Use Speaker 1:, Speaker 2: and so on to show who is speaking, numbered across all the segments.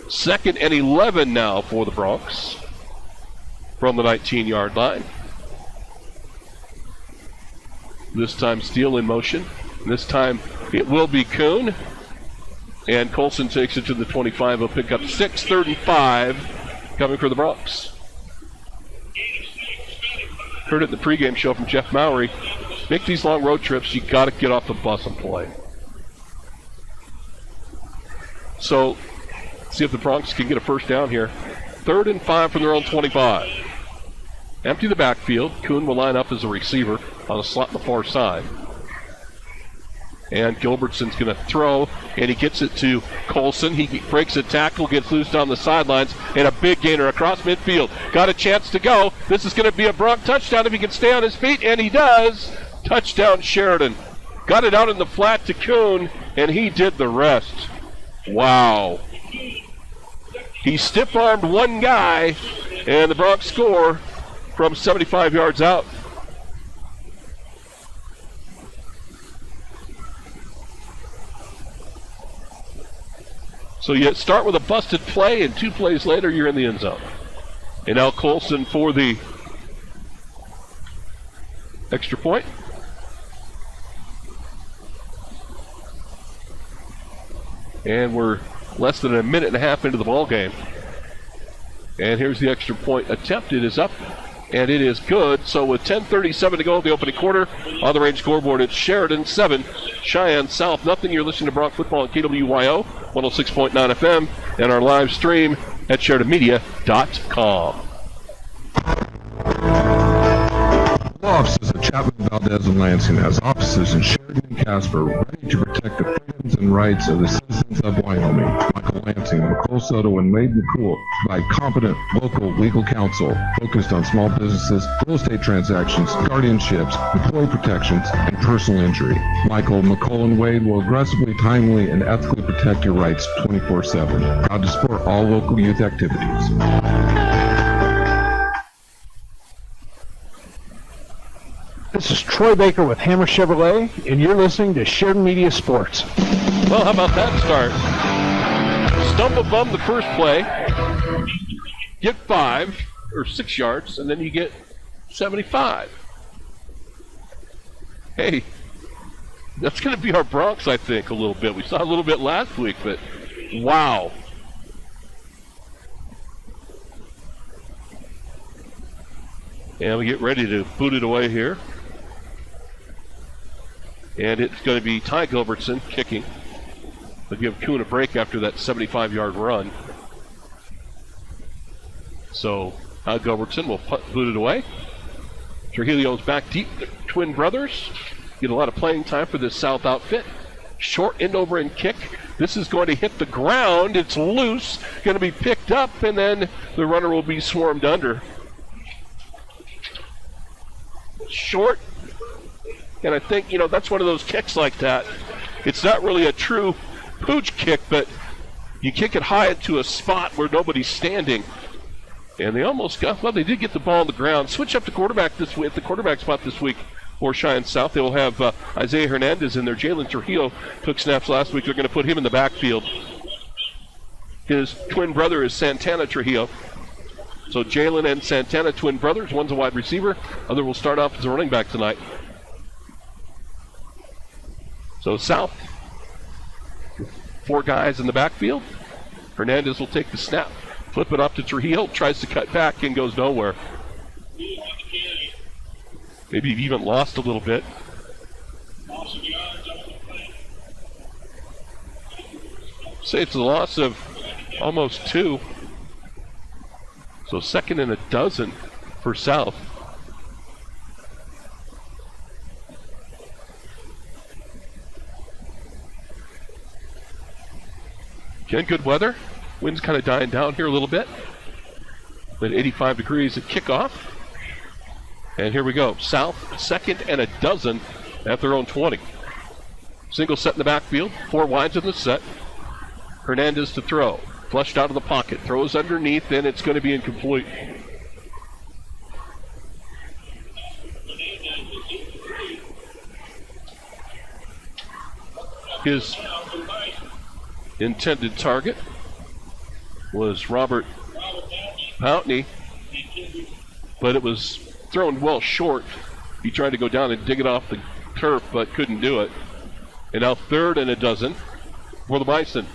Speaker 1: 2nd and 11 now for the Bronx from the 19-yard line. This time Steele in motion. This time it will be Kuhn. And Colson takes it to the 25. He'll pick up 6, 3rd and 5 coming for the Bronx. Heard it in the pregame show from Jeff Mowry. Make these long road trips, you got to get off the bus and play. So, see if the Bronx can get a first down here. 3rd and 5 from their own 25. Empty the backfield. Kuhn will line up as a receiver on a slot on the far side. And Gilbertson's going to throw, and he gets it to Colson. He breaks a tackle, gets loose down the sidelines, and a big gainer across midfield. Got a chance to go. This is going to be a Bronx touchdown if he can stay on his feet, and he does. Touchdown Sheridan. Got it out in the flat to Kuhn, and he did the rest. Wow. He stiff-armed one guy, and the Bronx score from 75 yards out. So you start with a busted play, and 2 plays later, you're in the end zone. And now Colson for the extra point. And we're less than a minute and a half into the ball game. And here's the extra point attempt. It is up, and it is good. So with 10:37 to go in the opening quarter, on the range scoreboard, it's Sheridan 7, Cheyenne South nothing. You're listening to Bronx Football on KWYO 106.9 FM and our live stream at SheridanMedia.com.
Speaker 2: Law offices of Chapman, Valdez, and Lansing has offices in Sheridan and Casper ready to protect the freedoms and rights of the citizens of Wyoming. Michael Lansing, McCall Soto, and Wade McCool provide competent local legal counsel focused on small businesses, real estate transactions, guardianships, employee protections, and personal injury. Michael, McCall, and Wade will aggressively, timely, and ethically protect your rights 24/7. Proud to support all local youth activities.
Speaker 3: This is Troy Baker with Hammer Chevrolet, and you're listening to Sheridan Media Sports.
Speaker 1: Well, how about that start? Stumble bum the first play, get 5 or 6 yards, and then you get 75. Hey, that's going to be our Bronx, I think, a little bit. We saw a little bit last week, but wow. And we get ready to boot it away here. And it's going to be Ty Gilbertson kicking. They'll give Kuhn a break after that 75-yard run. So Ty Gilbertson will boot it away. Trujillo's back deep. The twin brothers get a lot of playing time for this South outfit. Short end over and kick. This is going to hit the ground. It's loose. Going to be picked up, and then the runner will be swarmed under. Short. And I think, that's one of those kicks like that. It's not really a true pooch kick, but you kick it high into a spot where nobody's standing. And they almost they did get the ball on the ground. Switch up to quarterback this week, at the quarterback spot this week for Cheyenne South. They will have Isaiah Hernandez in there. Jalen Trujillo took snaps last week. They're going to put him in the backfield. His twin brother is Santana Trujillo. So Jalen and Santana, twin brothers. One's a wide receiver. Other will start off as a running back tonight. So South, 4 guys in the backfield. Hernandez will take the snap, flip it up to Trujillo, tries to cut back and goes nowhere. Maybe even lost a little bit. Say it's a loss of almost 2. So 2nd and 12 for South. Again, good weather. Wind's kind of dying down here a little bit. But 85 degrees at kickoff. And here we go. South, 2nd and 12 at their own 20. Single set in the backfield. 4 wides in the set. Hernandez to throw. Flushed out of the pocket. Throws underneath, and it's going to be incomplete. His intended target was Robert Pountney, but it was thrown well short. He tried to go down and dig it off the turf, but couldn't do it. And now 3rd and a dozen for the Bison.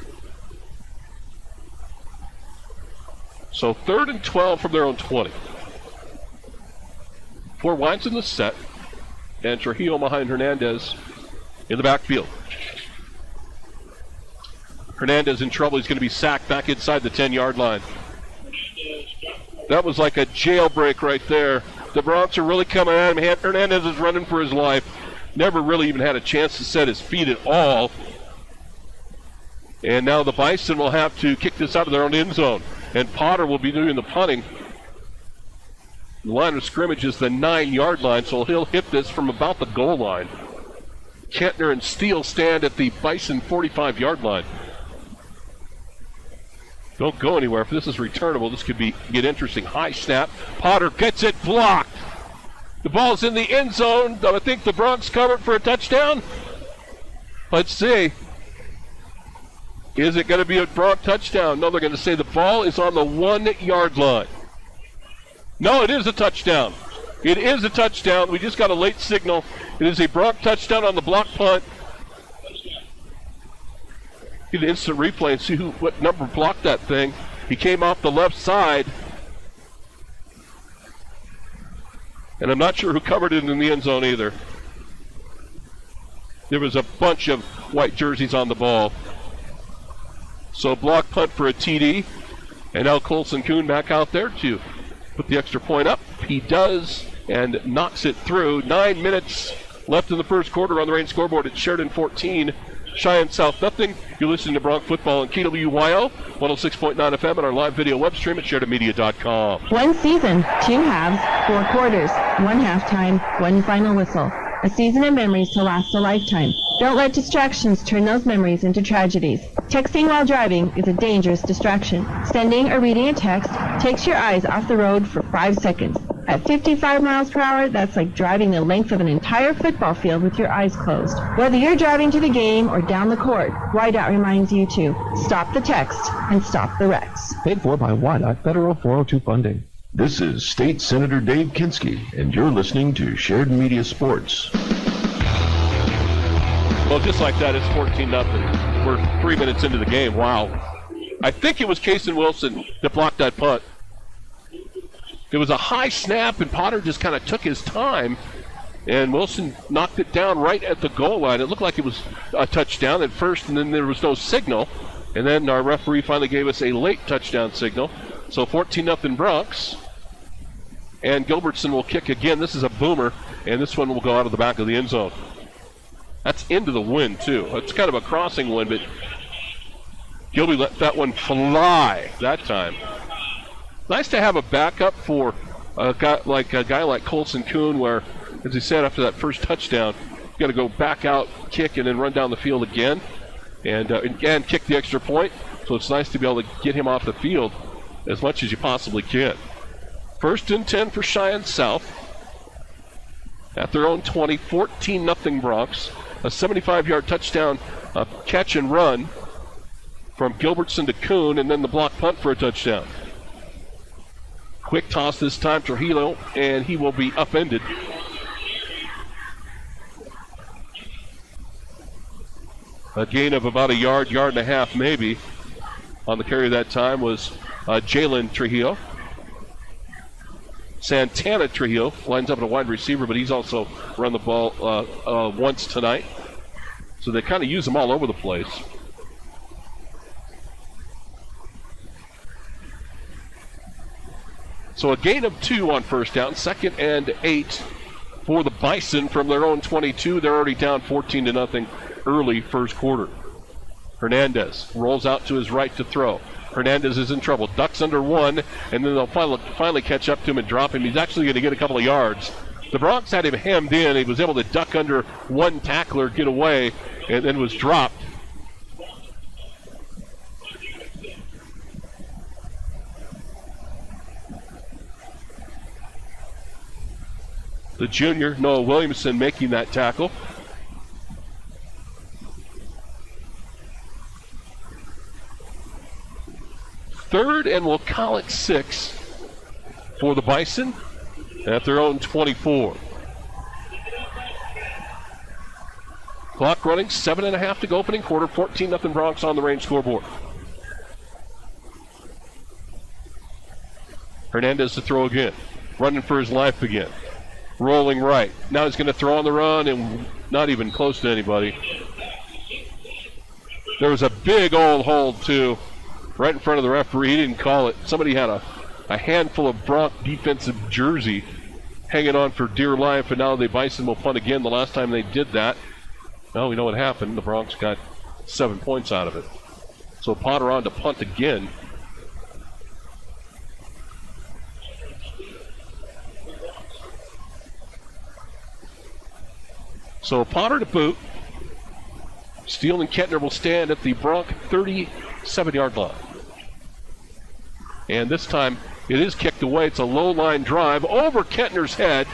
Speaker 1: So 3rd and 12 from their own 20. 4 wides in the set, and Trujillo behind Hernandez in the backfield. Hernandez in trouble. He's going to be sacked back inside the 10-yard line. That was like a jailbreak right there. The Broncs are really coming at him. Hernandez is running for his life. Never really even had a chance to set his feet at all. And now the Bison will have to kick this out of their own end zone. And Potter will be doing the punting. The line of scrimmage is the 9-yard line, so he'll hit this from about the goal line. Kentner and Steele stand at the Bison 45-yard line. Don't go anywhere. If this is returnable, this could get interesting. High snap. Potter gets it blocked. The ball's in the end zone. I think the Broncs covered for a touchdown. Let's see. Is it going to be a Bronc touchdown? No, they're going to say the ball is on the 1-yard line. No, it is a touchdown. It is a touchdown. We just got a late signal. It is a Bronc touchdown on the block punt. Get an instant replay and see what number blocked that thing. He came off the left side. And I'm not sure who covered it in the end zone either. There was a bunch of white jerseys on the ball. So block punt for a TD. And now Colson Kuhn back out there to put the extra point up. He does and knocks it through. 9 minutes left in the first quarter on the rain scoreboard at Sheridan 14. Cheyenne South nothing. You're listening to Bronc Football on KWYO 106.9 FM and our live video web stream at SheridanMedia.com.
Speaker 4: One season, 2 halves, 4 quarters, 1 halftime, 1 final whistle. A season of memories to last a lifetime. Don't let distractions turn those memories into tragedies. Texting while driving is a dangerous distraction. Sending or reading a text takes your eyes off the road for 5 seconds. At 55 miles per hour, that's like driving the length of an entire football field with your eyes closed. Whether you're driving to the game or down the court, Whiteout reminds you to stop the text and stop the wrecks.
Speaker 3: Paid for by Whiteout Federal 402 funding.
Speaker 5: This is State Senator Dave Kinski, and you're listening to Sheridan Media Sports.
Speaker 1: Well, just like that, it's 14-0. We're 3 minutes into the game. Wow. I think it was Kason Wilson that blocked that punt. It was a high snap, and Potter just kind of took his time, and Wilson knocked it down right at the goal line. It looked like it was a touchdown at first, and then there was no signal. And then our referee finally gave us a late touchdown signal. So 14-0 Broncs. And Gilbertson will kick again. This is a boomer, and this one will go out of the back of the end zone. That's into the wind, too. It's kind of a crossing wind, but Gilby let that one fly that time. Nice to have a backup for a guy like Colson Kuhn, where, as he said, after that first touchdown, you got to go back out, kick, and then run down the field again, and kick the extra point. So it's nice to be able to get him off the field as much as you possibly can. 1st and 10 for Cheyenne South. At their own 20, 14-0 Broncs. A 75-yard touchdown catch and run from Gilbertson to Kuhn, and then the block punt for a touchdown. Quick toss this time, Trujillo, and he will be upended. A gain of about a yard and a half maybe on the carry that time was Jalen Trujillo. Santana Trujillo lines up at a wide receiver, but he's also run the ball once tonight. So they kind of use them all over the place. So a gain of 2 on first down, 2nd and 8 for the Bison from their own 22. They're already down 14-0 early first quarter. Hernandez rolls out to his right to throw. Hernandez is in trouble. Ducks under 1, and then they'll finally catch up to him and drop him. He's actually going to get a couple of yards. The Broncs had him hemmed in. He was able to duck under 1 tackler, get away, and then was dropped. The junior, Noah Williamson, making that tackle. third, and we'll call it 6 for the Bison at their own 24. Clock running, 7.5 to go opening quarter, 14-0 Bronx on the range scoreboard. Hernandez to throw again, running for his life again, rolling right. Now he's going to throw on the run and not even close to anybody. There was a big old hold, too, right in front of the referee. He didn't call it. Somebody had a handful of Bronx defensive jersey hanging on for dear life, and now the Bison will punt again. The last time they did that, well, we know what happened. The Bronx got 7 points out of it. So Potter on to punt again. So Potter to boot. Steele and Kettner will stand at the Bronx 37-yard line. And this time it is kicked away. It's a low-line drive over Kettner's head.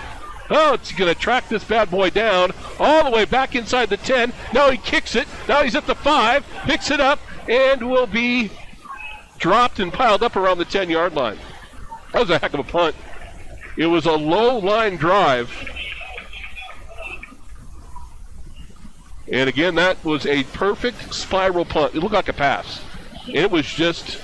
Speaker 1: Oh, it's going to track this bad boy down all the way back inside the 10. Now he kicks it. Now he's at the 5, picks it up, and will be dropped and piled up around the 10-yard line. That was a heck of a punt. It was a low-line drive. And again, that was a perfect spiral punt. It looked like a pass. It was just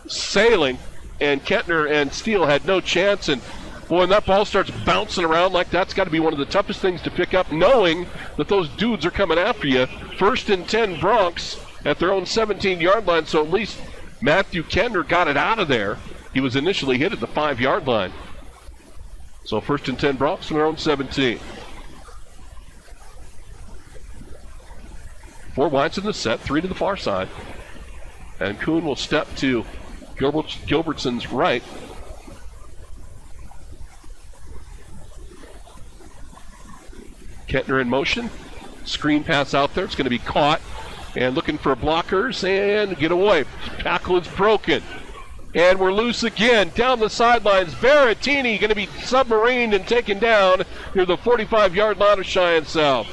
Speaker 1: sailing, and Kettner and Steele had no chance. And boy, when that ball starts bouncing around like that, it's got to be one of the toughest things to pick up, knowing that those dudes are coming after you. 1st and 10 Bronx at their own 17-yard line, so at least Matthew Kettner got it out of there. He was initially hit at the 5-yard line. So 1st and 10 Bronx from their own 17. 4 wides in the set, 3 to the far side. And Kuhn will step to Gilbertson's right. Kettner in motion. Screen pass out there. It's going to be caught. And looking for blockers and get away. Tackle is broken. And we're loose again. Down the sidelines. Berrettini going to be submarined and taken down near the 45-yard line of Cheyenne South.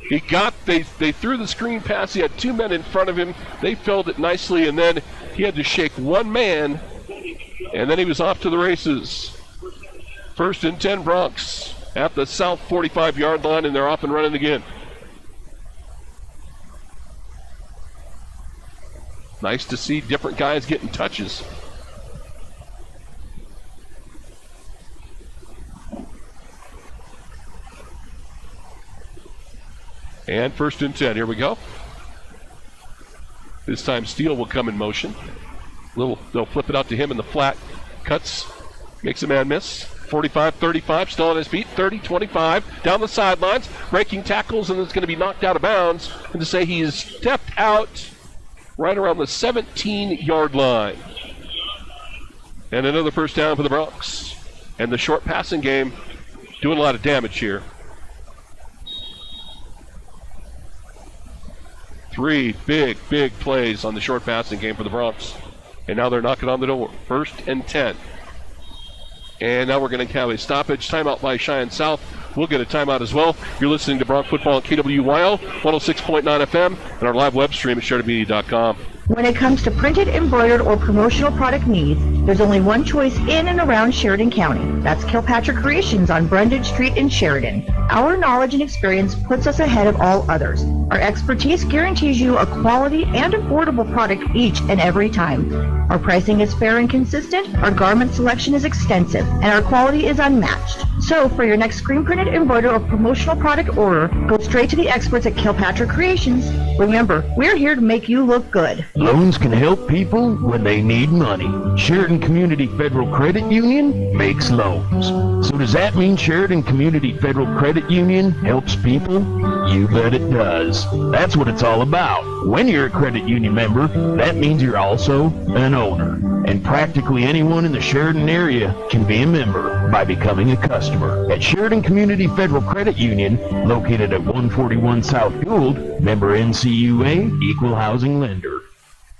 Speaker 1: They threw the screen pass. He had 2 men in front of him. They filled it nicely, and then he had to shake 1 man, and then he was off to the races. 1st and 10 Bronx at the south 45-yard line, and they're off and running again. Nice to see different guys getting touches. And 1st and 10, here we go. This time Steele will come in motion. They'll flip it out to him in the flat. Cuts, makes a man miss. 45, 35, still on his feet. 30, 25, down the sidelines. Breaking tackles, and it's going to be knocked out of bounds. And to say he has stepped out right around the 17-yard line. And another 1st down for the Bronx. And the short passing game doing a lot of damage here. 3 big plays on the short passing game for the Bronx. And now they're knocking on the door. 1st and 10. And now we're going to have a stoppage timeout by Cheyenne South. We'll get a timeout as well. You're listening to Bronx Football on KWYO, 106.9 FM, and our live web stream at SheridanMedia.com.
Speaker 6: When it comes to printed, embroidered, or promotional product needs, there's only one choice in and around Sheridan County. That's Kilpatrick Creations on Brundage Street in Sheridan. Our knowledge and experience puts us ahead of all others. Our expertise guarantees you a quality and affordable product each and every time. Our pricing is fair and consistent, our garment selection is extensive, and our quality is unmatched. So for your next screen printed, embroidered, or promotional product order, go straight to the experts at Kilpatrick Creations. Remember, we're here to make you look good.
Speaker 7: Loans can help people when they need money. Sheridan Community Federal Credit Union makes loans. So does that mean Sheridan Community Federal Credit Union helps people? You bet it does. That's what it's all about. When you're a credit union member, that means you're also an owner. And practically anyone in the Sheridan area can be a member by becoming a customer. At Sheridan Community Federal Credit Union, located at 141 South Gould, member NCUA, equal housing lender.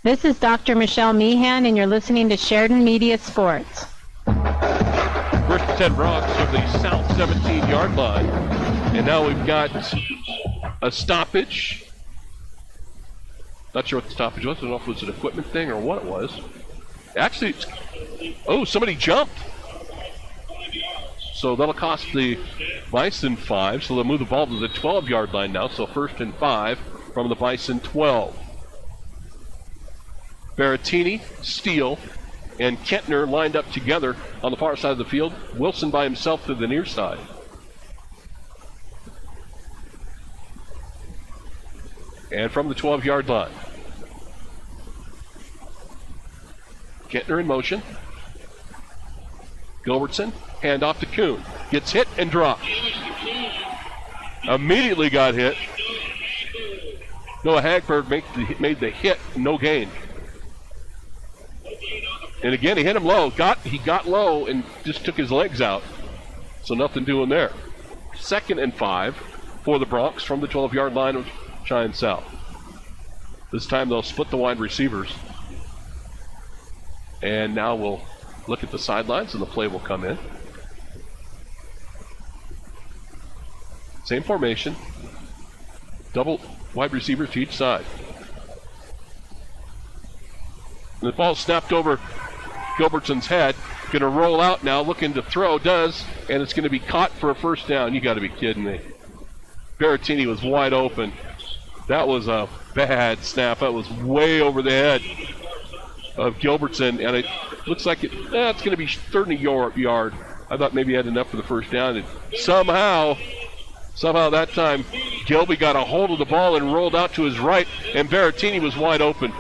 Speaker 8: This is Dr. Michelle Meehan, and you're listening to Sheridan Media Sports.
Speaker 1: 1st and 10 Bronx from the south 17-yard line. And now we've got a stoppage Not sure what the stoppage was. I don't know if it was an equipment thing or what it was. Actually, somebody jumped. So that'll cost the Bison 5. So they'll move the ball to the 12-yard line now. So 1st and 5 from the Bison 12. Berrettini, Steele, and Kentner lined up together on the far side of the field. Wilson by himself to the near side. And from the 12-yard line. Kentner in motion. Gilbertson, handoff to Kuhn. Gets hit and dropped. Immediately got hit. Noah Hagberg made the hit, no gain. And again, he hit him low. He got low and just took his legs out. So nothing doing there. 2nd and 5 for the Broncs from the 12-yard line of Cheyenne South. This time they'll split the wide receivers. And now we'll look at the sidelines and the play will come in. Same formation. Double wide receivers to each side. And the ball snapped over Gilbertson's head. Going to roll out now, looking to throw, does, and it's going to be caught for a first down. You got to be kidding me. Berrettini was wide open. That was a bad snap. That was way over the head of Gilbertson, and it looks like it's going to be 30 yard. I thought maybe he had enough for the first down, and somehow that time Gilby got a hold of the ball and rolled out to his right, and Berrettini was wide open.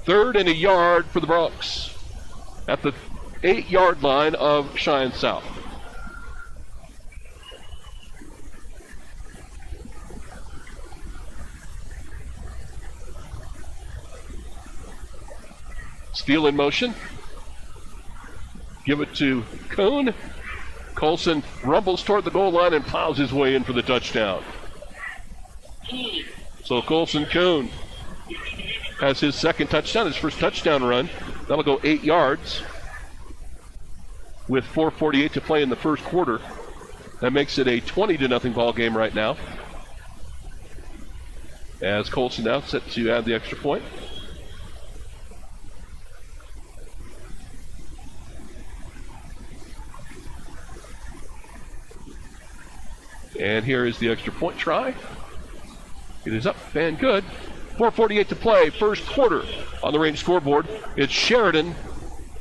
Speaker 1: 3rd and a yard for the Broncs at the 8-yard line of Cheyenne South. Steele in motion. Give it to Kuhn. Colson rumbles toward the goal line and plows his way in for the touchdown. So Colson Kuhn has his second touchdown, his first touchdown run. That'll go 8 yards with 4:48 to play in the first quarter. That makes it a 20-0 ball game right now. As Colson now set to add the extra point. And here is the extra point try. It is up and good. 4:48 to play, first quarter. On the range scoreboard, it's Sheridan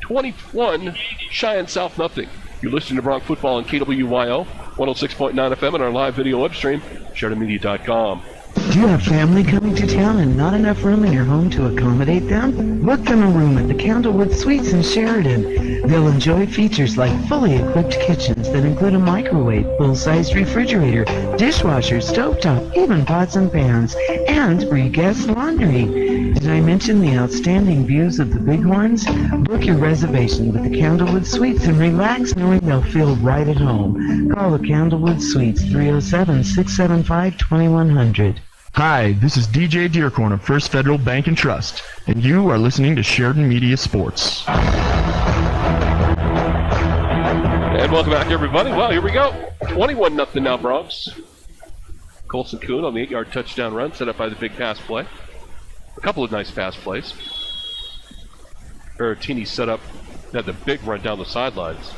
Speaker 1: 21, Cheyenne South nothing. You're listening to Bronc Football on KWYO, 106.9 FM, and our live video web stream, SheridanMedia.com.
Speaker 9: Do you have family coming to town and not enough room in your home to accommodate them? Book them a room at the Candlewood Suites in Sheridan. They'll enjoy features like fully equipped kitchens that include a microwave, full-size refrigerator, dishwasher, stovetop, even pots and pans, and free guest laundry. Did I mention the outstanding views of the Bighorns? Book your reservation with the Candlewood Suites and relax knowing they'll feel right at home. Call the Candlewood Suites, 307-675-2100.
Speaker 10: Hi, this is DJ Dearcorn of First Federal Bank and Trust, and you are listening to Sheridan Media Sports.
Speaker 1: And welcome back, everybody. Well, here we go. 21-0 now, Broncs. Colson Kuhn on the 8-yard touchdown run, set up by the big pass play. A couple of nice pass plays. Berrettini set up, had the big run down the sidelines.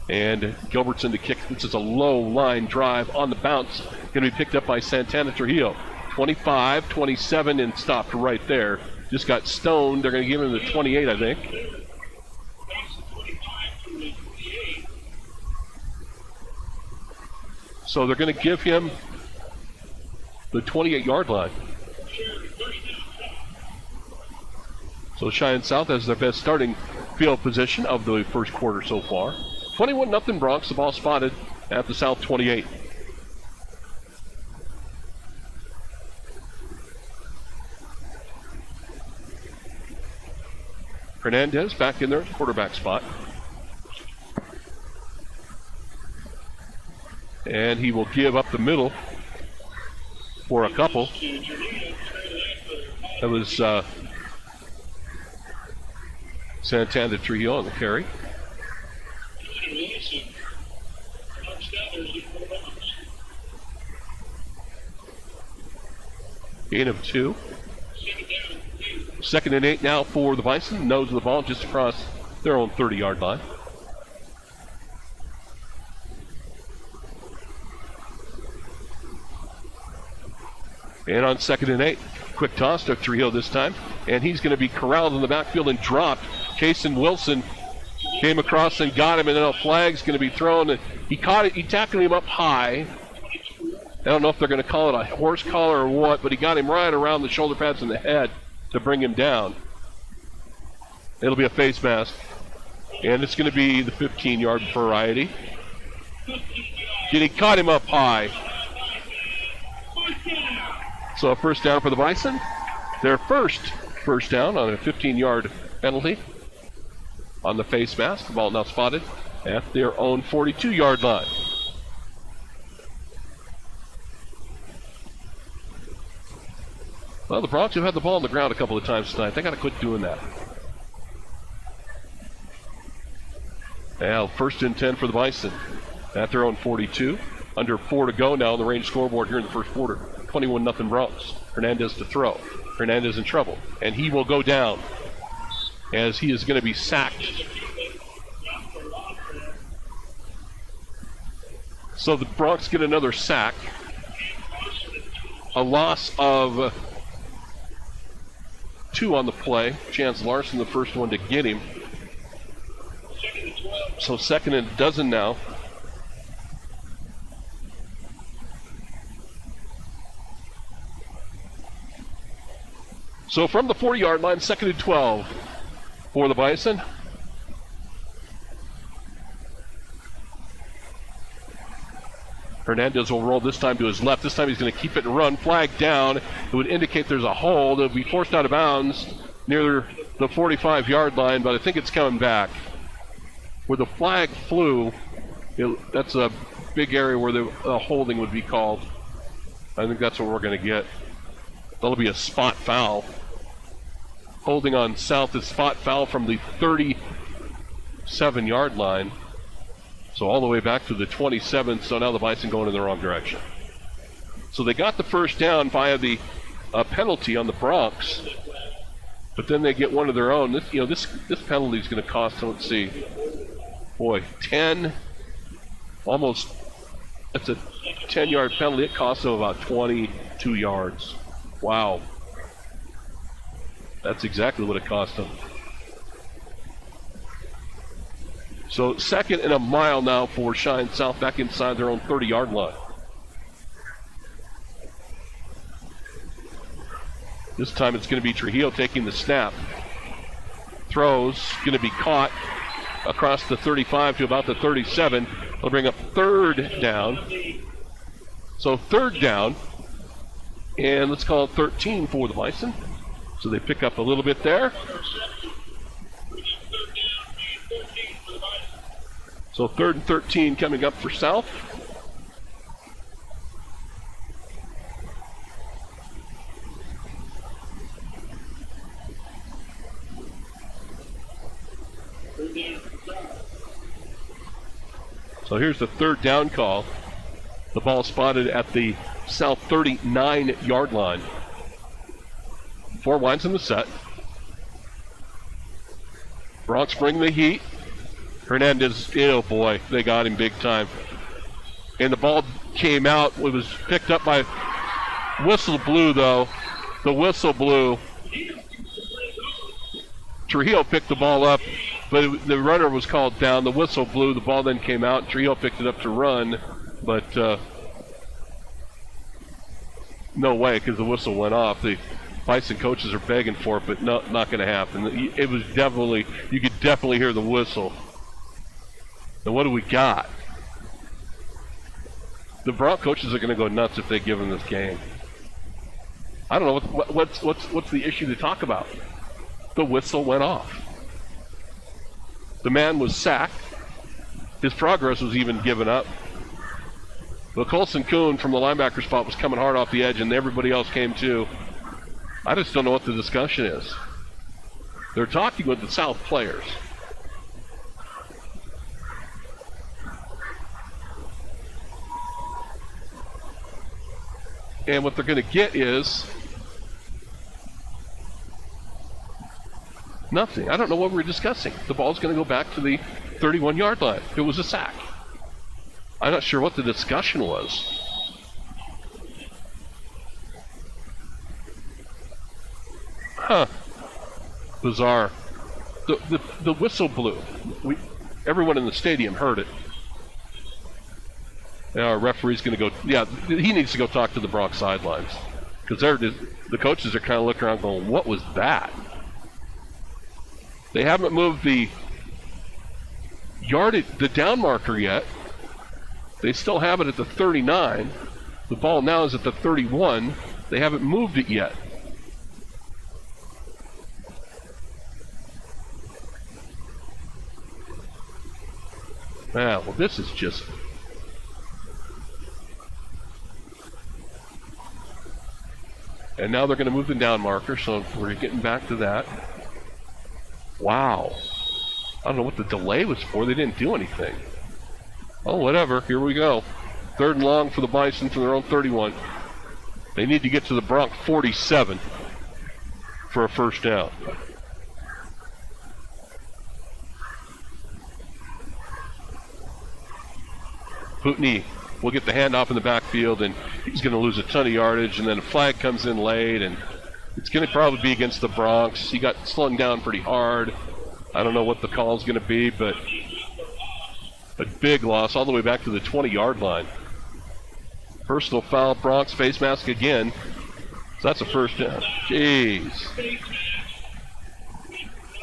Speaker 1: And Gilbertson to kick. This is a low line drive on the bounce. Going to be picked up by Santana Trujillo. 25, 27, and stopped right there. Just got stoned. They're going to give him the 28, I think. So they're going to give him the 28-yard line. So Cheyenne South has their best starting field position of the first quarter so far. 21-0 Broncs, the ball spotted at the South 28. Hernandez back in there at quarterback spot. And he will give up the middle for a couple. That was Santana Trujillo on the carry. Gain of 2. 2nd and 8 now for the Bison. Nose of the ball just across their own 30-yard line. And on 2nd and 8, quick toss to Trujillo this time. And he's going to be corralled in the backfield and dropped. Jason Wilson came across and got him, and then a flag's going to be thrown. And he caught it. He tackled him up high. I don't know if they're going to call it a horse collar or what, but he got him right around the shoulder pads and the head to bring him down. It'll be a face mask. And it's going to be the 15-yard variety. And he caught him up high. So a first down for the Bison. Their first down on a 15-yard penalty on the face mask. The ball now spotted at their own 42-yard line. Well, the Bronx have had the ball on the ground a couple of times tonight. They got to quit doing that. Now, 1st and 10 for the Bison at their own 42. Under 4 to go now on the range scoreboard here in the first quarter. 21-0 Bronx. Hernandez to throw. Hernandez in trouble. And he will go down as he is going to be sacked. So the Bronx get another sack. A loss of 2 on the play. Chance Larson, the first one to get him. So 2nd and a dozen now. So from the 40-yard line, 2nd and 12 for the Bison. Hernandez will roll this time to his left. This time he's going to keep it and run. Flag down. It would indicate there's a hold. It'll be forced out of bounds near the 45-yard line, but I think it's coming back. Where the flag flew, that's a big area where the holding would be called. I think that's what we're going to get. That'll be a spot foul. Holding on South is spot foul from the 37-yard line. So all the way back to the 27th, so now the Bison going in the wrong direction. So they got the first down via the penalty on the Bronx, but then they get one of their own. This penalty is going to cost them, let's see, 10, almost, that's a 10-yard penalty. It costs them about 22 yards. Wow. That's exactly what it cost them. So 2nd and a mile now for Cheyenne South back inside their own 30-yard line. This time it's going to be Trujillo taking the snap. Throws, going to be caught across the 35 to about the 37. They'll bring up 3rd down. So 3rd down, and let's call it 13 for the Bison. So they pick up a little bit there. So 3rd and 13 coming up for South. So here's the 3rd down call. The ball spotted at the South 39-yard line. 4 winds in the set. Bronx bring the heat. Hernandez, oh boy, they got him big time. And the ball came out. It was picked up by whistle blew, though. The whistle blew. Trujillo picked the ball up, but the runner was called down. The whistle blew. The ball then came out. Trujillo picked it up to run, but no way, because the whistle went off. The Bison coaches are begging for it, but not going to happen. It was definitely, you could definitely hear the whistle. And what do we got? The Bronx coaches are going to go nuts if they give them this game. I don't know what's the issue to talk about. The whistle went off. The man was sacked. His progress was even given up. But Colson Kuhn from the linebacker spot was coming hard off the edge, and everybody else came too. I just don't know what the discussion is. They're talking with the South players. And what they're going to get is Nothing. I don't know what we're discussing. The ball's going to go back to the 31-yard line. It was a sack. I'm not sure what the discussion was. Huh. Bizarre. The whistle blew. Everyone in the stadium heard it. Now our referee's going to go. Yeah, he needs to go talk to the Bronx sidelines because the coaches are kind of looking around, going, "What was that?" They haven't moved the down marker yet. They still have it at the 39. The ball now is at the 31. They haven't moved it yet. Ah, well, this is just... And now they're going to move the down marker, so we're getting back to that. Wow. I don't know what the delay was for. They didn't do anything. Oh, whatever. Here we go. 3rd and long for the Bison from their own 31. They need to get to the Bronx 47 for a first down. Hootney will get the handoff in the backfield, and he's going to lose a ton of yardage, and then a flag comes in late, and it's going to probably be against the Bronx. He got slung down pretty hard. I don't know what the call is going to be, but a big loss all the way back to the 20-yard line. Personal foul, Bronx face mask again. So that's a first down. Jeez.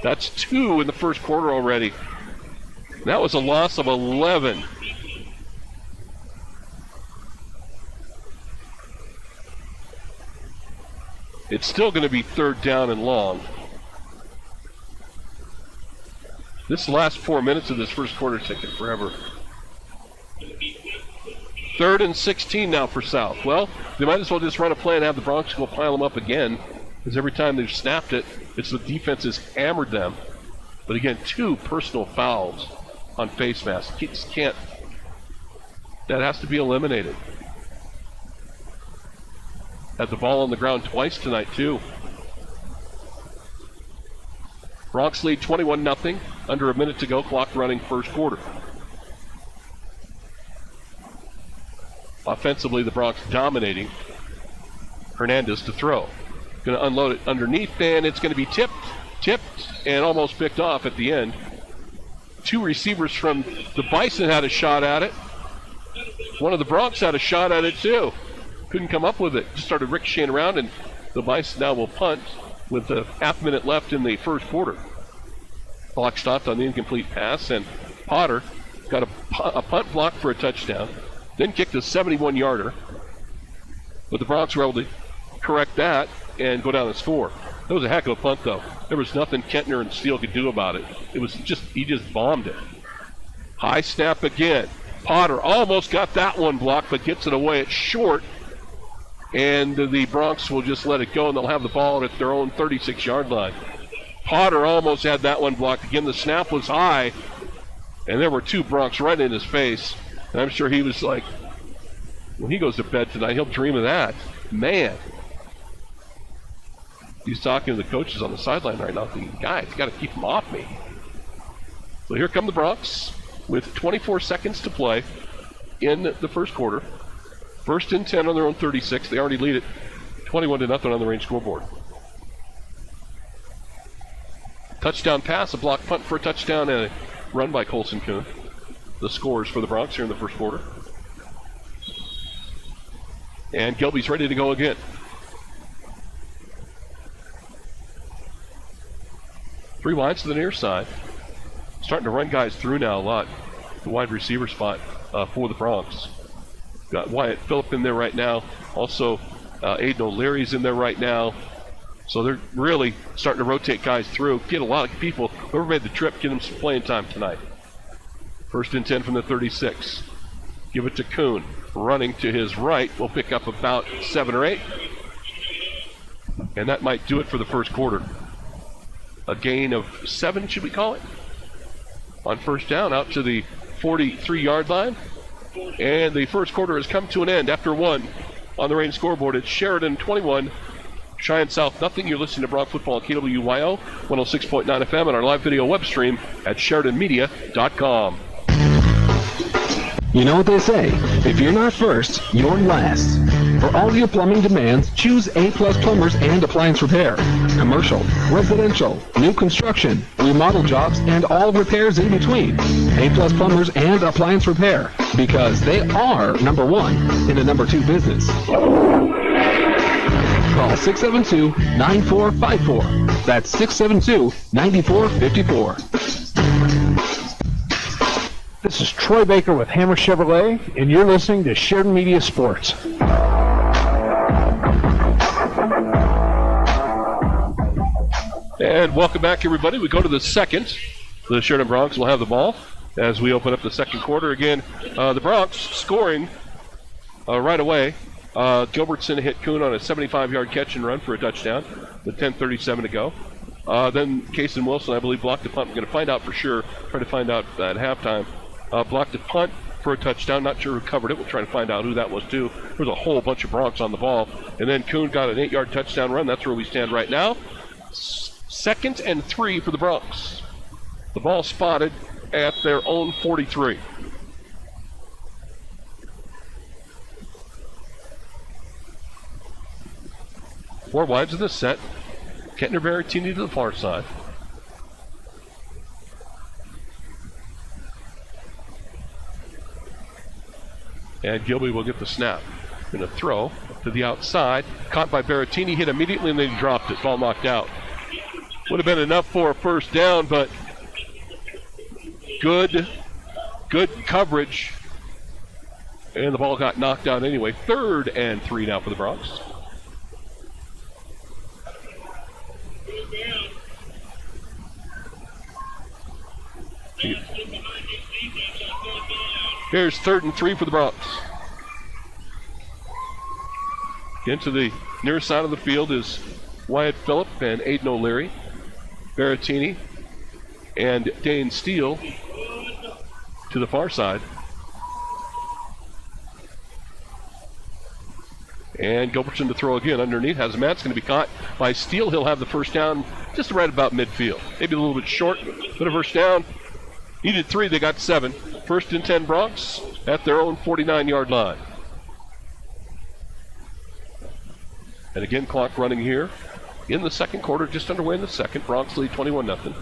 Speaker 1: That's 2 in the first quarter already. That was a loss of 11. It's still going to be 3rd down and long. This last 4 minutes of this first quarter taking forever. 3rd and 16 now for South. Well, they might as well just run a play and have the Bronx go pile them up again, because every time they've snapped it, it's the defense has hammered them. But again, 2 personal fouls on face masks. Just can't. That has to be eliminated. Had the ball on the ground twice tonight, too. Bronx lead 21-0. Under a minute to go. Clock running first quarter. Offensively, the Bronx dominating. Hernandez to throw. Going to unload it underneath, and it's going to be tipped, and almost picked off at the end. 2 receivers from the Bison had a shot at it. One of the Bronx had a shot at it, too. Couldn't come up with it. Just started ricocheting around, and the Bison now will punt with a half minute left in the first quarter. Clock stopped on the incomplete pass, and Potter got a punt block for a touchdown, then kicked a 71-yarder. But the Bronx were able to correct that and go down and score. That was a heck of a punt, though. There was nothing Kentner and Steele could do about it. It was just, he just bombed it. High snap again. Potter almost got that one blocked, but gets it away. It's short. And the Bronx will just let it go, and they'll have the ball at their own 36-yard line. Potter almost had that one blocked. Again, the snap was high, and there were 2 Bronx right in his face. And I'm sure he was like, when he goes to bed tonight, he'll dream of that. Man. He's talking to the coaches on the sideline right now, thinking, guys, you got to keep him off me. So here come the Bronx with 24 seconds to play in the first quarter. 1st and 10 on their own 36. They already lead it 21-0 on the range scoreboard. Touchdown pass, a block punt for a touchdown, and a run by Colson Kuhn. The scores for the Bronx here in the first quarter. And Gilby's ready to go again. 3 wides to the near side. Starting to run guys through now a lot. The wide receiver spot for the Bronx. Got Wyatt Phillip in there right now. Also, Aiden O'Leary's in there right now. So they're really starting to rotate guys through. Get a lot of people, whoever made the trip, get them some playing time tonight. 1st and 10 from the 36. Give it to Kuhn. Running to his right. We'll pick up about 7 or 8. And that might do it for the first quarter. A gain of 7, should we call it? On first down, out to the 43-yard line. And the first quarter has come to an end after 1 on the range scoreboard. It's Sheridan 21, Cheyenne South, nothing. You're listening to Bronx Football on KWYO 106.9 FM and our live video web stream at SheridanMedia.com.
Speaker 11: You know what they say, if you're not first, you're last. For all your plumbing demands, choose A-Plus Plumbers and Appliance Repair. Commercial, residential, new construction, remodel jobs, and all repairs in between. A-Plus Plumbers and Appliance Repair, because they are number one in the number two business. Call 672-9454. That's 672-9454.
Speaker 3: This is Troy Baker with Hammer Chevrolet, and you're listening to Sheridan Media Sports.
Speaker 1: And welcome back, everybody. We go to the second. The Sheridan Bronx will have the ball as we open up the second quarter. Again, the Bronx scoring right away. Gilbertson hit Kuhn on a 75-yard catch and run for a touchdown with 10:37 to go. Then Kason Wilson, I believe, blocked the punt. We're going to find out for sure. Try to find out at halftime. Blocked a punt for a touchdown. Not sure who covered it. We'll try to find out who that was, too. There's a whole bunch of Bronx on the ball. And then Kuhn got an 8-yard touchdown run. That's where we stand right now. 2nd and 3 for the Bronx. The ball spotted at their own 43. Four wides of the set. Kettner Berrettini to the far side. And Gilby will get the snap. Going to throw to the outside. Caught by Berrettini, hit immediately, and then he dropped it. Ball knocked out. Would have been enough for a first down, but good coverage. And the ball got knocked out anyway. 3rd and 3 now for the Bronx. Here's 3rd and 3 for the Bronx. Into the near side of the field is Wyatt Phillip and Aiden O'Leary. Berrettini and Dane Steele to the far side. And Gilbertson to throw again underneath. Hazmat's going to be caught by Steele. He'll have the first down just right about midfield. Maybe a little bit short, but a first down. Needed 3, they got 7. 1st and 10 Bronx at their own 49-yard line. And again, clock running here in the second quarter, just underway in the second. Bronx lead 21-0.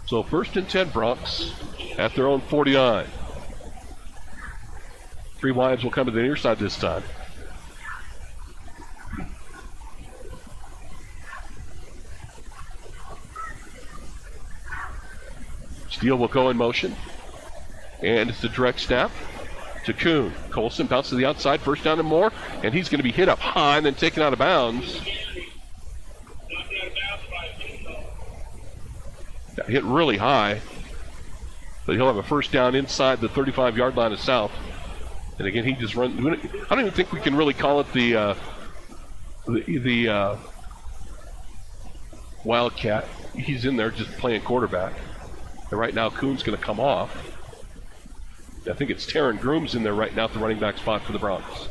Speaker 1: So 1st and 10 Bronx at their own 49. 3 wides will come to the near side this time. Steele will go in motion. And it's the direct snap to Kuhn. Colson bounces to the outside, first down and more, and he's going to be hit up high and then taken out of bounds. Hit really high, but he'll have a first down inside the 35-yard line of South. And again, he just runs. I don't even think we can really call it the Wildcat. He's in there just playing quarterback. And right now, Kuhn's going to come off. I think it's Taryn Grooms in there right now at the running back spot for the Bronx.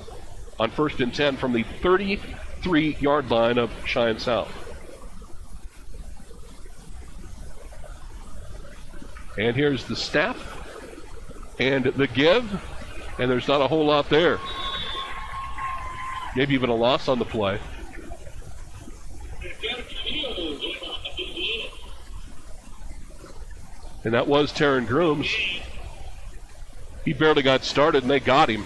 Speaker 1: On 1st and 10 from the 33-yard line of Cheyenne South. And here's the snap and the give, and there's not a whole lot there. Maybe even a loss on the play. And that was Taryn Grooms. He barely got started, and they got him.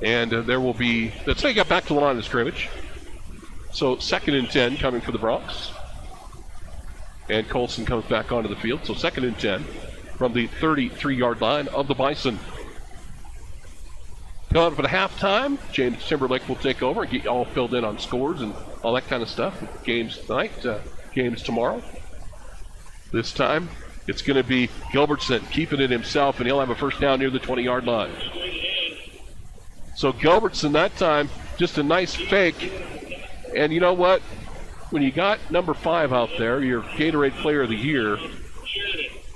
Speaker 1: And there will be, let's say he got back to the line of scrimmage. So 2nd and 10 coming for the Bronx. And Colson comes back onto the field. So 2nd and 10 from the 33-yard line of the Bison. Coming up at halftime, James Timberlake will take over and get you all filled in on scores and all that kind of stuff. Games tonight, games tomorrow. This time, it's going to be Gilbertson keeping it himself, and he'll have a first down near the 20-yard line. So Gilbertson that time, just a nice fake. And you know what? When you got number 5 out there, your Gatorade Player of the Year,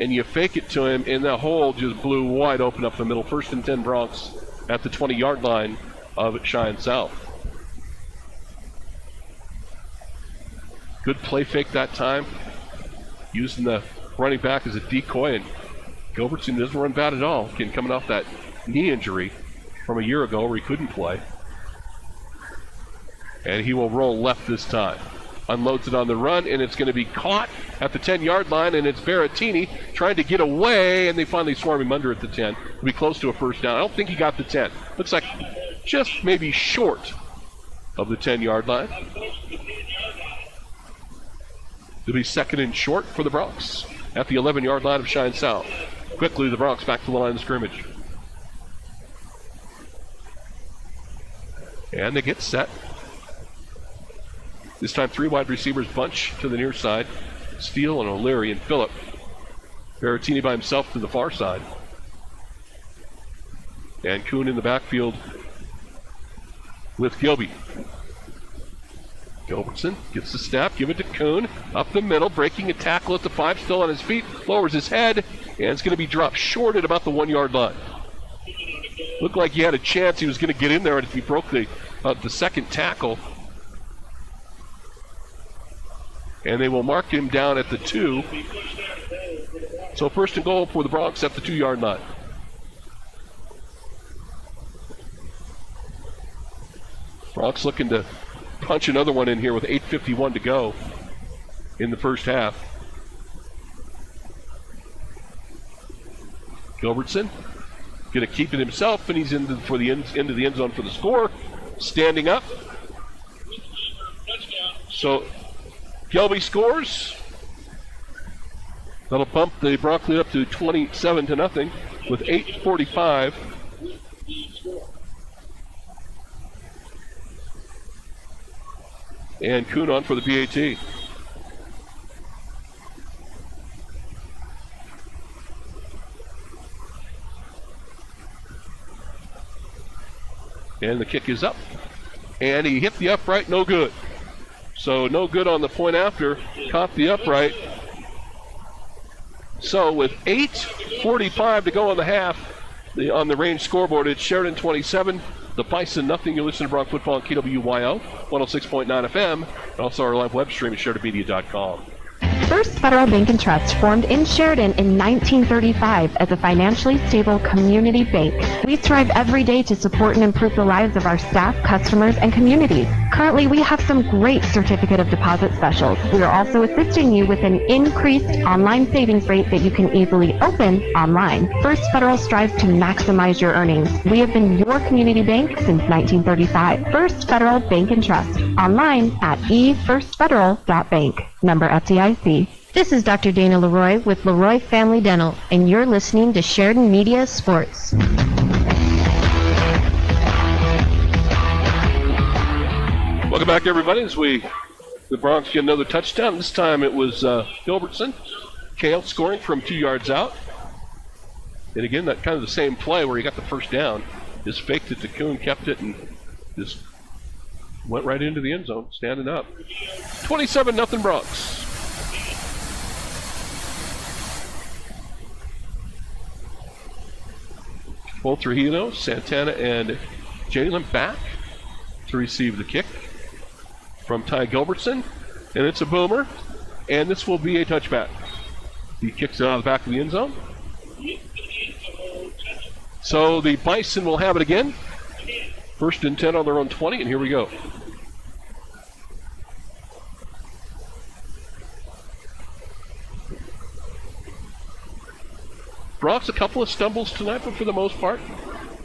Speaker 1: and you fake it to him, and the hole just blew wide open up the middle. 1st and 10 Bronx at the 20-yard line of Cheyenne South. Good play fake that time, using the running back as a decoy, and Gilbertson doesn't run bad at all. Again, coming off that knee injury from a year ago where he couldn't play. And he will roll left this time. Unloads it on the run, and it's going to be caught at the 10-yard line, and it's Berrettini trying to get away, and they finally swarm him under at the 10. It'll be close to a first down. I don't think he got the 10. Looks like just maybe short of the 10-yard line. It'll be 2nd and short for the Bronx at the 11-yard line of Cheyenne South. Quickly, the Bronx back to the line of scrimmage. And they get set. This time 3 wide receivers bunch to the near side. Steele and O'Leary and Phillip. Berrettini by himself to the far side. And Kuhn in the backfield with Gilby. Gilbertson gets the snap, give it to Kuhn. Up the middle, breaking a tackle at the 5, still on his feet. Lowers his head, and it's going to be dropped short at about the 1-yard line. Looked like he had a chance. He was going to get in there if he broke the second tackle. And they will mark him down at the 2. So 1st and goal for the Bronx at the 2-yard line. Bronx looking to punch another one in here with 8:51 to go in the first half. Gilbertson going to keep it himself, and he's into the end zone for the score. Standing up. So Gilby scores. That'll bump the Bronx lead up to 27-0 with 8:45. And Kuhn on for the PAT. And the kick is up. And he hit the upright, no good. So no good on the point after, caught the upright. So with 8:45 to go in the half, on the range scoreboard, it's Sheridan 27, the Bison nothing. You listen to Bronx Football on KWYO, 106.9 FM, and also our live web stream at SheridanMedia.com.
Speaker 12: First Federal Bank and Trust formed in Sheridan in 1935 as a financially stable community bank. We strive every day to support and improve the lives of our staff, customers, and communities. Currently, we have some great certificate of deposit specials. We are also assisting you with an increased online savings rate that you can easily open online. First Federal strives to maximize your earnings. We have been your community bank since 1935. First Federal Bank and Trust. Online at efirstfederal.bank. Member FDIC.
Speaker 8: This is Dr. Dana Leroy with Leroy Family Dental, and you're listening to Sheridan Media Sports.
Speaker 1: Welcome back, everybody, as the Bronx get another touchdown. This time it was Gilbertson. Kale scoring from 2 yards out. And again, that kind of the same play where he got the first down. Just faked it to Kuhn, kept it, and just went right into the end zone, standing up. 27-0 Bronx. Both Trujillo, Santana, and Jalen back to receive the kick from Ty Gilbertson. And it's a boomer, and this will be a touchback. He kicks it out of the back of the end zone. So the Bison will have it again. 1st and 10 on their own 20, and here we go. Bronx, a couple of stumbles tonight, but for the most part,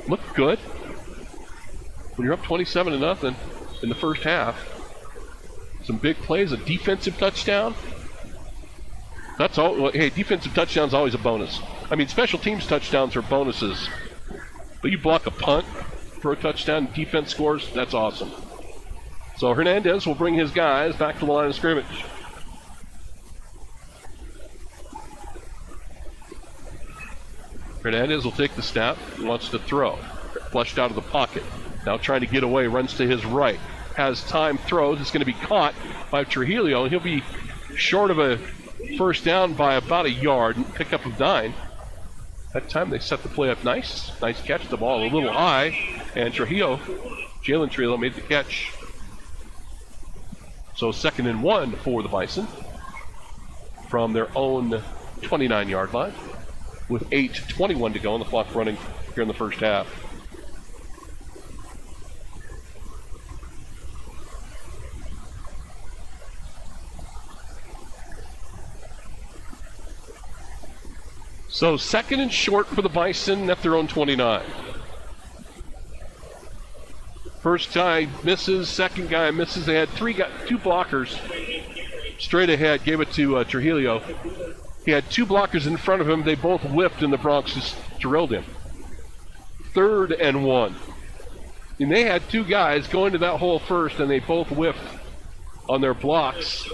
Speaker 1: looked good. When you're up 27-0 in the first half, some big plays, a defensive touchdown. That's all. Well, hey, defensive touchdown's always a bonus. I mean, special teams touchdowns are bonuses, but you block a punt for a touchdown, defense scores, that's awesome. So Hernandez will bring his guys back to the line of scrimmage. Hernandez will take the snap, wants to throw. Flushed out of the pocket. Now trying to get away, runs to his right. Has time, throws. It's going to be caught by Trujillo, and he'll be short of a first down by about a yard, pick up of 9. That time they set the play up nice. Nice catch, the ball a little high, and Jalen Trujillo made the catch. So 2nd and 1 for the Bison from their own 29-yard line with 8:21 to go on the clock running here in the first half. So 2nd and short for the Bison at their own 29. First guy misses, second guy misses. They had two blockers straight ahead, gave it to Trujillo. He had 2 blockers in front of him. They both whipped, and the Bronx just drilled him. 3rd and 1. And they had 2 guys go into that hole first, and they both whiffed on their blocks,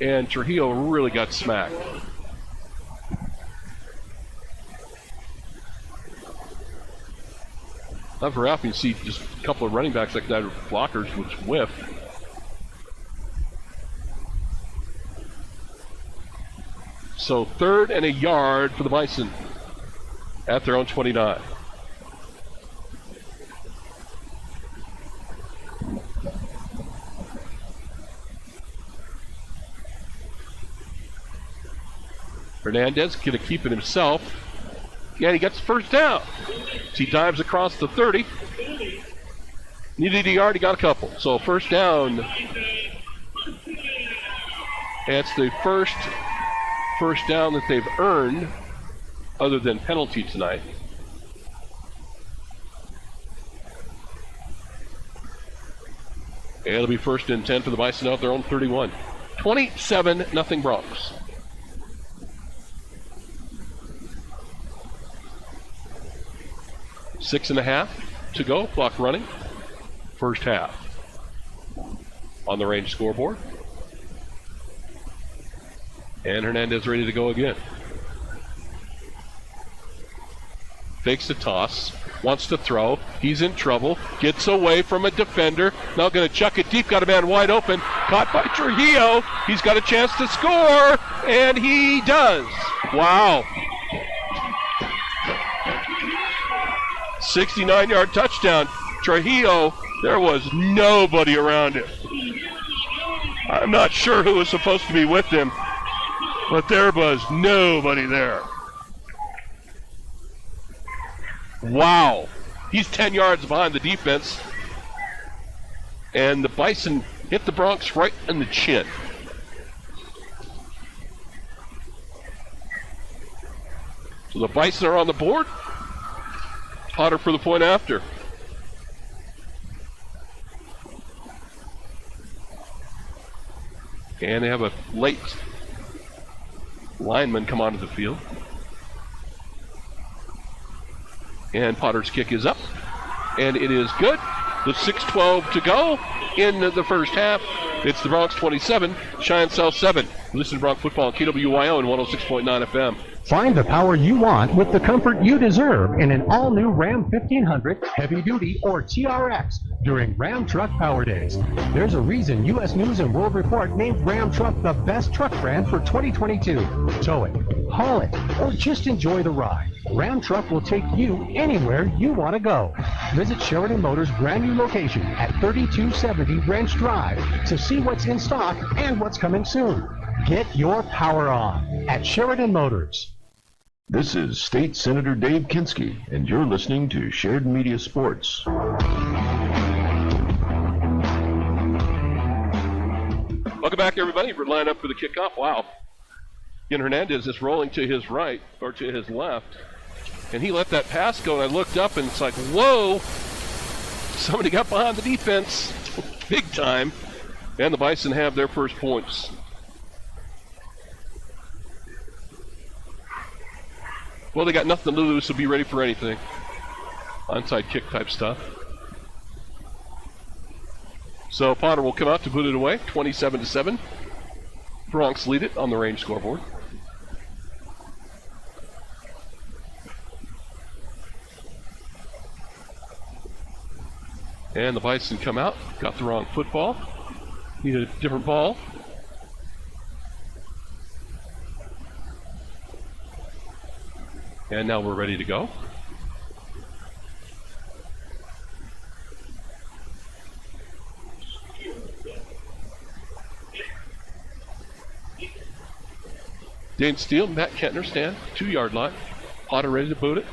Speaker 1: and Trujillo really got smacked. Not very often you see just a couple of running backs like that with blockers which whiff. So 3rd and a yard for the Bison at their own 29. Hernandez going to keep it himself. And he gets the first down. He dives across the 30. Needed a yard, he got a couple. So first down. It's the first down that they've earned other than penalty tonight. And it'll be 1st and 10 for the Bison out their own 31. 27-0 Bronx. Six and a half to go, clock running. First half. On the range scoreboard. And Hernandez ready to go again. Fakes the toss, wants to throw. He's in trouble, gets away from a defender. Now going to chuck it deep, got a man wide open. Caught by Trujillo. He's got a chance to score, and he does. Wow. 69-yard touchdown. Trujillo, there was nobody around him. I'm not sure who was supposed to be with him, but there was nobody there. Wow. He's 10 yards behind the defense. And the Bison hit the Bronx right in the chin. So the Bison are on the board. Potter for the point after. And they have a late lineman come onto the field. And Potter's kick is up. And it is good. With 6:12 to go in the first half. It's the Bronx 27, Cheyenne South 7. Listen to Bronx football on KWYO and 106.9 FM.
Speaker 3: Find the power you want with the comfort you deserve in an all-new Ram 1500 Heavy Duty or TRX during Ram Truck Power Days. There's a reason U.S. News and World Report named Ram Truck the best truck brand for 2022. Tow it, haul it, or just enjoy the ride. Ram Truck will take you anywhere you want to go. Visit Sheridan Motors' brand new location at 3270 Ranch Drive to see what's in stock and what's coming soon. Get your power on at Sheridan Motors.
Speaker 5: This is State Senator Dave Kinski, and you're listening to Sheridan Media Sports.
Speaker 1: Welcome back, everybody. We're lined up for the kickoff. Wow. Again, Hernandez is rolling to his right, or to his left. And he let that pass go, and I looked up, and it's like, whoa! Somebody got behind the defense. Big time. And the Bison have their first points. Well, they got nothing to lose, so be ready for anything. Onside kick type stuff. So Potter will come out to put it away, 27-7. Bronx lead it on the range scoreboard. And the Bison come out, got the wrong football. Needed a different ball. And now we're ready to go. Dane Steele, Matt Kentner stand, 2-yard line. Potter ready to boot it.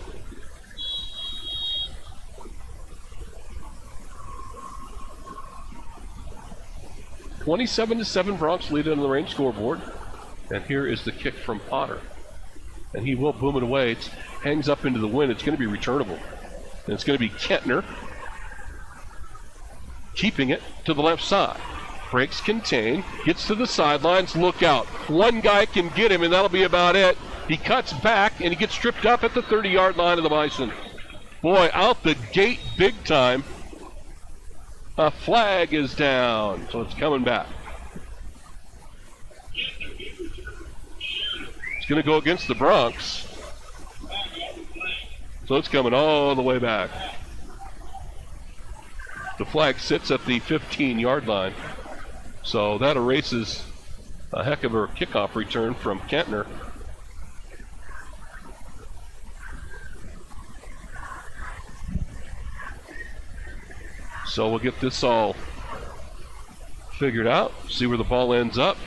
Speaker 1: (27-7) Bronx lead on the Range scoreboard. And here is the kick from Potter. And he will boom it away. It hangs up into the wind. It's going to be returnable. And it's going to be Kentner keeping it to the left side. Breaks contain, gets to the sidelines, look out. One guy can get him, and that'll be about it. He cuts back, and he gets tripped up at the 30-yard line of the Bison. Boy, out the gate big time. A flag is down, so it's coming back. It's going to go against the Bronx. So it's coming all the way back. The flag sits at the 15-yard line. So that erases a heck of a kickoff return from Kentner. So we'll get this all figured out, see where the ball ends up.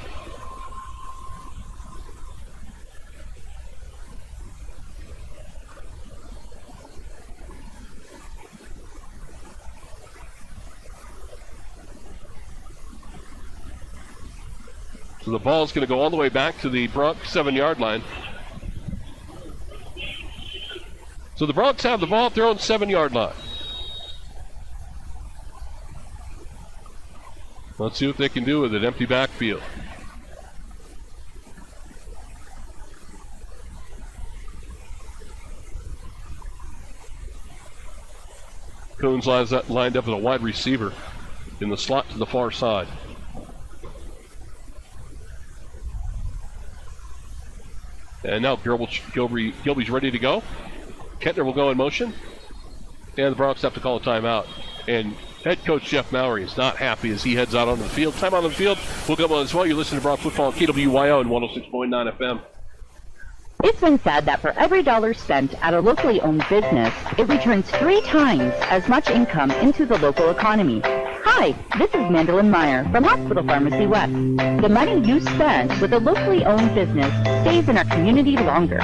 Speaker 1: So the ball is going to go all the way back to the Bronx 7-yard line. So the Bronx have the ball at their own 7-yard line. Let's see what they can do with it. Empty backfield. Coons lined up as a wide receiver in the slot to the far side. And now Gilby's ready to go. Kentner will go in motion. And the Bronx have to call a timeout. And head coach Jeff Mowry is not happy as he heads out onto the field. Time on the field. We'll come on as well. You're listening to Bronx Football on KWYO and 106.9 FM.
Speaker 6: It's been said that for every dollar spent at a locally owned business, it returns 3 times as much income into the local economy. Hi, this is Mandolin Meyer from Hospital Pharmacy West. The money you spend with a locally owned business stays in our community longer.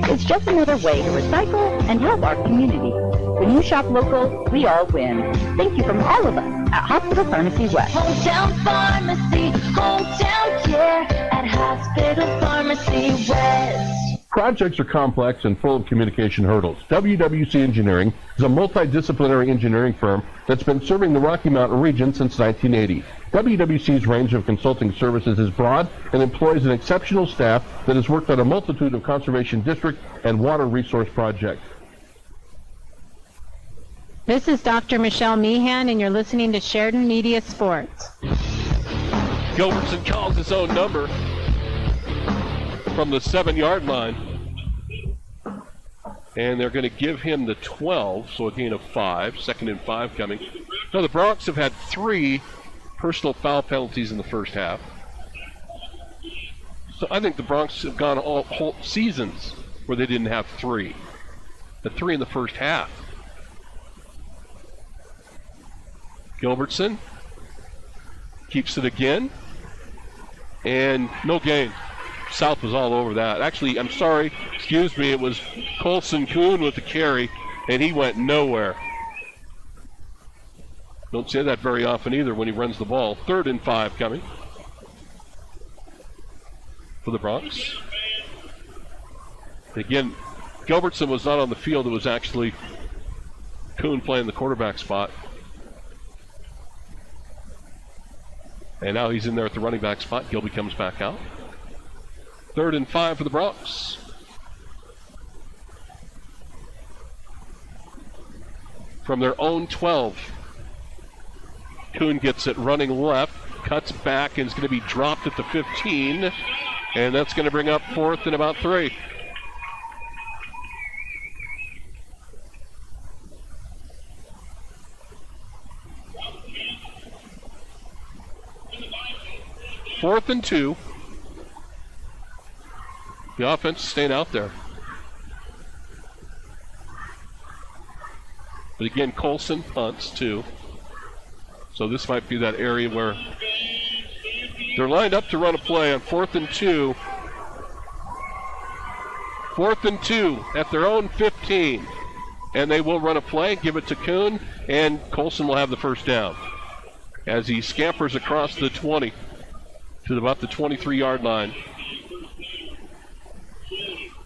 Speaker 6: It's just another way to recycle and help our community. When you shop local, we all win. Thank you from all of us at Hospital Pharmacy West.
Speaker 13: Hometown Pharmacy, hometown care at Hospital Pharmacy West.
Speaker 14: Projects are complex and full of communication hurdles. WWC Engineering is a multidisciplinary engineering firm that's been serving the Rocky Mountain region since 1980. WWC's range of consulting services is broad and employs an exceptional staff that has worked on a multitude of conservation district and water resource projects.
Speaker 15: This is Dr. Michelle Meehan, and you're listening to Sheridan Media Sports.
Speaker 1: Gilbertson calls his own number from the 7-yard line. And they're going to give him the 12, so a gain of 5. 2nd and 5 coming. Now the Bronx have had 3 personal foul penalties in the first half. So I think the Bronx have gone all whole seasons where they didn't have 3. The 3 in the first half. Gilbertson keeps it again. And no gain. South was all over that. Actually, I'm sorry, excuse me, it was Colson Kuhn with the carry, and he went nowhere. Don't say that very often either when he runs the ball. 3rd and 5 coming for the Bronx. Again, Gilbertson was not on the field. It was actually Kuhn playing the quarterback spot. And now he's in there at the running back spot. Gilby comes back out. 3rd and 5 for the Bronx. From their own 12. Kuhn gets it running left, cuts back, and is going to be dropped at the 15. And that's going to bring up 4th and about 3. Fourth and 2. The offense staying out there. But again, Colson punts too. So this might be that area where they're lined up to run a play on 4th and 2. 4th and 2 at their own 15. And they will run a play, give it to Kuhn, and Colson will have the first down as he scampers across the 20 to about the 23-yard line.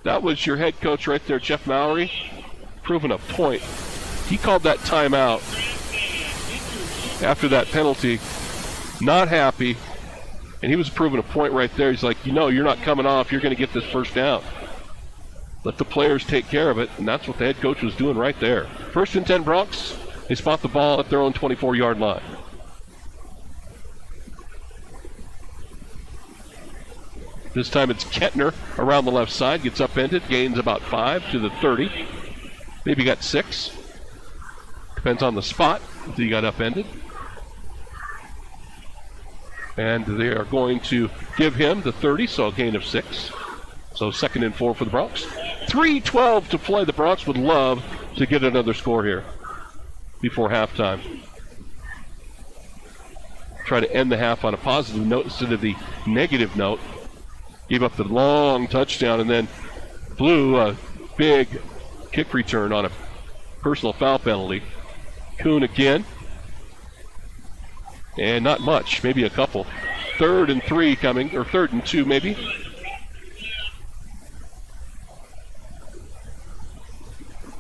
Speaker 1: That was your head coach right there, Jeff Mallory, proving a point. He called that timeout after that penalty. Not happy. And he was proving a point right there. He's like, you're not coming off. You're going to get this first down. Let the players take care of it. And that's what the head coach was doing right there. 1st and 10 Bronx. They spot the ball at their own 24-yard line. This time it's Kettner around the left side. Gets upended. Gains about 5 to the 30. Maybe got 6. Depends on the spot that he got upended. And they are going to give him the 30, so a gain of 6. So 2nd and 4 for the Bronx. 3:12 to play. The Bronx would love to get another score here before halftime. Try to end the half on a positive note instead of the negative note. Gave up the long touchdown and then blew a big kick return on a personal foul penalty. Kuhn again. And not much, maybe a couple. 3rd and 3 coming, or 3rd and 2 maybe.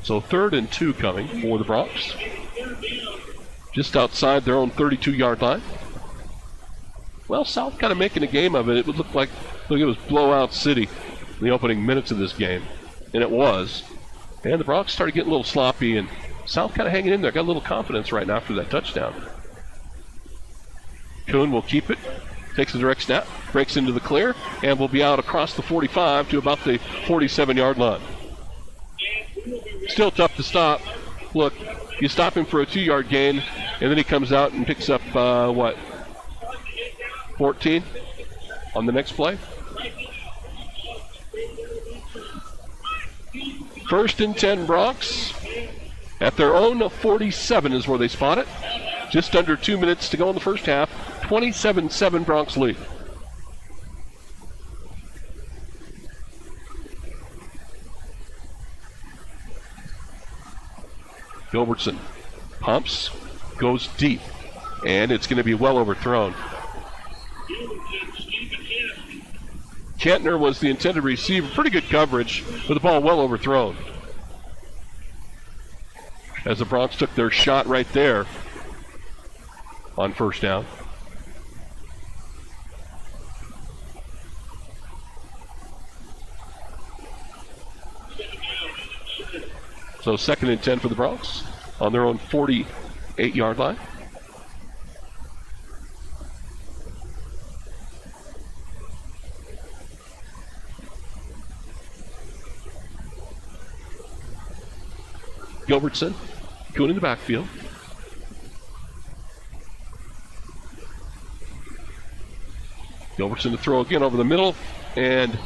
Speaker 1: So 3rd and 2 coming for the Bronx. Just outside their own 32-yard line. Well, South kind of making a game of it. It would look like it was blowout city in the opening minutes of this game. And it was. And the Bronx started getting a little sloppy, and South kind of hanging in there. Got a little confidence right now after that touchdown. Kuhn will keep it. Takes a direct snap. Breaks into the clear. And will be out across the 45 to about the 47-yard line. Still tough to stop. Look, you stop him for a 2-yard gain, and then he comes out and picks up, 14 on the next play. 1st and 10 Bronx. At their own 47 is where they spot it. Just under 2 minutes to go in the first half. 27-7 Bronx lead. Gilbertson pumps, goes deep, and it's going to be well overthrown. Kentner was the intended receiver. Pretty good coverage, with the ball well overthrown. As the Bronx took their shot right there on first down. So 2nd and 10 for the Bronx on their own 48-yard line. Gilbertson, Kuhn in the backfield. Gilbertson to throw again over the middle, and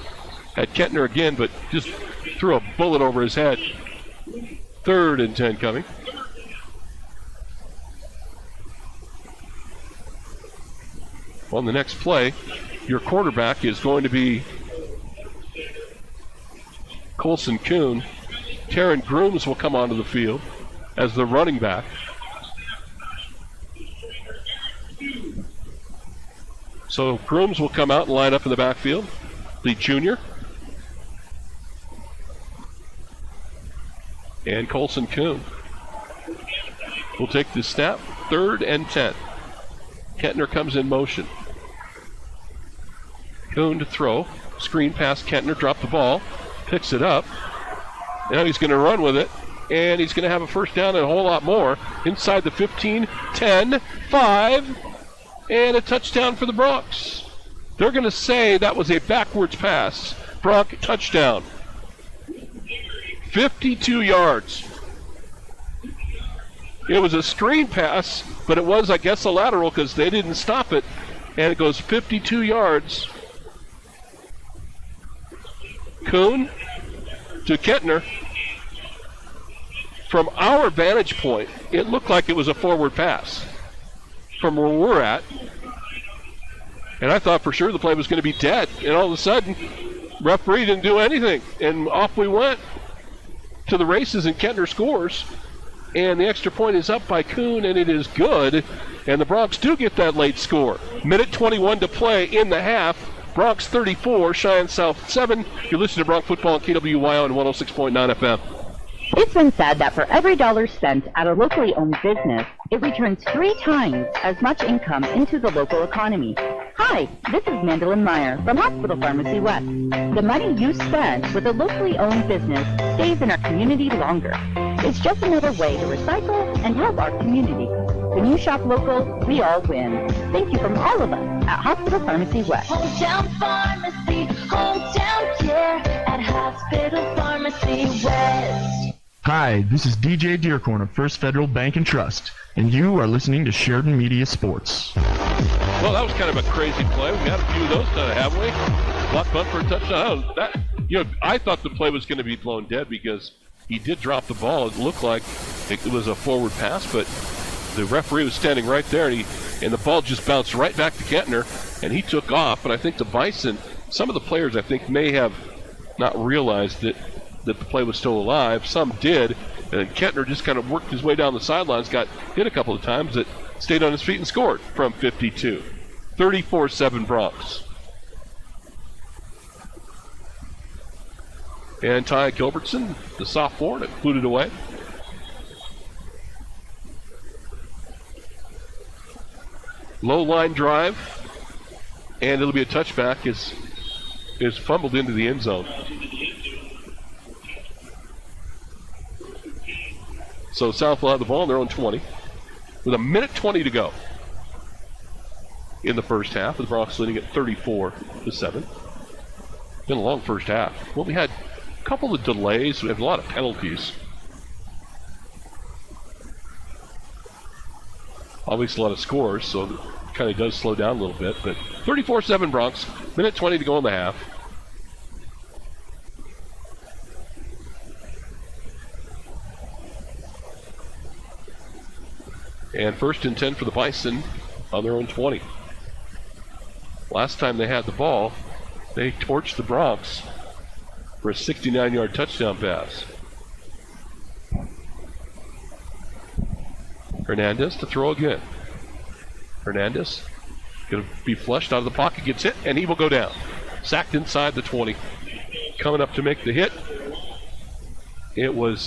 Speaker 1: had Kettner again, but just threw a bullet over his head. 3rd and 10 coming. On the next play, your quarterback is going to be Colson Kuhn. Taryn Grooms will come onto the field as the running back. So Grooms will come out and line up in the backfield, the junior. And Colson Kuhn will take the snap. 3rd and 10. Kettner comes in motion. Kuhn to throw. Screen pass Kettner, drop the ball. Picks it up. Now he's going to run with it. And he's going to have a first down and a whole lot more. Inside the 15, 10, 5. And a touchdown for the Bronx. They're going to say that was a backwards pass. Bronx touchdown. 52 yards. It was a screen pass, but it was, I guess, a lateral because they didn't stop it. And it goes 52 yards. Kuhn to Kettner. from our vantage point, it looked like it was a forward pass from where we're at. And I thought for sure the play was going to be dead. And all of a sudden, referee didn't do anything. And off we went to the races, and Kettner scores. And the extra point is up by Kuhn, and it is good. And the Bronx do get that late score. Minute 21 to play in the half. Bronx 34, Cheyenne South 7. You're listening to Bronx Football on KWYO and 106.9 FM.
Speaker 16: It's been said that for every dollar spent at a locally owned business, it returns 3 times as much income into the local economy. Hi, this is Mandolin Meyer from Hospital Pharmacy West. The money you spend with a locally owned business stays in our community longer. It's just another way to recycle and help our community. When you shop local, we all win. Thank you from all of us at Hospital Pharmacy West.
Speaker 13: Hometown Pharmacy, hometown care at Hospital Pharmacy West.
Speaker 10: Hi, this is DJ Dearcorn of First Federal Bank and Trust, and you are listening to Sheridan Media Sports.
Speaker 1: Well, that was kind of a crazy play. We had a few of those done, haven't we? Block bunt for a touchdown. I thought the play was going to be blown dead because he did drop the ball. It looked like it was a forward pass, but the referee was standing right there, and the ball just bounced right back to Kettner, and he took off. And I think the Bison, some of the players I think may have not realized that the play was still alive. Some did, and Kettner just kind of worked his way down the sidelines, got hit a couple of times, that stayed on his feet and scored from 52. 34-7 Bronx. And Ty Gilbertson, the sophomore, that booted away. Low line drive, and it'll be a touchback. Is fumbled into the end zone. So South will have the ball on their own 20 with a minute 20 to go in the first half. The Bronx leading at 34-7. Been a long first half. Well, we had a couple of delays. We had a lot of penalties. Obviously a lot of scores, so it kind of does slow down a little bit. But 34-7 Bronx, minute 20 to go in the half. And 1st and 10 for the Bison on their own 20. Last time they had the ball, they torched the Bronx for a 69-yard touchdown pass. Hernandez to throw again. Hernandez going to be flushed out of the pocket, gets hit, and he will go down. Sacked inside the 20. Coming up to make the hit, it was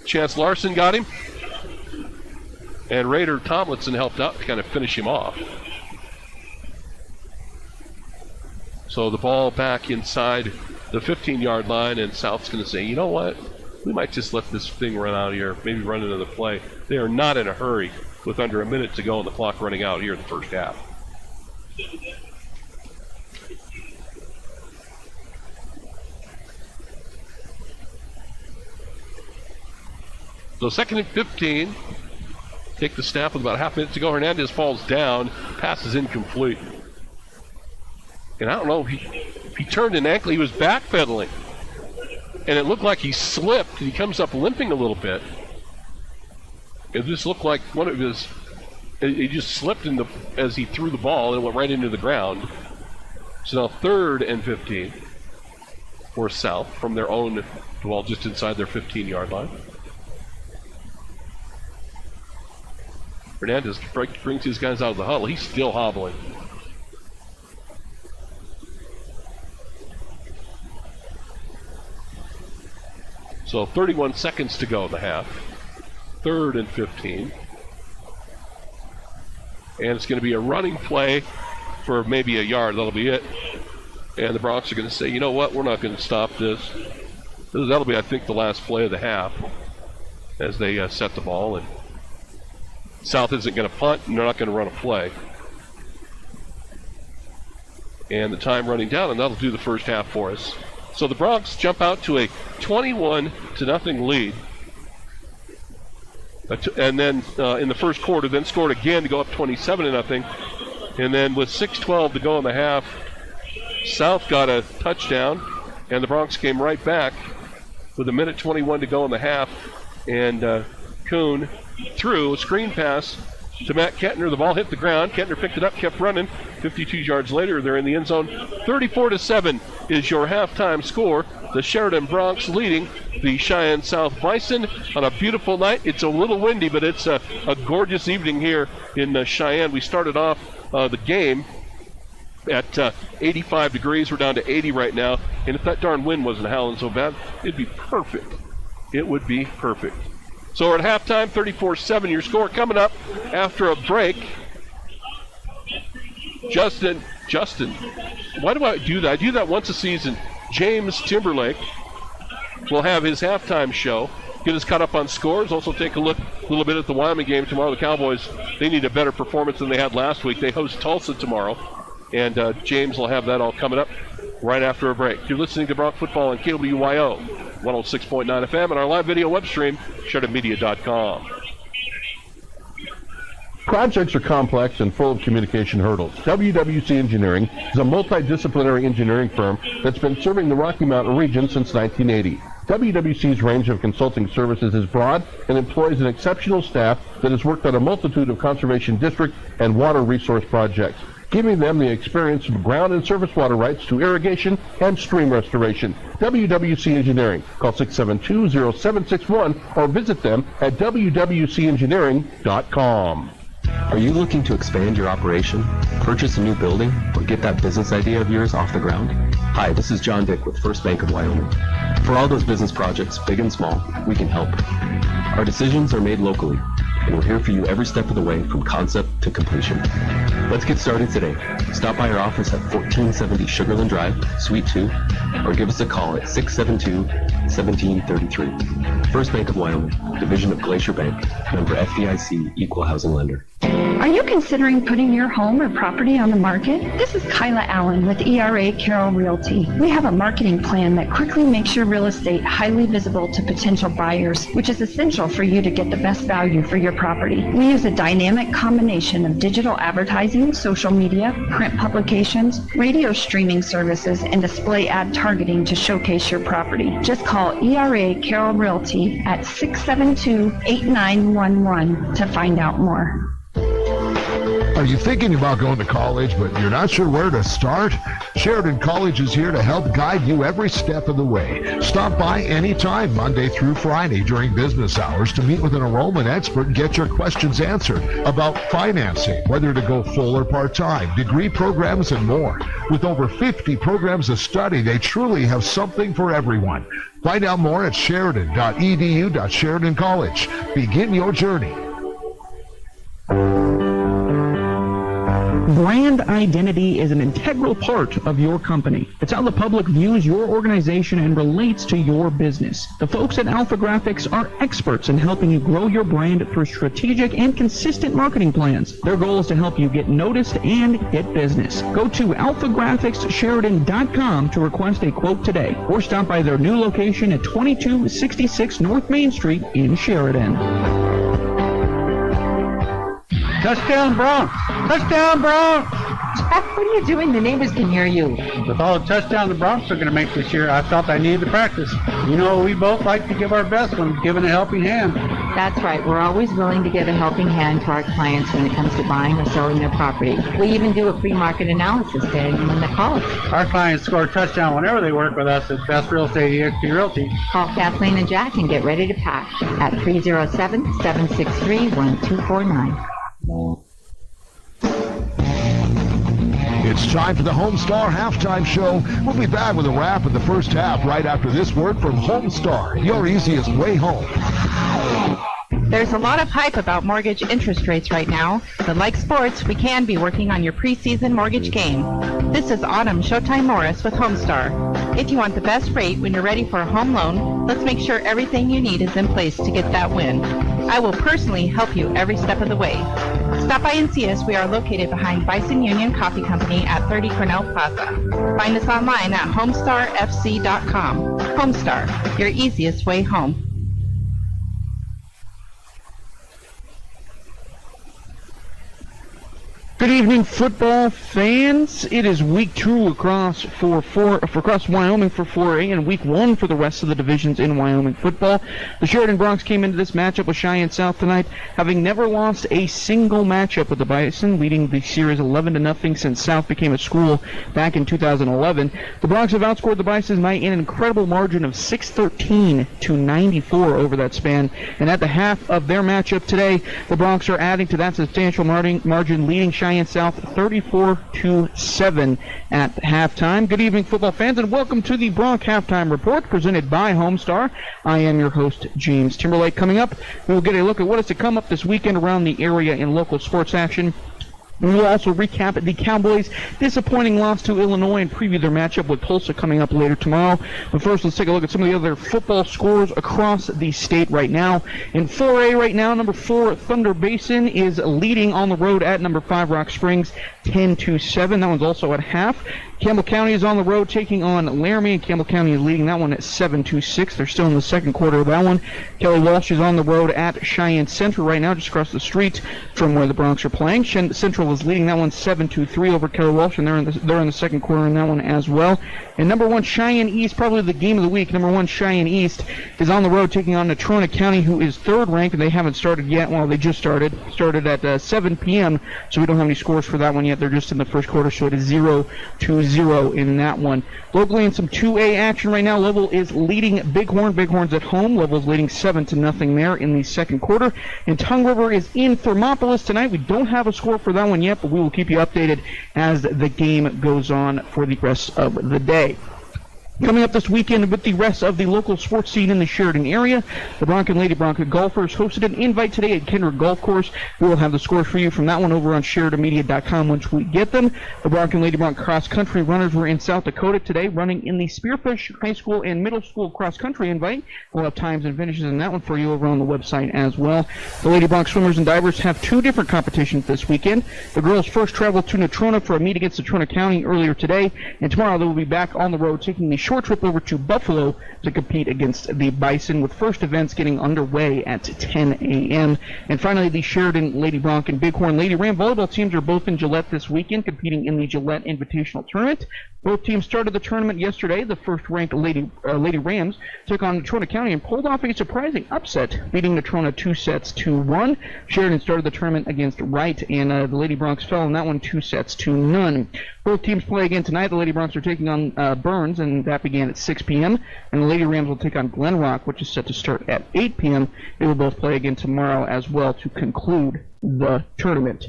Speaker 1: Chance Larson got him. And Raider Tomlinson helped out to kind of finish him off. So the ball back inside the 15-yard line, and South's going to say, you know what? We might just let this thing run out here, maybe run another play. They are not in a hurry with under a minute to go and the clock running out here in the first half. So 2nd and 15. Take the snap with about a half minute to go. Hernandez falls down. Pass is incomplete. And I don't know, he turned an ankle. He was backpedaling. And it looked like he slipped. And he comes up limping a little bit. It just looked like one of his... He just slipped as he threw the ball, and it went right into the ground. So now 3rd and 15 for South from their own ball just inside their 15-yard line. Hernandez brings his guys out of the huddle. He's still hobbling. So 31 seconds to go in the half. 3rd and 15. And it's going to be a running play for maybe a yard. That'll be it. And the Bronx are going to say, you know what, we're not going to stop this. That'll be, I think, the last play of the half as they set the ball. And South isn't going to punt, and they're not going to run a play. And the time running down, and that'll do the first half for us. So the Bronx jump out to a 21-0 lead. And then in the first quarter, then scored again to go up 27-0. And then with 6:12 to go in the half, South got a touchdown, and the Bronx came right back with 1:21 to go in the half. And Kuhn threw a screen pass to Matt Kettner. The ball hit the ground. Kettner picked it up, kept running. 52 yards later, they're in the end zone. 34-7 is your halftime score. The Sheridan Broncs leading the Cheyenne South Bison on a beautiful night. It's a little windy, but it's a gorgeous evening here in Cheyenne. We started off the game at 85 degrees. We're down to 80 right now. And if that darn wind wasn't howling so bad, it'd be perfect. It would be perfect. So we're at halftime, 34-7. Your score coming up after a break. Justin, why do I do that? I do that once a season. James Timberlake will have his halftime show, get us caught up on scores, also take a look a little bit at the Wyoming game tomorrow. The Cowboys, they need a better performance than they had last week. They host Tulsa tomorrow, and James will have that all coming up right after a break. You're listening to Bronc Football on KWYO 106.9 FM and our live video web stream, SheridanMedia.com.
Speaker 14: Projects are complex and full of communication hurdles. WWC Engineering is a multidisciplinary engineering firm that's been serving the Rocky Mountain region since 1980. WWC's range of consulting services is broad and employs an exceptional staff that has worked on a multitude of conservation district and water resource projects, giving them the experience from ground and surface water rights to irrigation and stream restoration. WWC Engineering. Call 672-0761 or visit them at wwcengineering.com.
Speaker 17: Are you looking to expand your operation, purchase a new building, or get that business idea of yours off the ground? Hi, this is John Dick with First Bank of Wyoming. For all those business projects, big and small, we can help. Our decisions are made locally, and we're here for you every step of the way from concept to completion. Let's get started today. Stop by our office at 1470 Sugarland Drive, Suite 2, or give us a call at 672-1733. First Bank of Wyoming, Division of Glacier Bank, member FDIC, Equal Housing Lender.
Speaker 18: Are you considering putting your home or property on the market? This is Kyla Allen with ERA Carroll Realty. We have a marketing plan that quickly makes your real estate highly visible to potential buyers, which is essential for you to get the best value for your property. We use a dynamic combination of digital advertising, social media, print publications, radio streaming services, and display ad targeting to showcase your property. Just call ERA Carroll Realty at 672-8911 to find out more.
Speaker 19: Are you thinking about going to college, but you're not sure where to start? Sheridan College is here to help guide you every step of the way. Stop by anytime, Monday through Friday during business hours, to meet with an enrollment expert and get your questions answered about financing, whether to go full or part-time, degree programs, and more. With over 50 programs of study, they truly have something for everyone. Find out more at sheridan.edu.Sheridan College. Begin your journey.
Speaker 20: Brand identity is an integral part of your company. It's how the public views your organization and relates to your business. The folks at Alpha Graphics are experts in helping you grow your brand through strategic and consistent marketing plans. Their goal is to help you get noticed and get business. Go to alphagraphicssheridan.com to request a quote today, or stop by their new location at 2266 North Main Street in Sheridan.
Speaker 21: Touchdown, Bronx! Touchdown, Bronx!
Speaker 22: Jack, what are you doing? The neighbors can hear you.
Speaker 21: With all the touchdowns the Bronx are going to make this year, I felt I needed to practice. You know, we both like to give our best when giving a helping hand.
Speaker 22: That's right. We're always willing to give a helping hand to our clients when it comes to buying or selling their property. We even do a pre-market analysis to anyone that calls.
Speaker 21: Our clients score a touchdown whenever they work with us at Best Real Estate EXP Realty.
Speaker 22: Call Kathleen and Jack and get ready to pack at 307-763-1249.
Speaker 19: It's time for the Homestar Halftime Show. We'll be back with a wrap of the first half right after this word from Homestar, your easiest way home.
Speaker 15: There's a lot of hype about mortgage interest rates right now, but like sports, we can be working on your preseason mortgage game. This is Autumn Showtime Morris with Homestar. If you want the best rate when you're ready for a home loan, let's make sure everything you need is in place to get that win. I will personally help you every step of the way. Stop by and see us. We are located behind Bison Union Coffee Company at 30 Cornell Plaza. Find us online at homestarfc.com. Homestar, your easiest way home.
Speaker 20: Good evening, football fans. It is week 2 across Wyoming for 4A and week 1 for the rest of the divisions in Wyoming football. The Sheridan Broncs came into this matchup with Cheyenne South tonight, having never lost a single matchup with the Bison, leading the series 11-0 since South became a school back in 2011. The Broncs have outscored the Bison tonight in an incredible margin of 613 to 94 over that span. And at the half of their matchup today, the Broncs are adding to that substantial margin, leading Cheyenne South 34-7 at halftime. Good evening, football fans, and welcome to the Bronc Halftime Report presented by Homestar. I am your host, James Timberlake. Coming up, we will get a look at what is to come up this weekend around the area in local sports action. We will also recap the Cowboys' disappointing loss to Illinois and preview their matchup with Tulsa coming up later tomorrow. But first, let's take a look at some of the other football scores across the state right now. In 4A right now, number 4 Thunder Basin is leading on the road at number 5 Rock Springs 10-7. That one's also at half. Campbell County is on the road taking on Laramie, and Campbell County is leading that one at 7-6. They're still in the second quarter of that one. Kelly Walsh is on the road at Cheyenne Central right now, just across the street from where the Broncs are playing. Central is leading that one 7-3 over Kelly Walsh, and they're in the second quarter in that one as well. And number 1 Cheyenne East, probably the game of the week. Number 1 Cheyenne East is on the road taking on Natrona County, who is third ranked, and they haven't started yet. Well, they just started at 7 p.m., so we don't have any scores for that one yet. They're just in the first quarter, so it is 0-0 in that one. Locally in some 2A action right now, Level is leading Bighorn. Bighorn's at home. Level's leading 7-0 there in the second quarter. And Tongue River is in Thermopolis tonight. We don't have a score for that one yet, but we will keep you updated as the game goes on for the rest of the day. Coming up this weekend with the rest of the local sports scene in the Sheridan area, the Bronc and Lady Bronc golfers hosted an invite today at Kendrick Golf Course. We will have the scores for you from that one over on SheridanMedia.com once we get them. The Bronc and Lady Bronc cross-country runners were in South Dakota today, running in the Spearfish High School and Middle School cross-country invite. We'll have times and finishes in that one for you over on the website as well. The Lady Bronc swimmers and divers have 2 different competitions this weekend. The girls first traveled to Natrona for a meet against Natrona County earlier today, and tomorrow they will be back on the road taking the short trip over to Buffalo to compete against the Bison, with first events getting underway at 10 a.m. And finally, the Sheridan Lady Bronc and Bighorn Lady Ram volleyball teams are both in Gillette this weekend, competing in the Gillette Invitational Tournament. Both teams started the tournament yesterday. The first-ranked Lady Rams took on Natrona County and pulled off a surprising upset, beating Natrona 2-1. Sheridan started the tournament against Wright, and the Lady Broncs fell in that one 2-0. Both teams play again tonight. The Lady Broncs are taking on Burns, and that began at 6 p.m. And the Lady Rams will take on Glen Rock, which is set to start at 8 p.m. They will both play again tomorrow as well to conclude the tournament.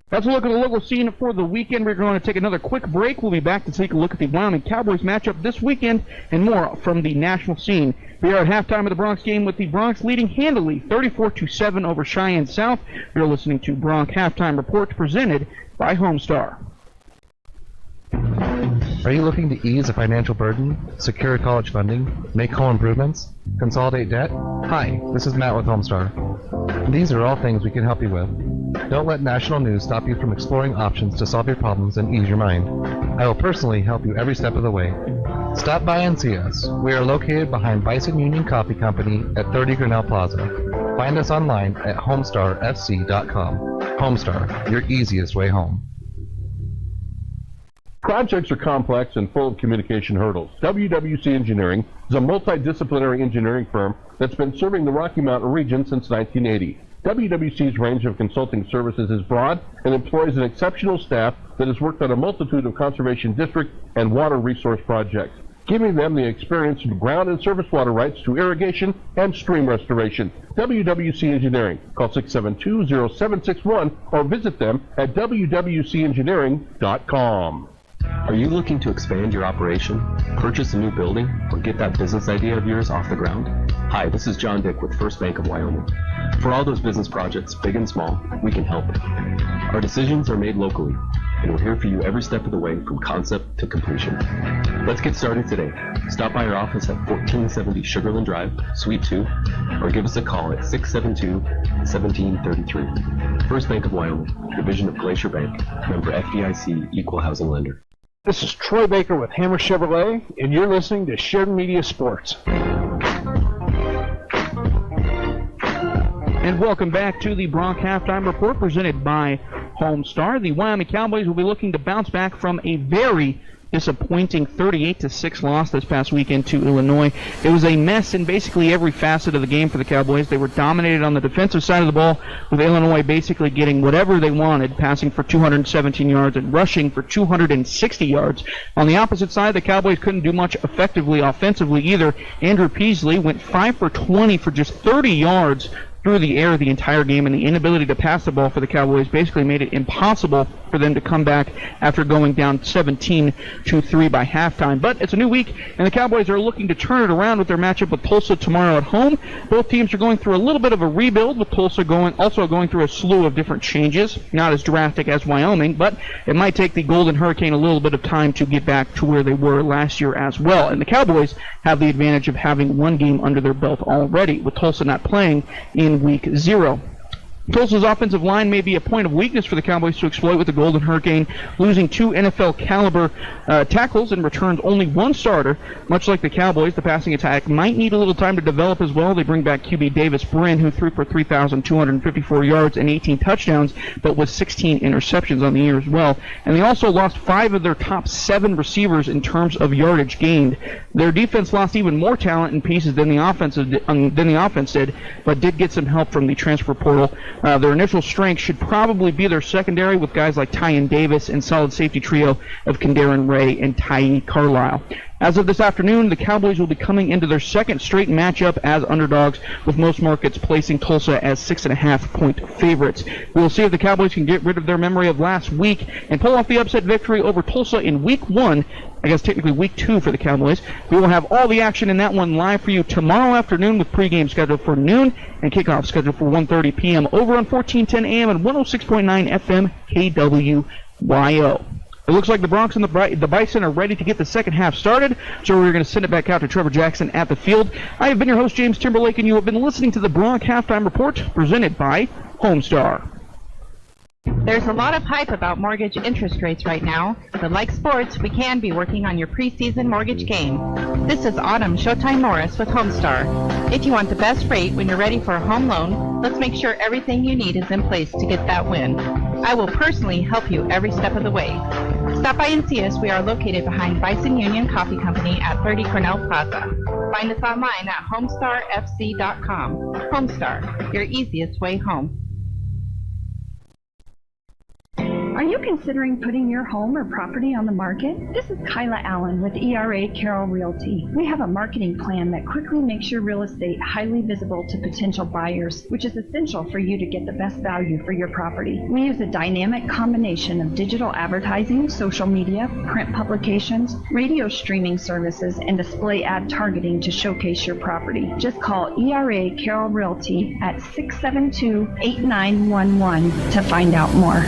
Speaker 20: That's a look at the local scene for the weekend. We're going to take another quick break. We'll be back to take a look at the Wyoming Cowboys matchup this weekend and more from the national scene. We are at halftime of the Broncs game with the Broncs leading handily 34-7 over Cheyenne South. You're listening to Bronc Halftime Report presented by Homestar.
Speaker 3: Are you looking to ease a financial burden, secure college funding, make home improvements, consolidate debt? Hi, this is Matt with Homestar. These are all things we can help you with. Don't let national news stop you from exploring options to solve your problems and ease your mind. I will personally help you every step of the way. Stop by and see us. We are located behind Bison Union Coffee Company at 30 Grinnell Plaza. Find us online at homestarfc.com. Homestar, your easiest way home.
Speaker 14: Projects are complex and full of communication hurdles. WWC Engineering is a multidisciplinary engineering firm that's been serving the Rocky Mountain region since 1980. WWC's range of consulting services is broad and employs an exceptional staff that has worked on a multitude of conservation district and water resource projects, giving them the experience from ground and surface water rights to irrigation and stream restoration. WWC Engineering. Call 672-0761 or visit them at wwcengineering.com.
Speaker 17: Are you looking to expand your operation, purchase a new building, or get that business idea of yours off the ground? Hi, this is John Dick with First Bank of Wyoming. For all those business projects, big and small, we can help. Our decisions are made locally, and we're here for you every step of the way from concept to completion. Let's get started today. Stop by our office at 1470 Sugarland Drive, Suite 2, or give us a call at 672-1733. First Bank of Wyoming, division of Glacier Bank, member FDIC, equal housing lender.
Speaker 2: This is Troy Baker with Hammer Chevrolet, and you're listening to Sheridan Media Sports.
Speaker 20: And welcome back to the Bronc Halftime Report presented by Homestar. The Wyoming Cowboys will be looking to bounce back from a very disappointing 38-6 loss this past weekend to Illinois. It was a mess in basically every facet of the game for the Cowboys. They were dominated on the defensive side of the ball, with Illinois basically getting whatever they wanted, passing for 217 yards and rushing for 260 yards. On the opposite side, the Cowboys couldn't do much effectively offensively either. Andrew Peasley went 5 for 20 for just 30 yards through the air the entire game, and the inability to pass the ball for the Cowboys basically made it impossible for them to come back after going down 17-3 by halftime. But it's a new week, and the Cowboys are looking to turn it around with their matchup with Tulsa tomorrow at home. Both teams are going through a little bit of a rebuild, with Tulsa also going through a slew of different changes, not as drastic as Wyoming, but it might take the Golden Hurricane a little bit of time to get back to where they were last year as well. And the Cowboys have the advantage of having one game under their belt already, with Tulsa not playing in Week 0. Tulsa's offensive line may be a point of weakness for the Cowboys to exploit, with the Golden Hurricane losing 2 NFL-caliber tackles and returns only 1 starter. Much like the Cowboys, the passing attack might need a little time to develop as well. They bring back QB Davis Brin, who threw for 3,254 yards and 18 touchdowns, but with 16 interceptions on the year as well. And they also lost 5 of their top 7 receivers in terms of yardage gained. Their defense lost even more talent and pieces than the offense did, but did get some help from the transfer portal. Their initial strength should probably be their secondary, with guys like Tyen Davis and solid safety trio of Kendaren Ray and Tye Carlisle. As of this afternoon, the Cowboys will be coming into their second straight matchup as underdogs, with most markets placing Tulsa as 6.5-point favorites. We'll see if the Cowboys can get rid of their memory of last week and pull off the upset victory over Tulsa in Week 1, I guess technically Week 2 for the Cowboys. We will have all the action in that one live for you tomorrow afternoon, with pregame scheduled for noon and kickoff scheduled for 1:30 p.m. over on 1410 AM and 106.9 FM KWYO. It looks like the Bronx and the Bison are ready to get the second half started, so we're going to send it back out to Trevor Jackson at the field. I have been your host, James Timberlake, and you have been listening to the Bronx Halftime Report, presented by Homestar.
Speaker 15: There's a lot of hype about mortgage interest rates right now, but like sports, we can be working on your preseason mortgage game. This is Autumn Showtime Morris with Homestar. If you want the best rate when you're ready for a home loan, let's make sure everything you need is in place to get that win. I will personally help you every step of the way. Stop by and see us. We are located behind Bison Union Coffee Company at 30 Cornell Plaza. Find us online at homestarfc.com. Homestar, your easiest way home.
Speaker 18: Are you considering putting your home or property on the market? This is Kyla Allen with ERA Carroll Realty. We have a marketing plan that quickly makes your real estate highly visible to potential buyers, which is essential for you to get the best value for your property. We use a dynamic combination of digital advertising, social media, print publications, radio streaming services, and display ad targeting to showcase your property. Just call ERA Carroll Realty at 672-8911 to find out more.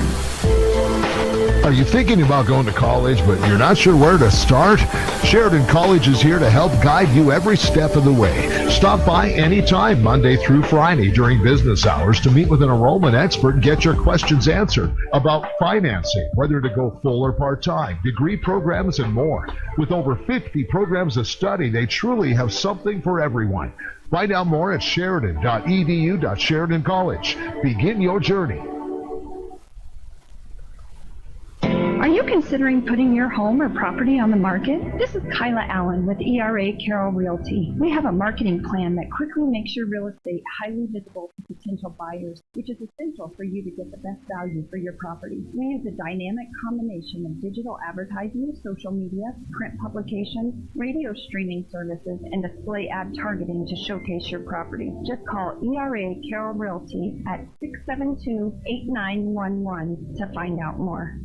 Speaker 19: Are you thinking about going to college, but you're not sure where to start? Sheridan College is here to help guide you every step of the way. Stop by anytime, Monday through Friday during business hours, to meet with an enrollment expert and get your questions answered about financing, whether to go full or part-time, degree programs, and more. With over 50 programs of study, they truly have something for everyone. Find out more at sheridan.edu.Sheridan College. Begin your journey.
Speaker 18: Are you considering putting your home or property on the market? This is Kyla Allen with ERA Carroll Realty. We have a marketing plan that quickly makes your real estate highly visible to potential buyers, which is essential for you to get the best value for your property. We use a dynamic combination of digital advertising, social media, print publications, radio streaming services, and display ad targeting to showcase your property. Just call ERA Carroll Realty at 672-8911 to find out more.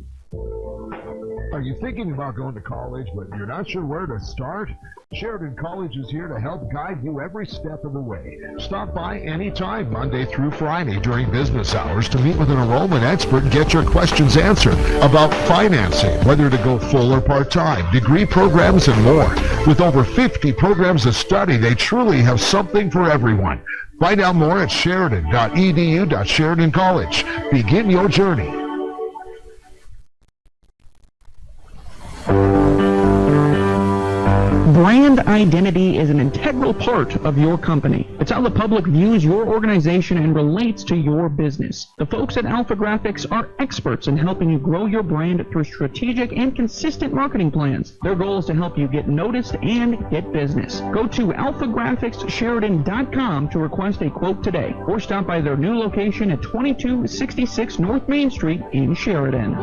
Speaker 19: Are you thinking about going to college, but you're not sure where to start? Sheridan College is here to help guide you every step of the way. Stop by anytime, Monday through Friday during business hours, to meet with an enrollment expert and get your questions answered about financing, whether to go full or part-time, degree programs, and more. With over 50 programs of study, they truly have something for everyone. Find out more at sheridan.edu.Sheridan College. Begin your journey.
Speaker 9: Brand
Speaker 20: Brand identity is an integral part of your company. It's how the public views your organization and relates to your business. The folks at Alpha Graphics are experts in helping you grow your brand through strategic and consistent marketing plans. Their goal is to help you get noticed and get business. Go to alphagraphicssheridan.com to request a quote today, or stop by their new location at 2266 North Main Street in Sheridan.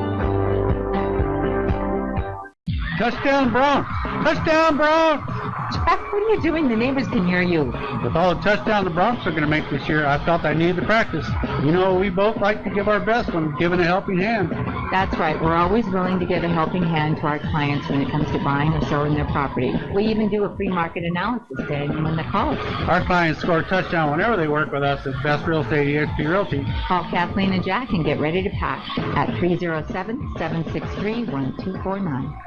Speaker 21: Touchdown, Bronx! Touchdown, Bronx!
Speaker 22: Jack, what are you doing? The neighbors can hear you.
Speaker 21: With all the touchdowns the Bronx are going to make this year, I felt I needed to practice. You know, we both like to give our best when giving a helping hand.
Speaker 22: That's right. We're always willing to give a helping hand to our clients when it comes to buying or selling their property. We even do a free market analysis day when they call us.
Speaker 21: Our clients score a touchdown whenever they work with us at Best Real Estate eXp Realty.
Speaker 22: Call Kathleen and Jack and get ready to pack at 307-763-1249.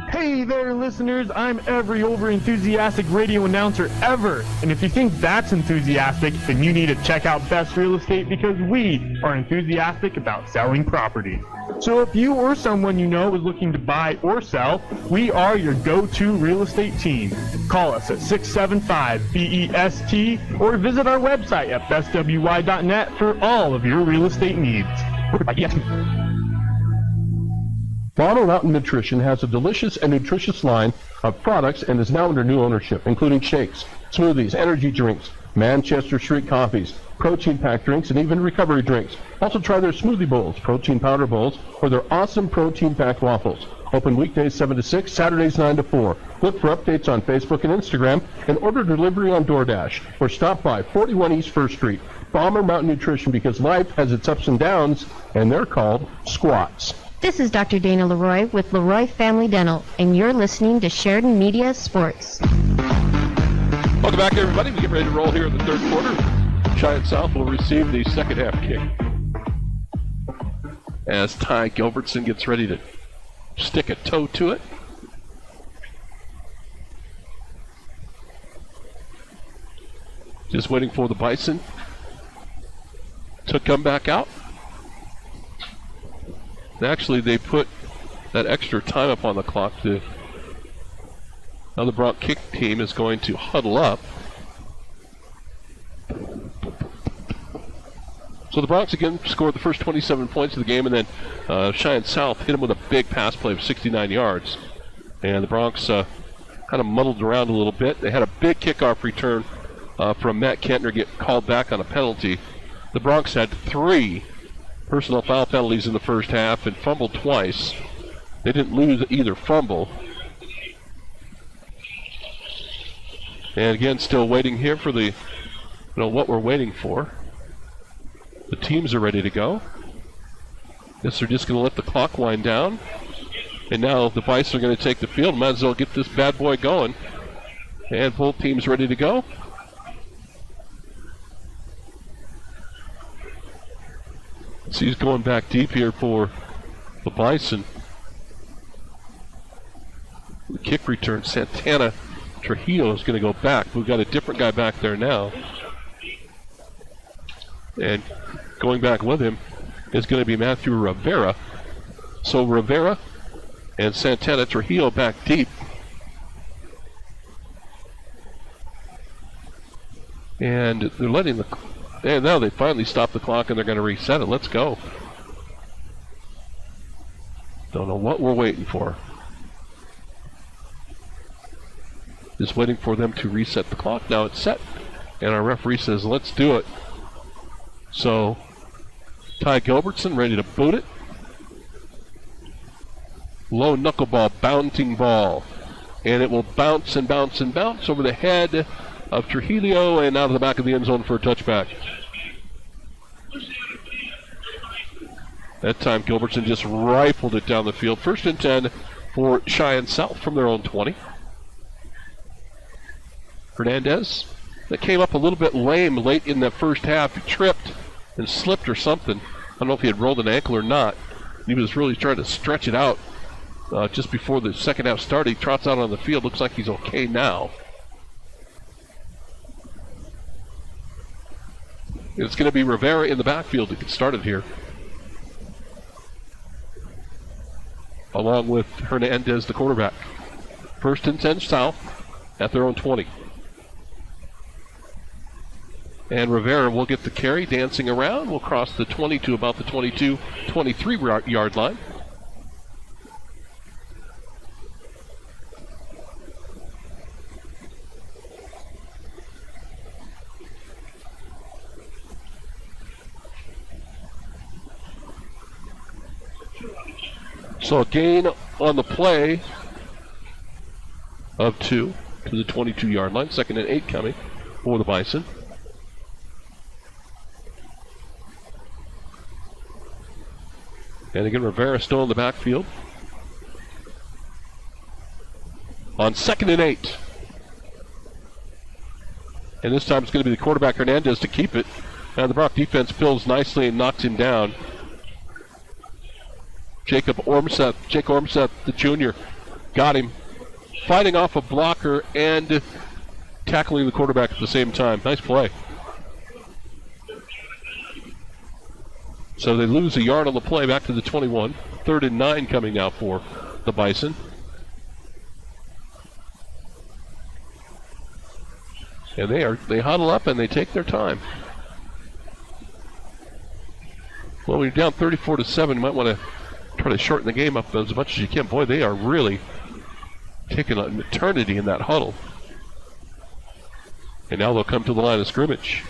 Speaker 10: Hey there, listeners. I'm every over-enthusiastic radio announcer ever. And if you think that's enthusiastic, then you need to check out Best Real Estate, because we are enthusiastic about selling property. So if you or someone you know is looking to buy or sell, we are your go-to real estate team. Call us at 675-BEST or visit our website at bestwy.net for all of your real estate needs.
Speaker 14: Bottle Mountain Nutrition has a delicious and nutritious line of products and is now under new ownership, including shakes, smoothies, energy drinks, Manchester Street coffees, protein-packed drinks, and even recovery drinks. Also try their smoothie bowls, protein powder bowls, or their awesome protein-packed waffles. Open weekdays 7 to 6, Saturdays 9 to 4. Look for updates on Facebook and Instagram, and order delivery on DoorDash, or stop by 41 East 1st Street. Bomber Mountain Nutrition, because life has its ups and downs, and they're called squats.
Speaker 8: This is Dr. Dana Leroy with Leroy Family Dental, and you're listening to Sheridan Media Sports.
Speaker 1: Welcome back, everybody. We get ready to roll here in the third quarter. Cheyenne South will receive the second half kick as Ty Gilbertson gets ready to stick a toe to it. Just waiting for the Bison to come back out. Actually, they put that extra time up on the clock. Now the Bronx kick team is going to huddle up. So the Bronx again scored the first 27 points of the game, and then Cheyenne South hit them with a big pass play of 69 yards. And the Bronx kind of muddled around a little bit. They had a big kickoff return from Matt Kentner get called back on a penalty. The Bronx had 3 personal foul penalties in the first half and fumbled twice. They didn't lose either fumble. And again, still waiting here for the, what we're waiting for. The teams are ready to go. Guess they're just going to let the clock wind down. And now the Bison are going to take the field. Might as well get this bad boy going. And both teams ready to go. So he's going back deep here for the Bison. The kick return, Santana Trujillo is going to go back. We've got a different guy back there now. And going back with him is going to be Matthew Rivera. So Rivera and Santana Trujillo back deep. And they're letting the... And now they finally stopped the clock and they're going to reset it. Let's go. Don't know what we're waiting for. Just waiting for them to reset the clock. Now it's set. And our referee says, let's do it. So, Ty Gilbertson ready to boot it. Low knuckleball, bouncing ball. And it will bounce and bounce and bounce over the head of Trujillo and out of the back of the end zone for a touchback. That time Gilbertson just rifled it down the field. 1st and 10 for Cheyenne South from their own 20. Hernandez, that came up a little bit lame late in the first half. He tripped and slipped or something. I don't know if he had rolled an ankle or not. He was really trying to stretch it out just before the second half started. He trots out on the field. Looks like he's okay now. It's going to be Rivera in the backfield to get started here, along with Hernandez, the quarterback. First and 10 South at their own 20. And Rivera will get the carry, dancing around. Will cross the 20 to about the 22, 23-yard line. So a gain on the play of 2 to the 22-yard line. 2nd and 8 coming for the Bison. And again, Rivera still in the backfield. On 2nd and 8. And this time it's going to be the quarterback Hernandez to keep it. And the Brock defense fills nicely and knocks him down. Jake Ormseth, the junior, got him. Fighting off a blocker and tackling the quarterback at the same time. Nice play. So they lose a yard on the play back to the 21. 3rd and 9 coming now for the Bison. And they huddle up and they take their time. Well, when you're down 34-7, you might want to try to shorten the game up as much as you can. Boy, they are really taking an eternity in that huddle. And now they'll come to the line of scrimmage.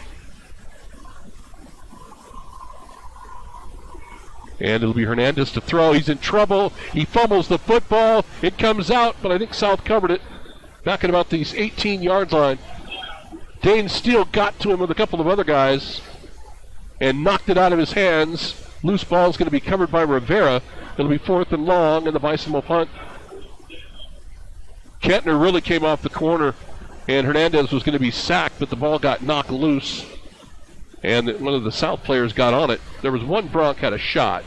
Speaker 1: And it'll be Hernandez to throw. He's in trouble. He fumbles the football. It comes out, but I think South covered it. Back at about the 18-yard line. Dane Steele got to him with a couple of other guys and knocked it out of his hands. Loose ball is going to be covered by Rivera. It'll be 4th and long, and the Bison will punt. Kentner really came off the corner, and Hernandez was going to be sacked, but the ball got knocked loose, and one of the South players got on it. There was one Bronc had a shot,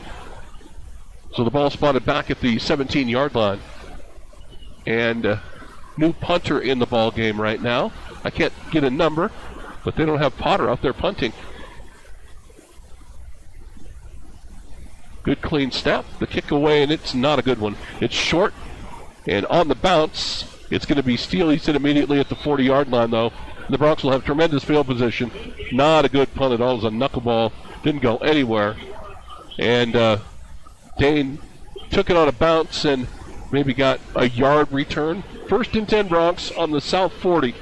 Speaker 1: so the ball spotted back at the 17-yard line. And new punter in the ball game right now. I can't get a number, but they don't have Potter out there punting. Good clean snap. The kick away, and it's not a good one. It's short, and on the bounce, it's going to be Steele. He's in immediately at the 40-yard line, though. The Bronx will have tremendous field position. Not a good punt at all. It was a knuckleball. Didn't go anywhere. And Dane took it on a bounce and maybe got a yard return. 1st and 10 Bronx on the South 40.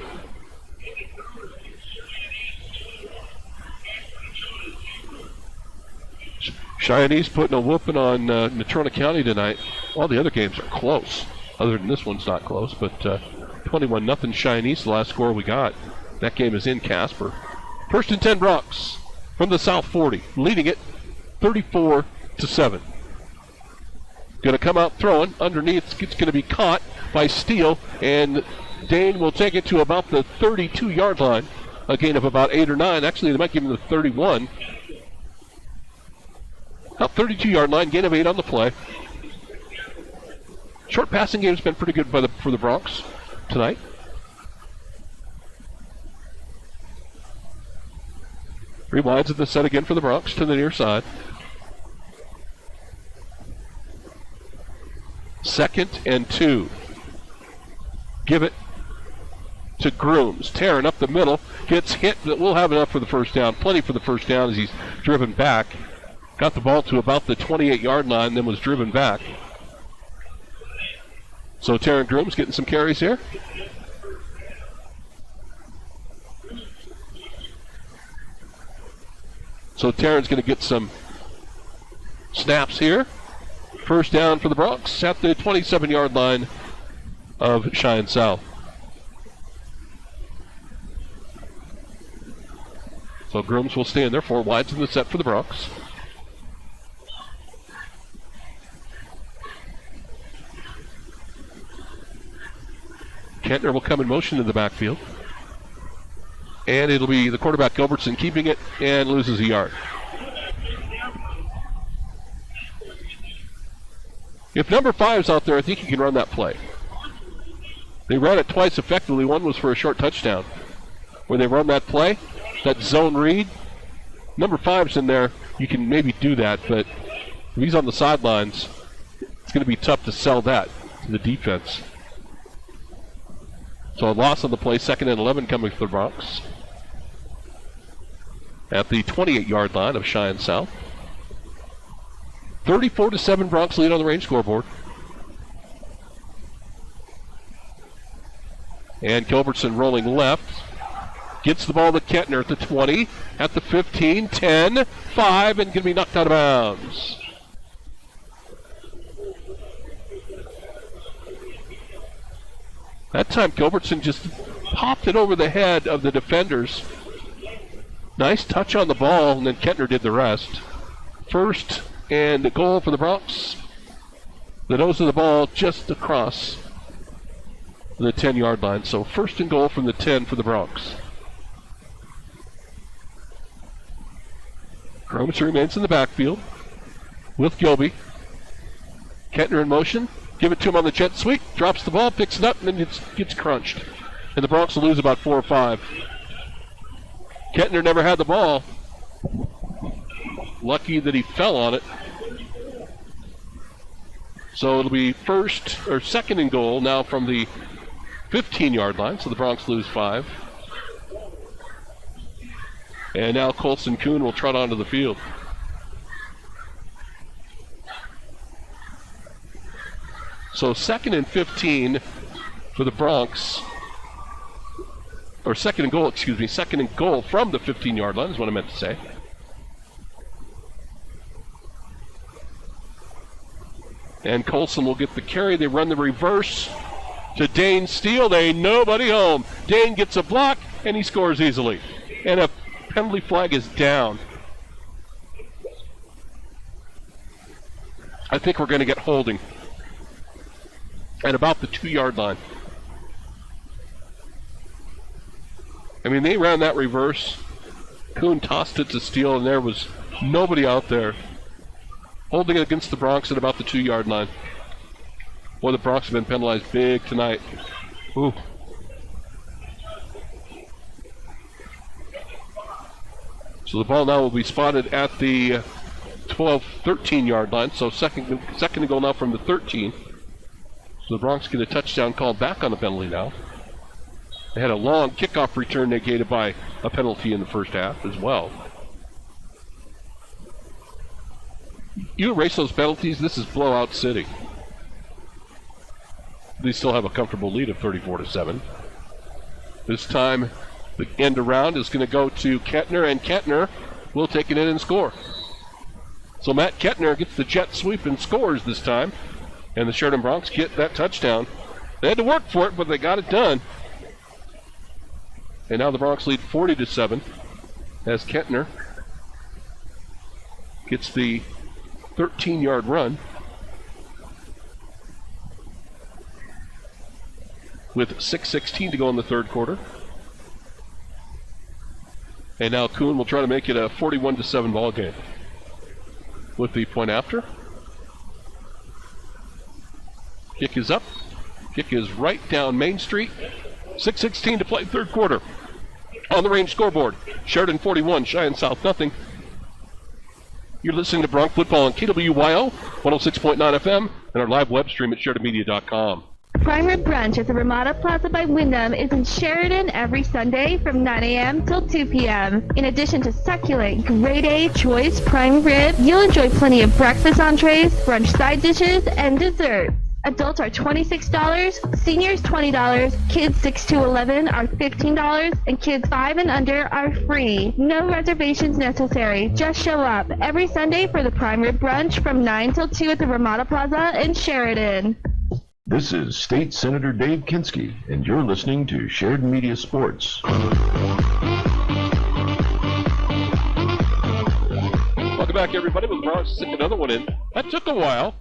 Speaker 1: Cheyenne's putting a whooping on Natrona County tonight. All the other games are close. Other than this one's not close, but 21-0 Cheyenne's the last score we got. That game is in Casper. 1st and 10 Bronx from the South 40, leading it 34-7. Going to come out throwing underneath. It's going to be caught by Steele, and Dane will take it to about the 32-yard line. A gain of about 8 or 9. Actually, they might give him the 31. About 32-yard line, gain of 8 on the play. Short passing game has been pretty good for the Bronx tonight. Rewinds at the set again for the Bronx to the near side. 2nd and 2. Give it to Grooms. Tearing up the middle. Gets hit, but we'll have enough for the first down. Plenty for the first down as he's driven back. Got the ball to about the 28-yard line, then was driven back. So Taryn Grooms getting some carries here. So Taryn's going to get some snaps here. First down for the Bronx at the 27-yard line of Cheyenne South. So Grooms will stay in there. 4 wides in the set for the Bronx. Kentner will come in motion in the backfield. And it'll be the quarterback Gilbertson keeping it and loses a yard. If number 5's out there, I think he can run that play. They ran it twice effectively. One was for a short touchdown. Where they run that play, that zone read. Number 5's in there, you can maybe do that, but if he's on the sidelines, it's going to be tough to sell that to the defense. So a loss on the play, 2nd and 11 coming for the Bronx. At the 28-yard line of Cheyenne South. 34-7 Bronx lead on the range scoreboard. And Gilbertson rolling left. Gets the ball to Kettner at the 20, at the 15, 10, 5, and going to be knocked out of bounds. That time Gilbertson just popped it over the head of the defenders. Nice touch on the ball, and then Kettner did the rest. 1st and goal for the Bronx. The nose of the ball just across the 10-yard line. So 1st and goal from the 10 for the Bronx. Groves remains in the backfield with Gilby. Kettner in motion. Give it to him on the jet sweep. Drops the ball, picks it up, and then it gets crunched. And the Bronx will lose about 4 or 5. Kettner never had the ball. Lucky that he fell on it. So it'll be 2nd and goal now from the 15-yard line. So the Bronx lose 5. And now Colson Kuhn will trot onto the field. So 2nd and 15 for the Bronx. Or 2nd and goal, 2nd and goal from the 15-yard line is what I meant to say. And Colson will get the carry. They run the reverse to Dane Steele. There ain't nobody home. Dane gets a block, and he scores easily. And a penalty flag is down. I think we're going to get holding at about the 2-yard line. I mean, they ran that reverse. Kuhn tossed it to Steele, and there was nobody out there. Holding it against the Bronx at about the 2-yard line. Boy, the Bronx have been penalized big tonight. Ooh. So the ball now will be spotted at the 13-yard line. So second and goal now from the 13. So the Bronx get a touchdown called back on the penalty now. They had a long kickoff return negated by a penalty in the first half as well. You erase those penalties, this is blowout city. They still have a comfortable lead of 34-7. This time, the end around is going to go to Kettner, and Kettner will take it in and score. So Matt Kettner gets the jet sweep and scores this time, and the Sheridan Bronx get that touchdown. They had to work for it, but they got it done. And now the Bronx lead 40-7 as Kettner gets the 13-yard run with 6:16 to go in the third quarter. And now Kuhn will try to make it a 41-7 ball game with the point after. Kick is up. Kick is right down Main Street. 6:16 to play third quarter. On the range scoreboard, Sheridan 41, Cheyenne South nothing. You're listening to Bronx Football on KWYO, 106.9 FM, and our live web stream at SheridanMedia.com.
Speaker 12: Prime Rib Brunch at the Ramada Plaza by Wyndham is in Sheridan every Sunday from 9 a.m. till 2 p.m. In addition to succulent, grade A choice prime rib, you'll enjoy plenty of breakfast entrees, brunch side dishes, and desserts. Adults are $26, seniors $20, kids 6 to 11 are $15, and kids 5 and under are free. No reservations necessary. Just show up every Sunday for the Prime Rib Brunch from 9 till 2 at the Ramada Plaza in Sheridan.
Speaker 5: This is State Senator Dave Kinski, and you're listening to Sheridan Media Sports.
Speaker 1: Welcome back, everybody. With the Bronx stick another one in. That took a while.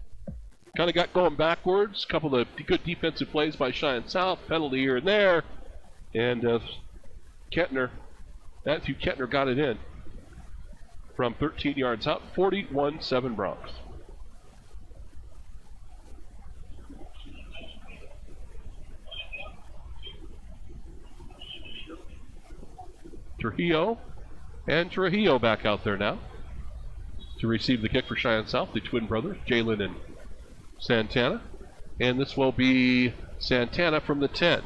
Speaker 1: Kind of got going backwards. A couple of good defensive plays by Cheyenne South. Penalty here and there. And Matthew Kettner got it in from 13 yards out. 41-7 Bronx. Trujillo back out there now to receive the kick for Cheyenne South, the twin brothers, Jalen and Santana. And this will be Santana from the 10.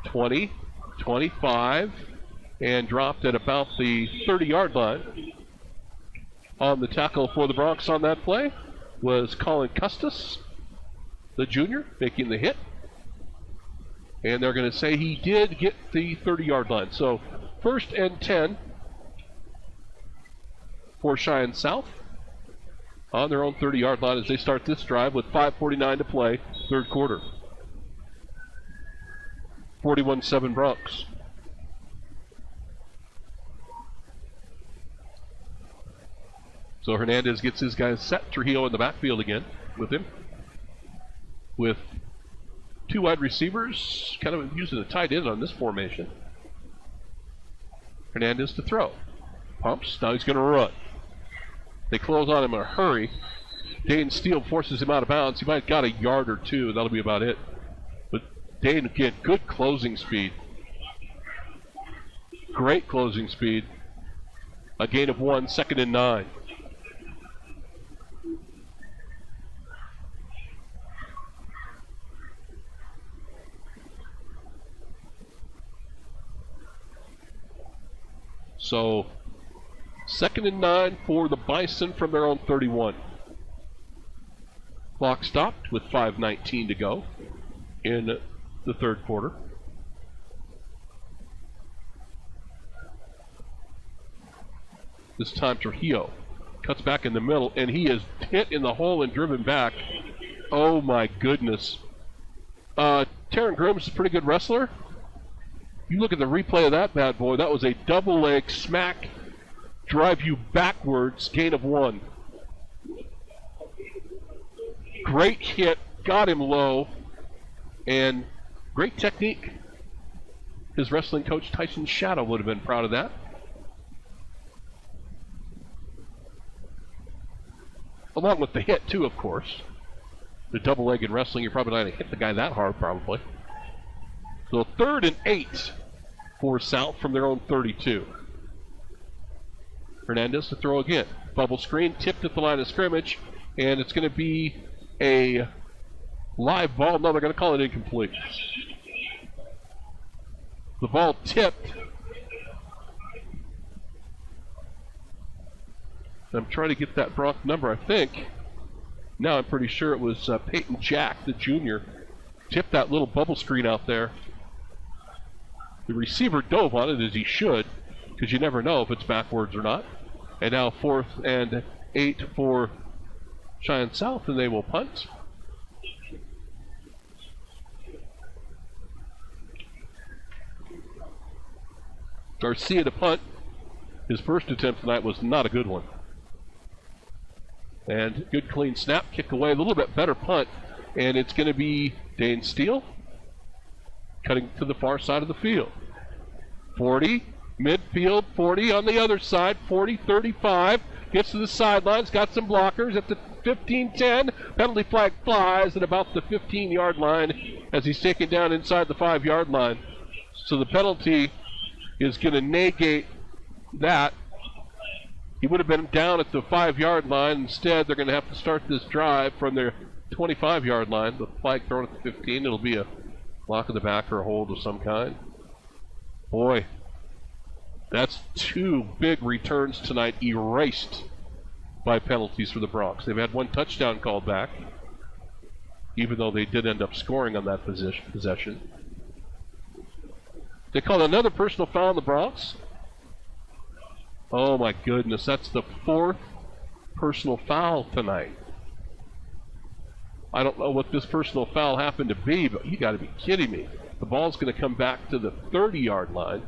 Speaker 1: 20, 25, and dropped at about the 30-yard line. On the tackle for the Bronx on that play was Colin Custis, the junior, making the hit. And they're going to say he did get the 30-yard line. So 1st and 10 for Cheyenne South on their own 30-yard line as they start this drive with 5:49 to play, third quarter. 41-7 Bronx. So Hernandez gets his guys set. Trujillo in the backfield again with him. With two wide receivers, kind of using a tight end on this formation. Hernandez to throw. Pumps, now he's going to run. They close on him in a hurry. Dane Steele forces him out of bounds. He might have got a yard or two. That'll be about it. But Dane, again, good closing speed. Great closing speed. A gain of 1, 2nd and 9. So, 2nd and 9 for the Bison from their own 31. Clock stopped with 5:19 to go in the third quarter. This time Trujillo cuts back in the middle, and he is hit in the hole and driven back. Oh my goodness. Taryn Grimm's a pretty good wrestler. You look at the replay of that bad boy, that was a double leg smack, drive you backwards, gain of 1. Great hit, got him low, and great technique. His wrestling coach, Tyson Shadow, would have been proud of that. Along with the hit, too, of course. The double leg in wrestling, you're probably not going to hit the guy that hard, probably. So 3rd and 8 for South from their own 32. Hernandez to throw again. Bubble screen, tipped at the line of scrimmage, and it's going to be a live ball. No, they're going to call it incomplete. The ball tipped. I'm trying to get that Bronx number, I think. Now I'm pretty sure it was Peyton Jack, the junior, tipped that little bubble screen out there. The receiver dove on it, as he should, because you never know if it's backwards or not. And now 4th and 8 for Cheyenne South, and they will punt. Garcia to punt. His first attempt tonight was not a good one. And good clean snap, kick away, a little bit better punt. And it's going to be Dane Steele cutting to the far side of the field. 40, midfield, 40 on the other side, 40, 35, gets to the sidelines, got some blockers at the 15-10, penalty flag flies at about the 15-yard line as he's taken down inside the 5-yard line. So the penalty is going to negate that. He would have been down at the 5-yard line. Instead, they're going to have to start this drive from their 25-yard line. The flag thrown at the 15. It'll be a block in the back or a hold of some kind. Boy, that's 2 big returns tonight erased by penalties for the Bronx. They've had 1 touchdown called back, even though they did end up scoring on that possession. They called another personal foul on the Bronx. Oh my goodness, that's the 4th personal foul tonight. I don't know what this personal foul happened to be, but you got to be kidding me. The ball's going to come back to the 30-yard line.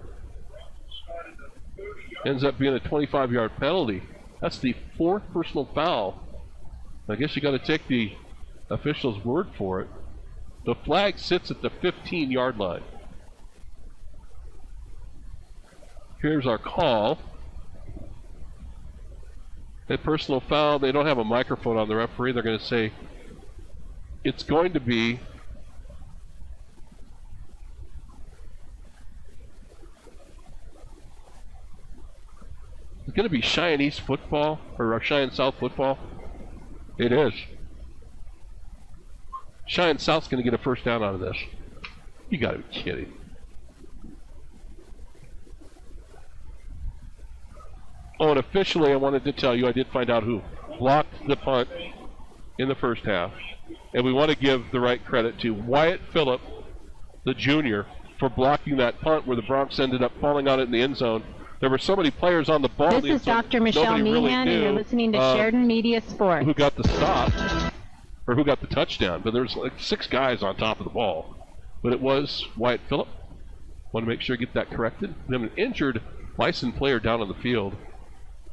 Speaker 1: Ends up being a 25-yard penalty. That's the 4th personal foul. I guess you got to take the official's word for it. The flag sits at the 15-yard line. Here's our call. A personal foul, they don't have a microphone on the referee. They're going to say it's going to be Cheyenne East football or Cheyenne South football. It is. Cheyenne South's going to get a first down out of this. You got to be kidding. Oh, and officially, I wanted to tell you, I did find out who blocked the punt in the first half. And we want to give the right credit to Wyatt Phillip, the junior, for blocking that punt where the Bronx ended up falling on it in the end zone. There were so many players on the ball.
Speaker 12: This is Dr. Michelle Meehan, and you're listening to Sheridan Media Sports.
Speaker 1: Who got the stop, or who got the touchdown. But there's like 6 guys on top of the ball. But it was Wyatt Phillip. Want to make sure I get that corrected. We have an injured Bison player down on the field.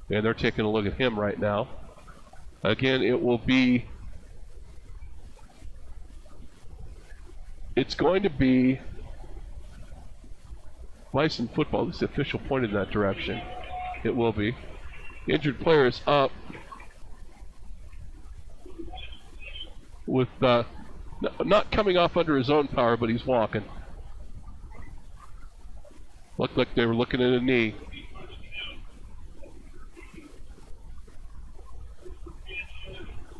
Speaker 1: And they're taking a look at him right now. Again, it will be... It's going to be Bison football. This is the official point in that direction. It will be. The injured player is up with not coming off under his own power, but he's walking. Looked like they were looking at a knee.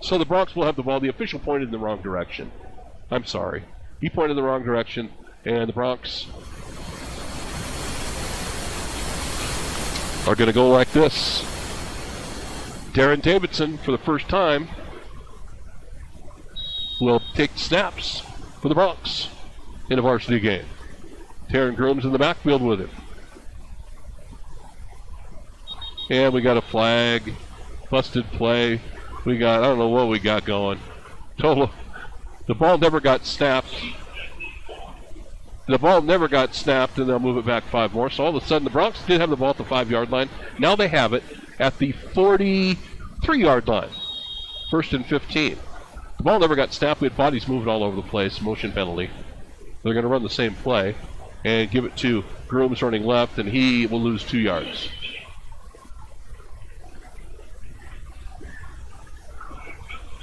Speaker 1: So the Bronx will have the ball. The official pointed in the wrong direction. I'm sorry. He pointed in the wrong direction, and the Bronx are going to go like this. Darren Davidson, for the first time, will take snaps for the Bronx in a varsity game. Taryn Groom's in the backfield with him. And we got a flag, busted play. We got, I don't know what we got going. Total. The ball never got snapped. The ball never got snapped, and they'll move it back 5 more. So all of a sudden, the Bronx did have the ball at the 5-yard line. Now they have it at the 43-yard line. 1st and 15. The ball never got snapped. We had bodies moving all over the place. Motion penalty. They're going to run the same play and give it to Grooms running left, and he will lose 2 yards.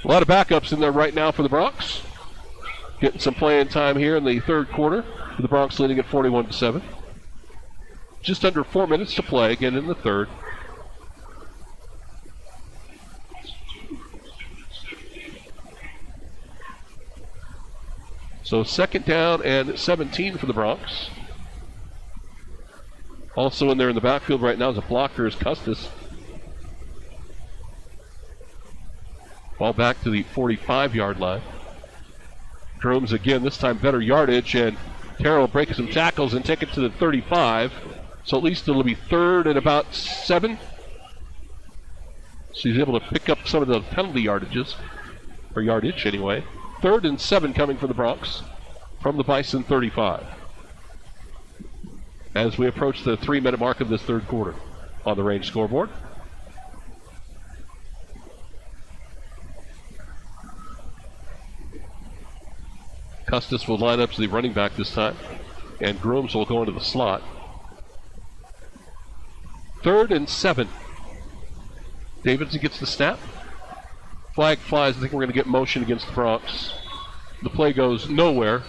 Speaker 1: A lot of backups in there right now for the Bronx. Getting some playing time here in the third quarter. The Bronx leading at 41-7. Just under 4 minutes to play again in the third. So 2nd down and 17 for the Bronx. Also in there in the backfield right now is a blocker is Custis. Ball back to the 45-yard line. Grooms again, this time better yardage, and Terrell will break some tackles and take it to the 35. So at least it'll be 3rd and about 7. So he's able to pick up some of the penalty yardages, or yardage anyway. 3rd and 7 coming for the Bronx from the Bison 35. As we approach the 3-minute mark of this third quarter on the range scoreboard. Custis will line up to the running back this time, and Grooms will go into the slot. 3rd and 7. Davidson gets the snap. Flag flies. I think we're going to get motion against the Bronx. The play goes nowhere.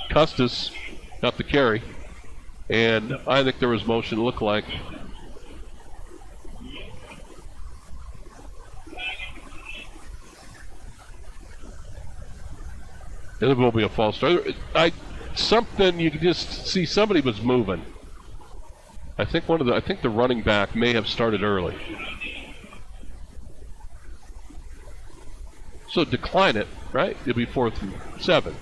Speaker 1: Custis got the carry, and I think there was motion. It looked like. It will be a false start. Something you can just see somebody was moving. I think the running back may have started early. So decline it, right? It'll be 4th and 7.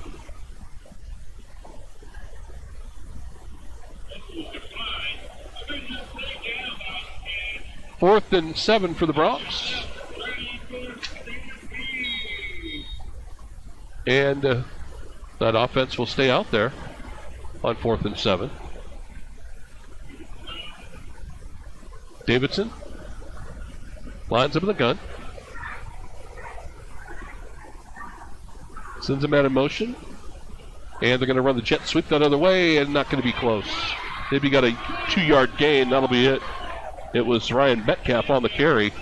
Speaker 1: Fourth and 7 for the Bronx. And that offense will stay out there on 4th and 7. Davidson lines up in the gun. Sends a man in motion. And they're going to run the jet sweep that other way, and not going to be close. Maybe got a 2-yard gain. That'll be it. It was Ryan Metcalf on the carry.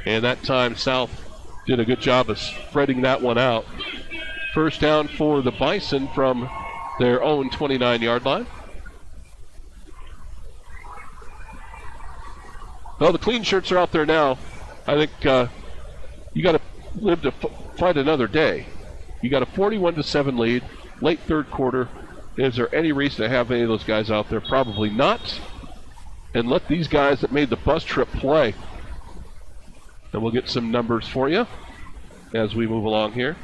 Speaker 1: And that time South did a good job of spreading that one out. First down for the Bison from their own 29-yard line. Well, the clean shirts are out there now. I think you got to live to find another day. You got a 41-7 lead, late third quarter. Is there any reason to have any of those guys out there? Probably not. and let these guys that made the bus trip play. And we'll get some numbers for you as we move along here.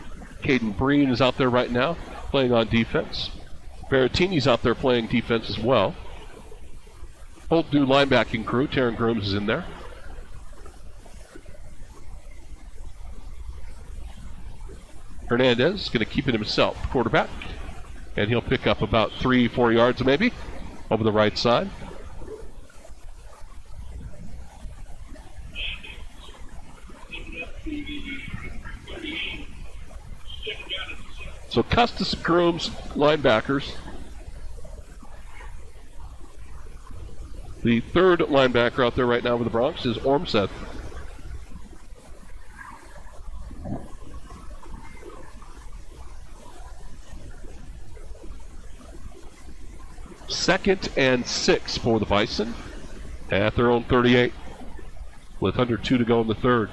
Speaker 1: Caden Breen is out there right now playing on defense. Berrettini's out there playing defense as well. Whole new linebacking crew. Taryn Grooms is in there. Hernandez is going to keep it himself, quarterback. And he'll pick up about 3-4 yards maybe over the right side. So Custis Grooms, linebackers. The third linebacker out there right now for the Bronx is Ormseth. Second and 6 for the Bison at their own 38 with under 2 to go in the third.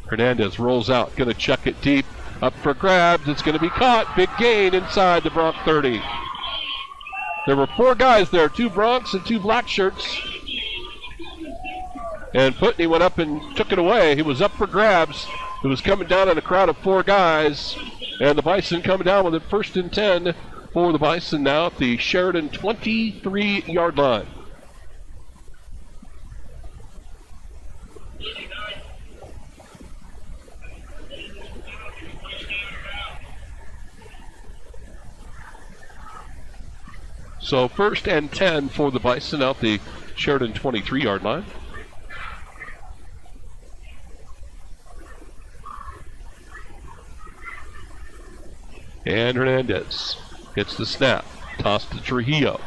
Speaker 1: Hernandez rolls out, going to chuck it deep, up for grabs. It's going to be caught. Big gain inside the Bronx 30. There were 4 guys there, 2 Bronx and 2 black shirts. And Putney went up and took it away. He was up for grabs. It was coming down in a crowd of 4 guys. And the Bison coming down with it, 1st and 10 for the Bison now at the Sheridan 23-yard line. So 1st and 10 for the Bison out the Sheridan 23-yard line. And Hernandez gets the snap. Toss to Trujillo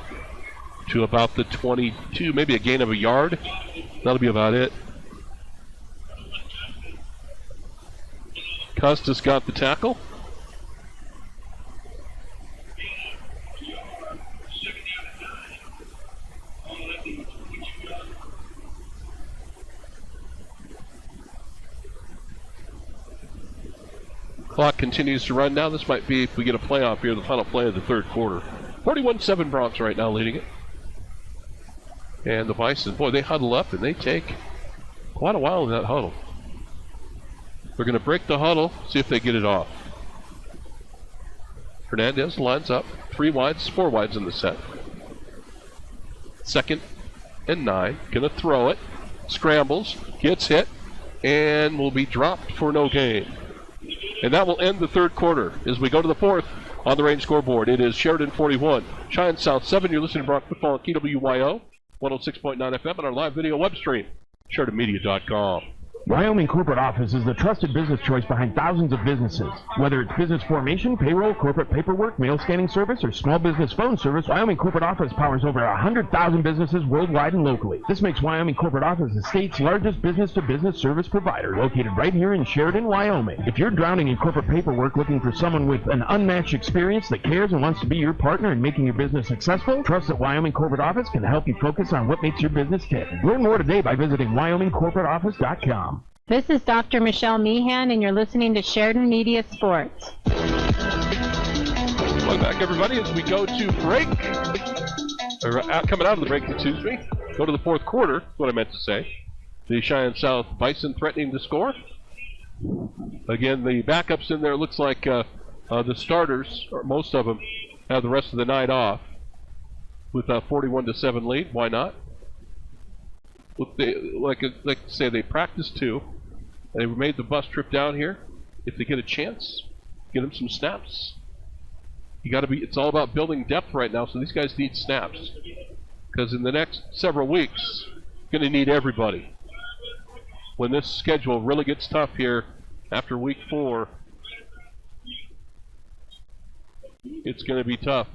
Speaker 1: to about the 22, maybe a gain of a yard. That'll be about it. Custis got the tackle. Clock continues to run now. This might be, if we get a playoff here, the final play of the third quarter. 41-7 Bronx right now leading it. And the Bison, boy, they huddle up and they take quite a while in that huddle. They're going to break the huddle, see if they get it off. Hernandez lines up. 3 wides, 4 wides in the set. 2nd and 9. Going to throw it. Scrambles, gets hit, and will be dropped for no gain. And that will end the third quarter as we go to the fourth on the range scoreboard. It is Sheridan 41, Cheyenne South 7. You're listening to Bronx Football on KWYO, 106.9 FM, and our live video web stream, SheridanMedia.com.
Speaker 2: Wyoming Corporate Office is the trusted business choice behind thousands of businesses. Whether it's business formation, payroll, corporate paperwork, mail scanning service, or small business phone service, Wyoming Corporate Office powers over 100,000 businesses worldwide and locally. This makes Wyoming Corporate Office the state's largest business-to-business service provider, located right here in Sheridan, Wyoming. If you're drowning in corporate paperwork looking for someone with an unmatched experience that cares and wants to be your partner in making your business successful, trust that Wyoming Corporate Office can help you focus on what makes your business tick. Learn more today by visiting WyomingCorporateOffice.com.
Speaker 4: This is Dr. Michelle Meehan, and you're listening to Sheridan Media Sports.
Speaker 1: Welcome back, everybody, as we go to break. Coming out of the break, excuse me. Go to the fourth quarter, what I meant to say. The Cheyenne South Bison threatening to score. Again, the backups in there, looks like the starters, or most of them, have the rest of the night off with a 41-7 lead. Why not? Like I say, they practiced too. They made the bus trip down here. If they get a chance, get them some snaps. You got to be. It's all about building depth right now. So these guys need snaps because in the next several weeks, going to need everybody. When this schedule really gets tough here after week 4, it's going to be tough.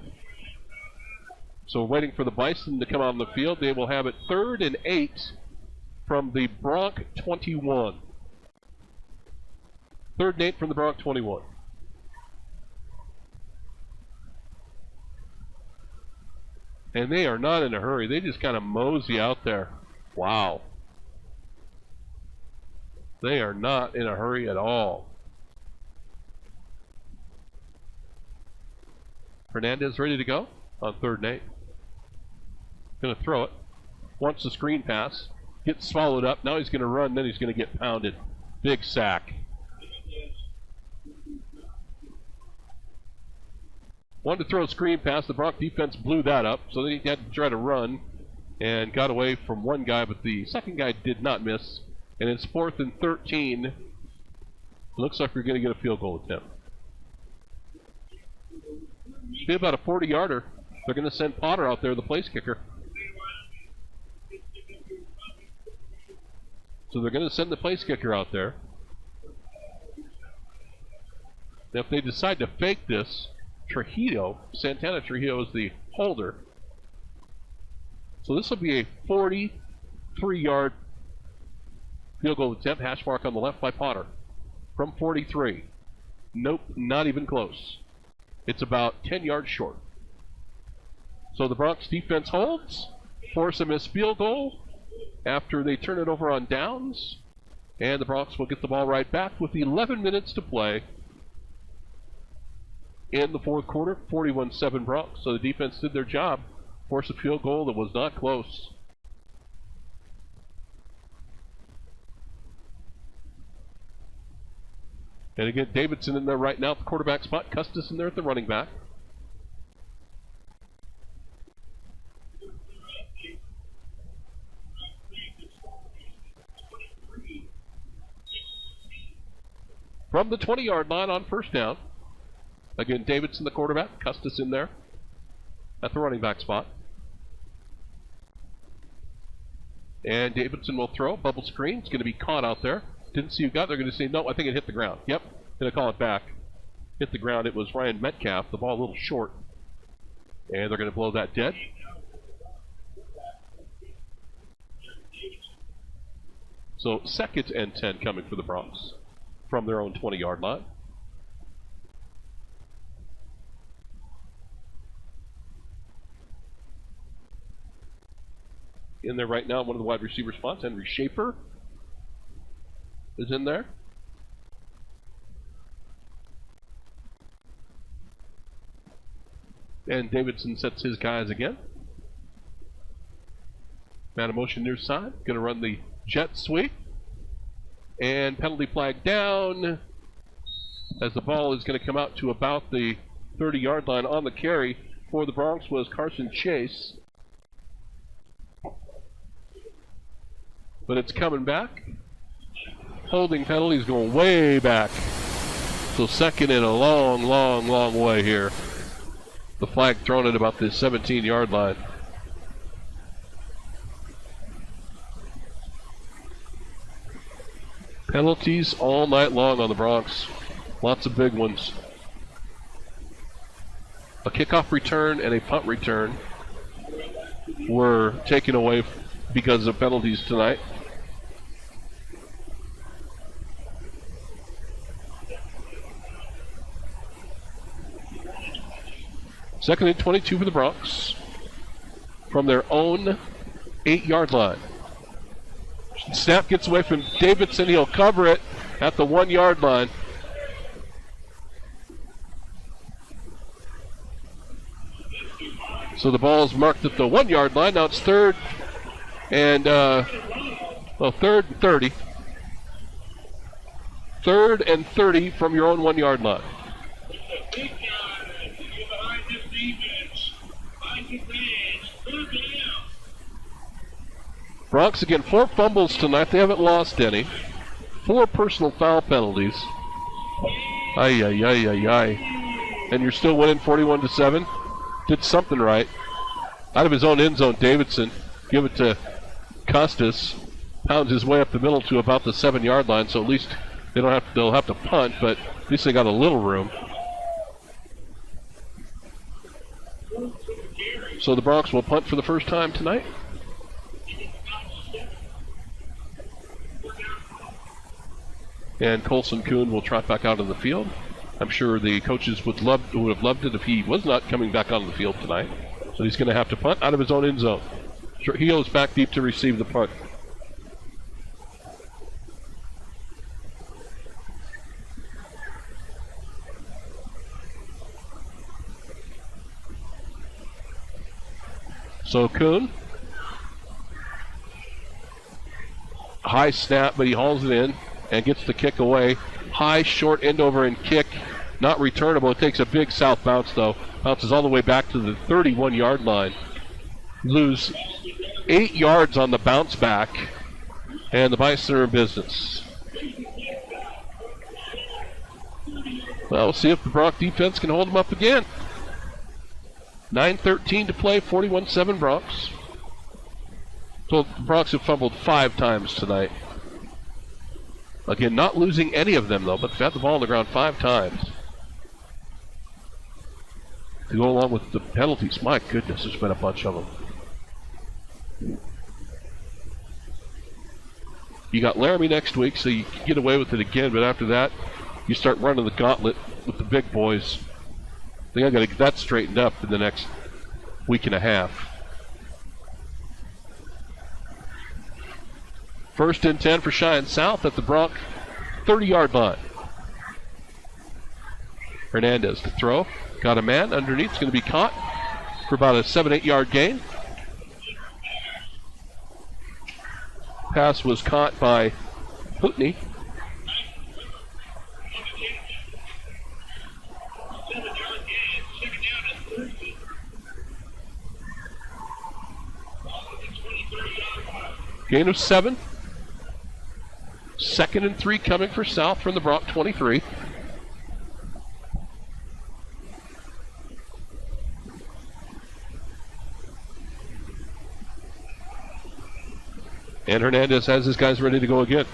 Speaker 1: So we're waiting for the Bison to come out on the field. They will have it 3rd and 8 from the Bronx 21. 3rd and 8 from the Bronx 21. And they are not in a hurry. They just kind of mosey out there. Wow. They are not in a hurry at all. Hernandez ready to go on 3rd and 8. Going to throw it. Wants the screen pass. Gets swallowed up. Now he's going to run. Then he's going to get pounded. Big sack. Wanted to throw a screen pass. The Bronx defense blew that up. So then he had to try to run and got away from one guy, but the second guy did not miss. And it's 4th and 13. Looks like we're going to get a field goal attempt. Be about a 40-yarder. They're going to send Potter out there, the place kicker. So they're going to send the place kicker out there. Now, if they decide to fake this, Santana Trujillo is the holder. So this will be a 43-yard field goal attempt. Hash mark on the left by Potter. From 43. Nope, not even close. It's about 10 yards short. So the Bronx defense holds, force a missed field goal after they turn it over on downs, and the Bronx will get the ball right back with 11 minutes to play in the 4th quarter. 41-7 Bronx. So the defense did their job, force a field goal that was not close. And again, Davidson in there right now at the quarterback spot. Custis in there at the running back. From the 20-yard line on 1st down. Again, Davidson the quarterback. Custis in there at the running back spot. And Davidson will throw. Bubble screen. It's going to be caught out there. Didn't see who got. They're going to say, no, I think it hit the ground. Yep, going to call it back. Hit the ground. It was Ryan Metcalf. The ball a little short. And they're going to blow that dead. So 2nd and 10 coming for the Bronx from their own 20-yard line. In there right now, one of the wide receiver spots, Henry Schaefer is in there. And Davidson sets his guys again. Man of motion near side. Going to run the jet sweep. And penalty flag down as the ball is going to come out to about the 30-yard line. On the carry for the Bronx was Carson Chase. But it's coming back. Holding penalties going way back. So 2nd and a long, long, long way here. The flag thrown at about the 17-yard line. Penalties all night long on the Bronx. Lots of big ones. A kickoff return and a punt return were taken away because of penalties tonight. Second and 22 for the Bronx from their own 8-yard line. Snap gets away from Davidson. He'll cover it at the 1-yard line. So the ball is marked at the 1-yard line. Now it's 3rd and 3rd and 30. 3rd and 30 from your own 1-yard line. Bronx again, 4 fumbles tonight. They haven't lost any. 4 personal foul penalties. Ay, ay, ay, ay, ay. And you're still winning 41-7. Did something right. Out of his own end zone, Davidson. Give it to Custis. Pounds his way up the middle to about the 7-yard line, so at least they'll have to punt, but at least they got a little room. So the Bronx will punt for the first time tonight. And Colson Kuhn will trot back out on the field. I'm sure the coaches would have loved it if he was not coming back onto the field tonight. So he's going to have to punt out of his own end zone. He goes back deep to receive the punt. So Kuhn. High snap, but he hauls it in and gets the kick away. High, short end over and kick. Not returnable. It takes a big south bounce, though. Bounces all the way back to the 31-yard line. Lose 8 yards on the bounce back. And the Bison are in business. Well, we'll see if the Bronx defense can hold them up again. 9:13 to play, 41-7 Bronx. So the Bronx have fumbled 5 times tonight. Again, not losing any of them, though, but they've had the ball on the ground 5 times. To go along with the penalties, my goodness, there's been a bunch of them. You got Laramie next week, so you can get away with it again, but after that, you start running the gauntlet with the big boys. I think I got to get that straightened up in the next week and a half. 1st and 10 for Cheyenne South at the Bronx 30-yard line. Hernandez to throw. Got a man underneath. It's going to be caught for about a 7-8 yard gain. Pass was caught by Hootney. Gain of 7. 2nd and 3 coming for South from the Bronx 23. And Hernandez has his guys ready to go again.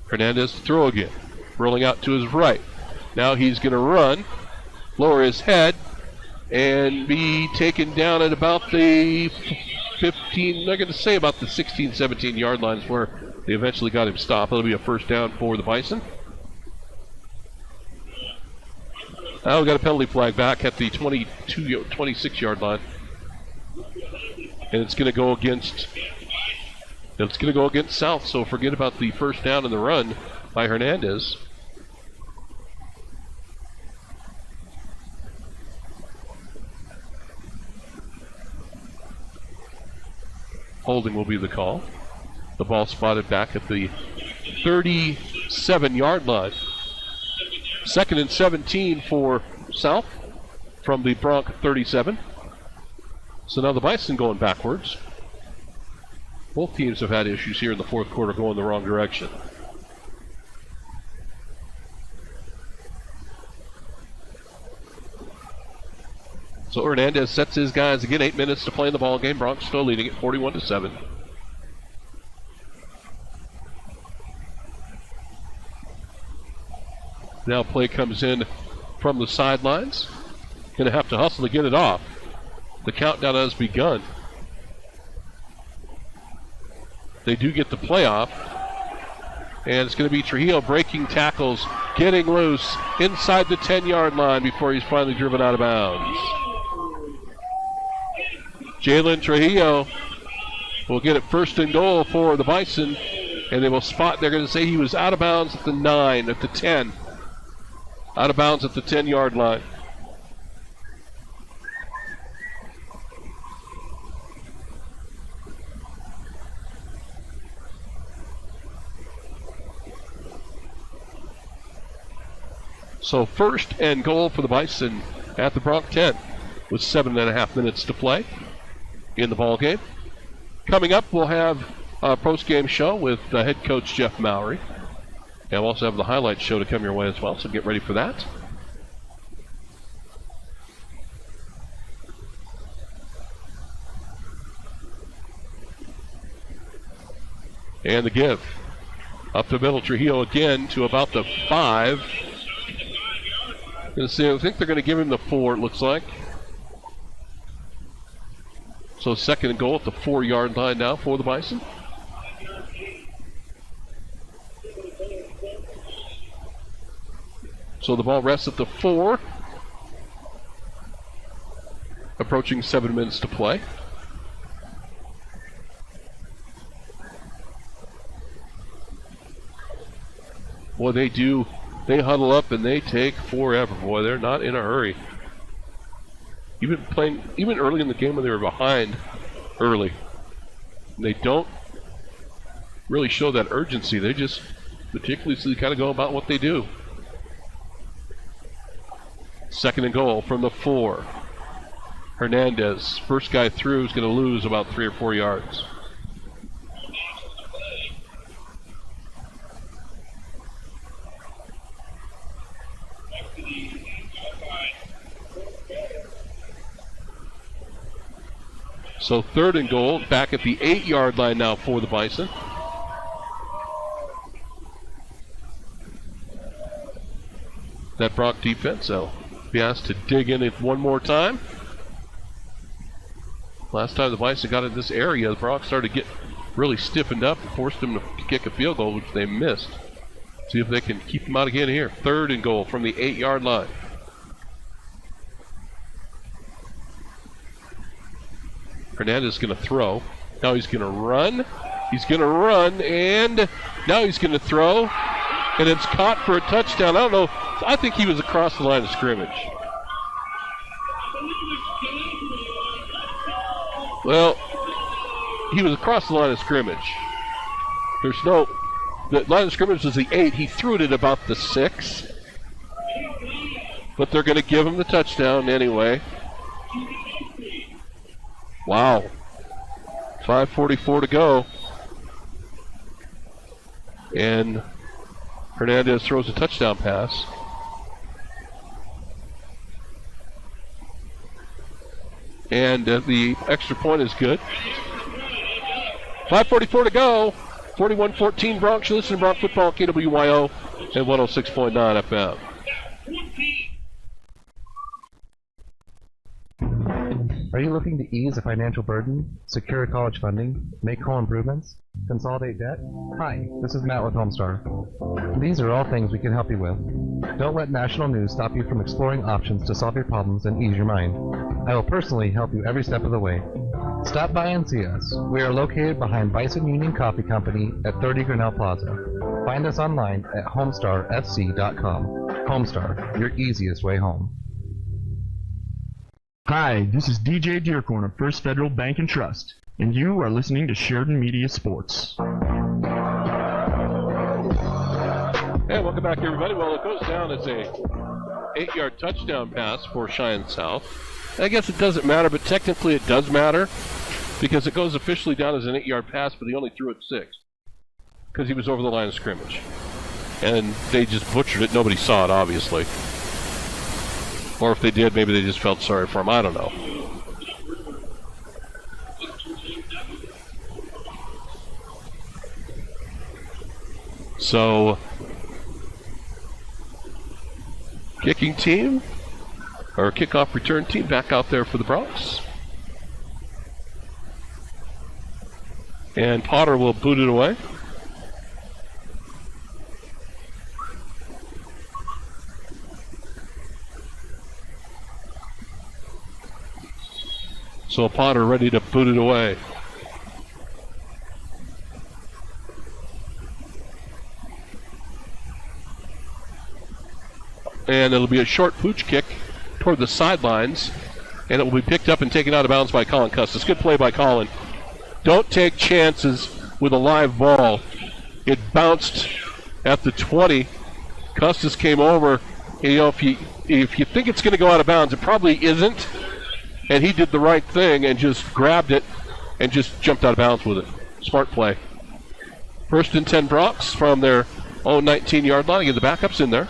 Speaker 1: Hernandez to throw again. Rolling out to his right. Now he's going to run, lower his head, and be taken down at about the 15, I'm going to say about the 16, 17 yard lines where they eventually got him stopped. It'll be a first down for the Bison. Now we got a penalty flag back at the 26 yard line. And it's going to go against South, so forget about the first down and the run by Hernandez. Holding will be the call. The ball spotted back at the 37-yard line. 2nd and 17 for South from the Bronx 37. So now the Bison going backwards. Both teams have had issues here in the fourth quarter going the wrong direction. So Hernandez sets his guys again. 8 minutes to play in the ball game. Bronx still leading it 41-7. Now play comes in from the sidelines. Going to have to hustle to get it off. The countdown has begun. They do get the playoff. And it's going to be Trujillo breaking tackles, getting loose inside the 10-yard line before he's finally driven out of bounds. Jalen Trujillo will get it 1st and goal for the Bison. And they will spot, they're going to say he was out of bounds at the 9, at the 10. Out of bounds at the 10-yard line. So 1st and goal for the Bison at the Bronx 10 with 7.5 minutes to play in the ball game. Coming up, we'll have a post-game show with head coach Jeff Mowry. And we'll also have the highlight show to come your way as well, so get ready for that. And the give. Up the middle, Trujillo again to about the 5. I think they're going to give him the 4, it looks like. So 2nd and goal at the 4-yard line now for the Bison. So the ball rests at the 4. Approaching 7 minutes to play. Boy, they huddle up and they take forever. Boy, they're not in a hurry. even early in the game when they were behind early. They don't really show that urgency. They just meticulously kind of go about what they do. 2nd and goal from the 4. Hernandez, first guy through, is going to lose about 3 or 4 yards. So 3rd and goal, back at the 8-yard line now for the Bison. That Brock defense, so be asked to dig in it one more time. Last time the Bison got in this area, the Brock started to get really stiffened up and forced them to kick a field goal, which they missed. See if they can keep them out again here. 3rd and goal from the 8-yard line. Hernandez is going to throw. Now he's going to run. He's going to run, and now he's going to throw. And it's caught for a touchdown. I don't know. I think he was across the line of scrimmage. Well, he was across the line of scrimmage. There's no... The line of scrimmage was the 8. He threw it at about the 6. But they're going to give him the touchdown anyway. Wow. 5:44 to go. And Hernandez throws a touchdown pass. And the extra point is good. 5:44 to go. 41-14 Bronx. You listen to Bronx Football, KWYO, and 106.9 FM.
Speaker 7: Are you looking to ease a financial burden, secure college funding, make home improvements, consolidate debt? Hi, this is Matt with Homestar. These are all things we can help you with. Don't let national news stop you from exploring options to solve your problems and ease your mind. I will personally help you every step of the way. Stop by and see us. We are located behind Bison Union Coffee Company at 30 Grinnell Plaza. Find us online at homestarfc.com. Homestar, your easiest way home.
Speaker 2: Hi, this is DJ Dearcorn of First Federal Bank and Trust, and you are listening to Sheridan Media Sports.
Speaker 1: Hey, welcome back, everybody. Well, it goes down as a 8-yard touchdown pass for Cheyenne South. I guess it doesn't matter, but technically it does matter because it goes officially down as an 8-yard pass, but he only threw it 6 because he was over the line of scrimmage. And they just butchered it. Nobody saw it, obviously. Or if they did, maybe they just felt sorry for him. I don't know. So, kicking team, or kickoff return team back out there for the Bronx. And Potter will boot it away. So Potter ready to boot it away. And it'll be a short pooch kick toward the sidelines. And it will be picked up and taken out of bounds by Colin Custis. Good play by Colin. Don't take chances with a live ball. It bounced at the 20. Custis came over. You know, if you think it's going to go out of bounds, it probably isn't. And he did the right thing and just grabbed it and just jumped out of bounds with it. Smart play. 1st and 10 Bronx from their own 19-yard line. Again, the backup's in there.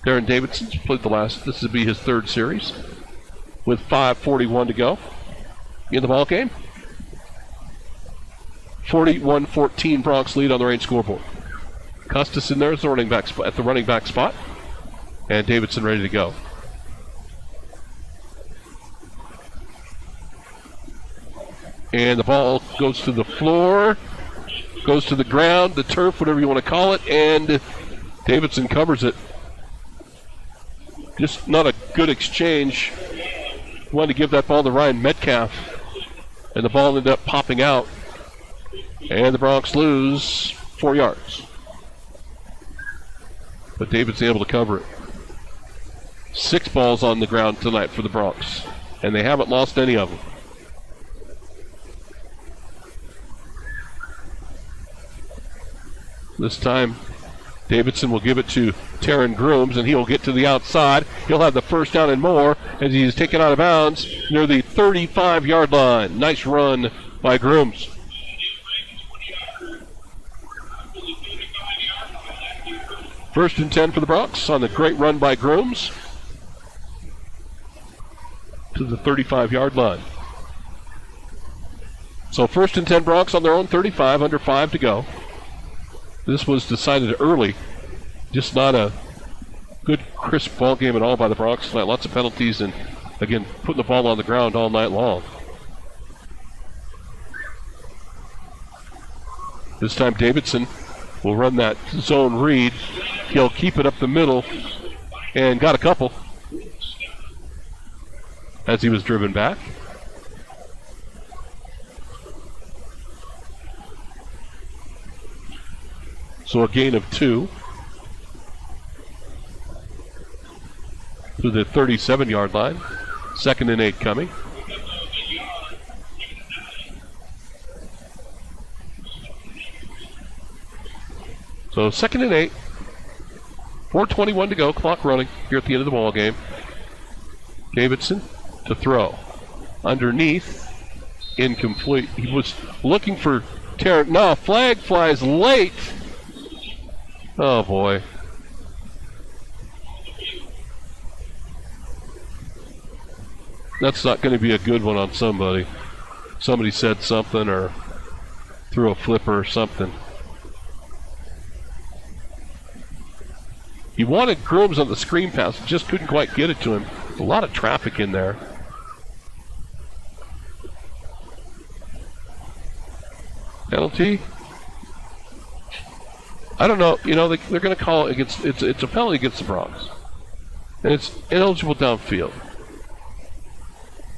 Speaker 1: Darren Davidson's played the last. This will be his 3rd series with 5:41 to go in the ball game. 41-14 Bronx lead on the range scoreboard. Custis in there is the running back at the running back spot, and Davidson ready to go. And the ball goes to the floor, goes to the ground, the turf, whatever you want to call it, and Davidson covers it. Just not a good exchange. Wanted to give that ball to Ryan Metcalf, and the ball ended up popping out. And the Bronx lose 4 yards. But Davidson able to cover it. 6 balls on the ground tonight for the Bronx. and they haven't lost any of them. This time, Davidson will give it to Taryn Grooms, and he'll get to the outside. He'll have the first down and more as he's taken out of bounds near the 35-yard line. Nice run by Grooms. First and 10 for the Broncs on the great run by Grooms to the 35-yard line. So first and 10 Broncs on their own 35, under 5 to go. This was decided early. Just not a good, crisp ball game at all by the Broncs tonight. Lots of penalties and, again, putting the ball on the ground all night long. This time Davidson will run that zone read. He'll keep it up the middle and got a couple as he was driven back. So a gain of 2 to the 37-yard line. Second and 8 coming. So second and 8. 4:21 to go. Clock running here at the end of the ball game. Davidson to throw. Underneath. Incomplete. He was looking for Tarrant. No, flag flies late. Oh, boy. That's not going to be a good one on somebody. Somebody said something or threw a flipper or something. He wanted Grooms on the screen pass, just couldn't quite get it to him. A lot of traffic in there. Penalty? I don't know. You know, they're going to call it against. It's a penalty against the Broncs, and it's ineligible downfield.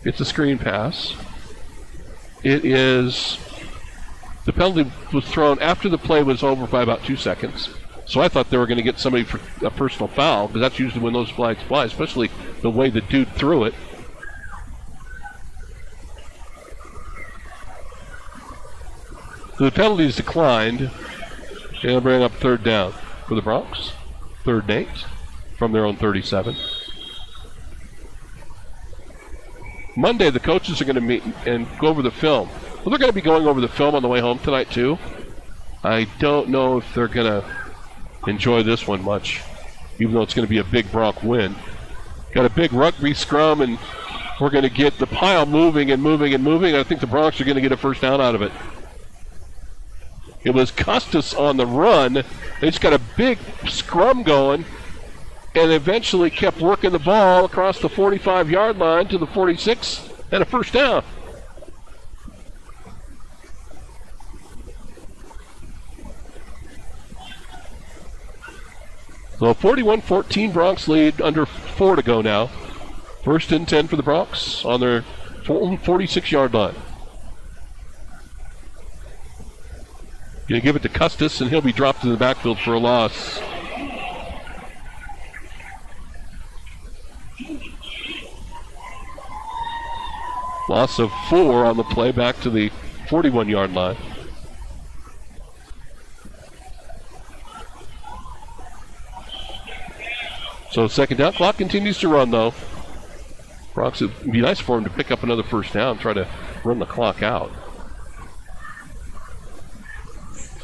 Speaker 1: It's a screen pass. It is. The penalty was thrown after the play was over by about 2 seconds. So I thought they were going to get somebody for a personal foul, because that's usually when those flags fly, especially the way the dude threw it. So the penalties declined. They'll bring up third down for the Broncs. 3rd and 8 from their own 37. Monday, the coaches are going to meet and go over the film. Well, they're going to be going over the film on the way home tonight, too. I don't know if they're going to enjoy this one much, even though it's going to be a big Bronc win. Got a big rugby scrum, and we're going to get the pile moving and moving and moving. I think the Broncs are going to get a first down out of it. It was Custis on the run. They just got a big scrum going and eventually kept working the ball across the 45-yard line to the 46 and a first down. So 41-14 Broncs lead, under 4 to go now. First and 10 for the Broncs on their 46-yard line. Going to give it to Custis, and he'll be dropped in the backfield for a loss. Loss of 4 on the play, back to the 41-yard line. So second down, clock continues to run though. Broncs, it'd be nice for him to pick up another first down, try to run the clock out.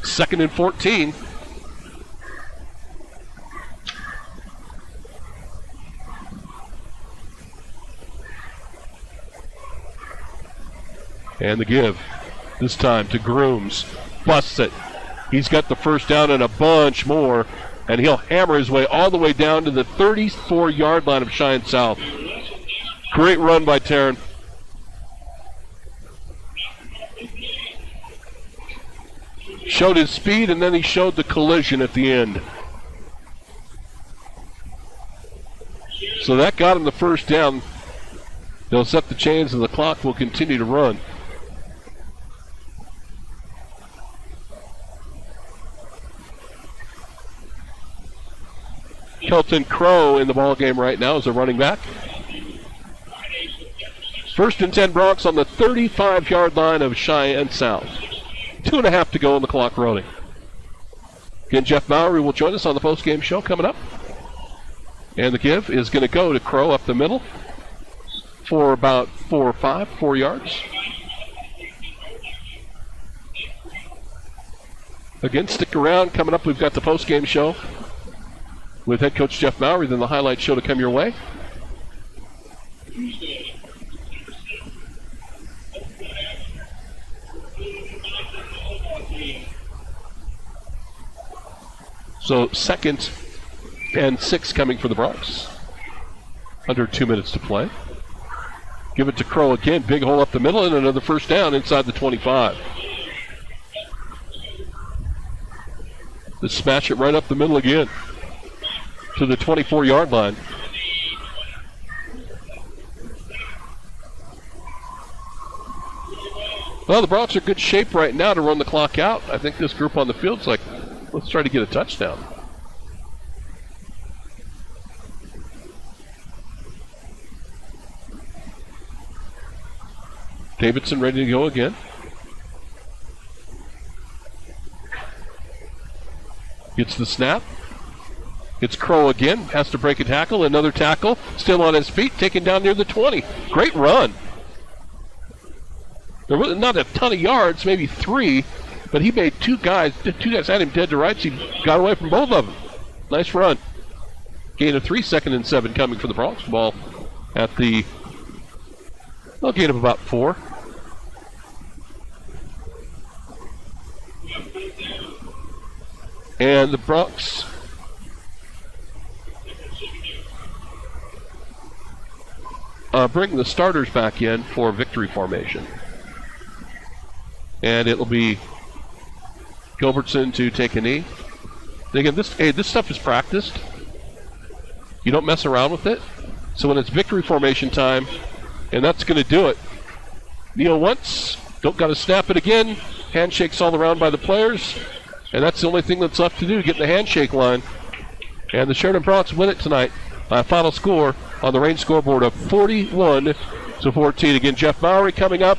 Speaker 1: Second and 14. And the give. This time to Grooms. Busts it. He's got the first down and a bunch more. And he'll hammer his way all the way down to the 34-yard line of Cheyenne South. Great run by Taryn. Showed his speed, and then he showed the collision at the end. So that got him the first down. They'll set the chains, and the clock will continue to run. Kelton Crow in the ball game right now as a running back. First and 10 Bronx on the 35-yard line of Cheyenne South. 2.5 to go on the clock rolling. Again, Jeff Bowery will join us on the post-game show coming up. And the give is going to go to Crow up the middle for about 4 yards. Again, stick around. Coming up, we've got the post-game show with head coach Jeff Bowery, then the highlight show to come your way. So 2nd and 6 coming for the Bronx. Under 2 minutes to play. Give it to Crow again. Big hole up the middle and another first down inside the 25. Let's smash it right up the middle again to the 24-yard line. Well, the Bronx are in good shape right now to run the clock out. I think this group on the field's like, let's try to get a touchdown. Davidson ready to go again. Gets the snap. It's Crow again. Has to break a tackle. Another tackle. Still on his feet. Taken down near the 20. Great run. There was not a ton of yards, maybe 3, but he made two guys had him dead to rights. He got away from both of them. Nice run. Gain of 3, 2nd and 7 coming for the Bronx. Ball at the gain of about 4. And the Bronx bring the starters back in for victory formation. And it'll be Gilbertson to take a knee. Again, this stuff is practiced. You don't mess around with it. So when it's victory formation time, and that's going to do it. Kneel once, don't got to snap it again. Handshakes all around by the players. And that's the only thing that's left to do, get in the handshake line. And the Sheridan Bronx win it tonight by a final score on the Range scoreboard of 41-14. Again, Jeff Bowery coming up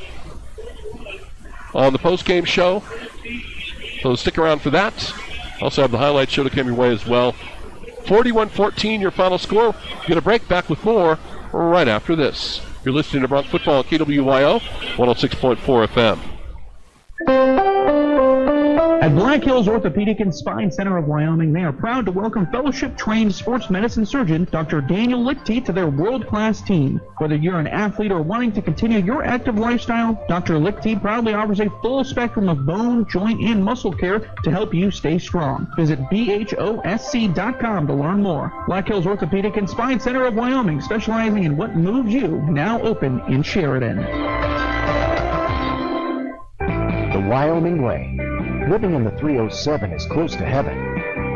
Speaker 1: on the post-game show. So stick around for that. Also have the highlight show to come your way as well. 41-14, your final score. Get a break, back with more right after this. You're listening to Bronx Football on KWYO 106.4 FM.
Speaker 20: At Black Hills Orthopedic and Spine Center of Wyoming, they are proud to welcome fellowship-trained sports medicine surgeon Dr. Daniel Lichty to their world-class team. Whether you're an athlete or wanting to continue your active lifestyle, Dr. Lichty proudly offers a full spectrum of bone, joint, and muscle care to help you stay strong. Visit BHOSC.com to learn more. Black Hills Orthopedic and Spine Center of Wyoming, specializing in what moves you, now open in Sheridan.
Speaker 6: The Wyoming Way. Living in the 307 is close to heaven,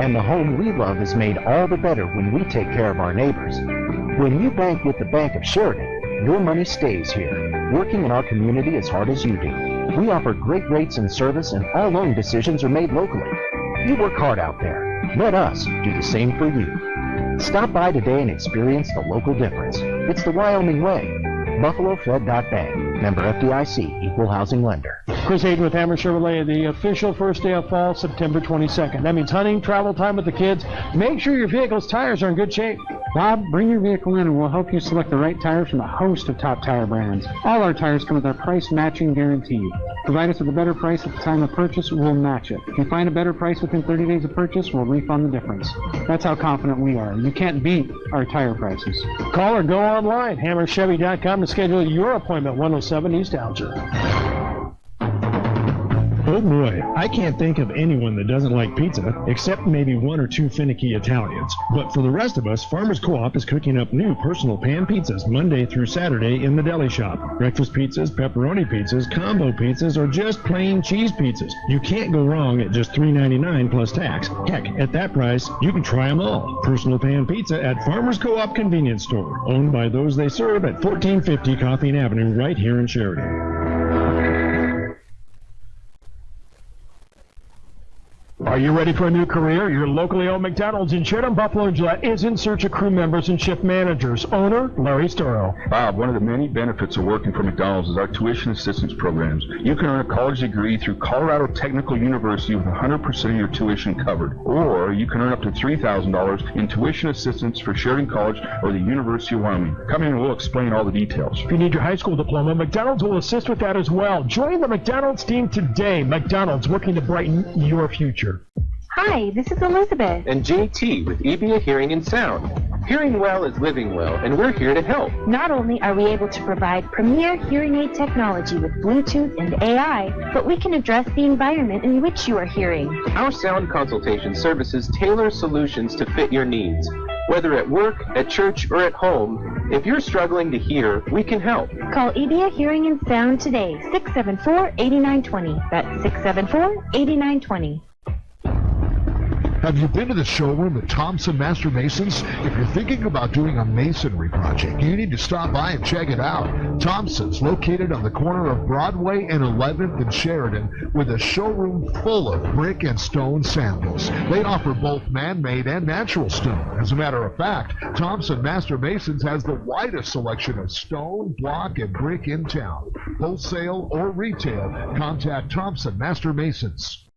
Speaker 6: and the home we love is made all the better when we take care of our neighbors. When you bank with the Bank of Sheridan, your money stays here, working in our community as hard as you do. We offer great rates and service, and all loan decisions are made locally. You work hard out there. Let us do the same for you. Stop by today and experience the local difference. It's the Wyoming Way. BuffaloFed.Bank. Member FDIC, Equal Housing Lender.
Speaker 11: Chris Hayden with Hammer Chevrolet, the official first day of fall, September 22nd. That means hunting, travel time with the kids. Make sure your vehicle's tires are in good shape.
Speaker 21: Bob, bring your vehicle in and we'll help you select the right tires from a host of top tire brands. All our tires come with our price matching guarantee. Provide us with a better price at the time of purchase, we'll match it. If you find a better price within 30 days of purchase, we'll refund the difference. That's how confident we are. You can't beat our tire prices.
Speaker 11: Call or go online, hammerchevy.com to schedule your appointment, 107 East Alger.
Speaker 2: Oh boy, I can't think of anyone that doesn't like pizza, except maybe 1 or 2 finicky Italians. But for the rest of us, Farmers Co-op is cooking up new personal pan pizzas Monday through Saturday in the deli shop. Breakfast pizzas, pepperoni pizzas, combo pizzas, or just plain cheese pizzas. You can't go wrong at just $3.99 plus tax. Heck, at that price, you can try them all. Personal pan pizza at Farmers Co-op Convenience Store, owned by those they serve at 1450 Coffeen Avenue right here in Sheridan. Are you ready for a new career? Your locally owned McDonald's in Sheridan, Buffalo, and Gillette is in search of crew members and shift managers. Owner, Larry Storrow.
Speaker 13: Bob, one of the many benefits of working for McDonald's is our tuition assistance programs. You can earn a college degree through Colorado Technical University with 100% of your tuition covered. Or you can earn up to $3,000 in tuition assistance for Sheridan College or the University of Wyoming. Come in and we'll explain all the details.
Speaker 2: If you need your high school diploma, McDonald's will assist with that as well. Join the McDonald's team today. McDonald's, working to brighten your future.
Speaker 12: Hi, this is Elizabeth.
Speaker 16: And JT with EBA Hearing and Sound. Hearing well is living well, and we're here to help.
Speaker 12: Not only are we able to provide premier hearing aid technology with Bluetooth and AI, but we can address the environment in which you are hearing.
Speaker 16: Our sound consultation services tailor solutions to fit your needs. Whether at work, at church, or at home, if you're struggling to hear, we can help.
Speaker 12: Call EBA Hearing and Sound today, 674-8920. That's 674-8920.
Speaker 19: Have you been to the showroom at Thompson Master Masons? If you're thinking about doing a masonry project, you need to stop by and check it out. Thompson's located on the corner of Broadway and 11th in Sheridan with a showroom full of brick and stone samples. They offer both man-made and natural stone. As a matter of fact, Thompson Master Masons has the widest selection of stone, block, and brick in town. Wholesale or retail, contact Thompson Master Masons.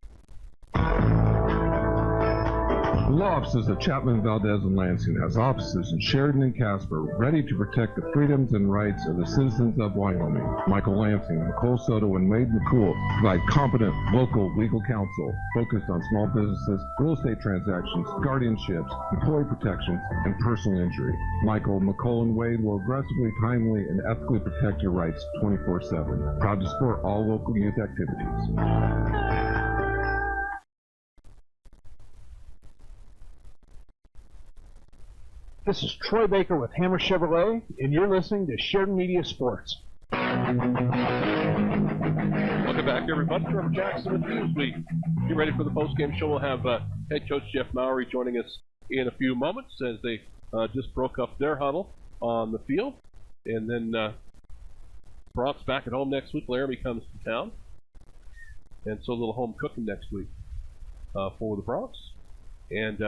Speaker 23: The law offices of Chapman, Valdez, and Lansing has offices in Sheridan and Casper ready to protect the freedoms and rights of the citizens of Wyoming. Michael Lansing, Nicole Soto, and Wade McCool provide competent local legal counsel focused on small businesses, real estate transactions, guardianships, employee protections, and personal injury. Michael, McColl, and Wade will aggressively, timely, and ethically protect your rights 24/7. Proud to support all local youth activities.
Speaker 2: This is Troy Baker with Hammer Chevrolet, and you're listening to Sheridan Media Sports.
Speaker 1: Welcome back, everybody. Trevor Jackson with Newsweek. Get ready for the post-game show. We'll have head coach Jeff Mowry joining us in a few moments as they just broke up their huddle on the field. And then Bronx back at home next week. Laramie comes to town. And so a little home cooking next week for the Bronx. And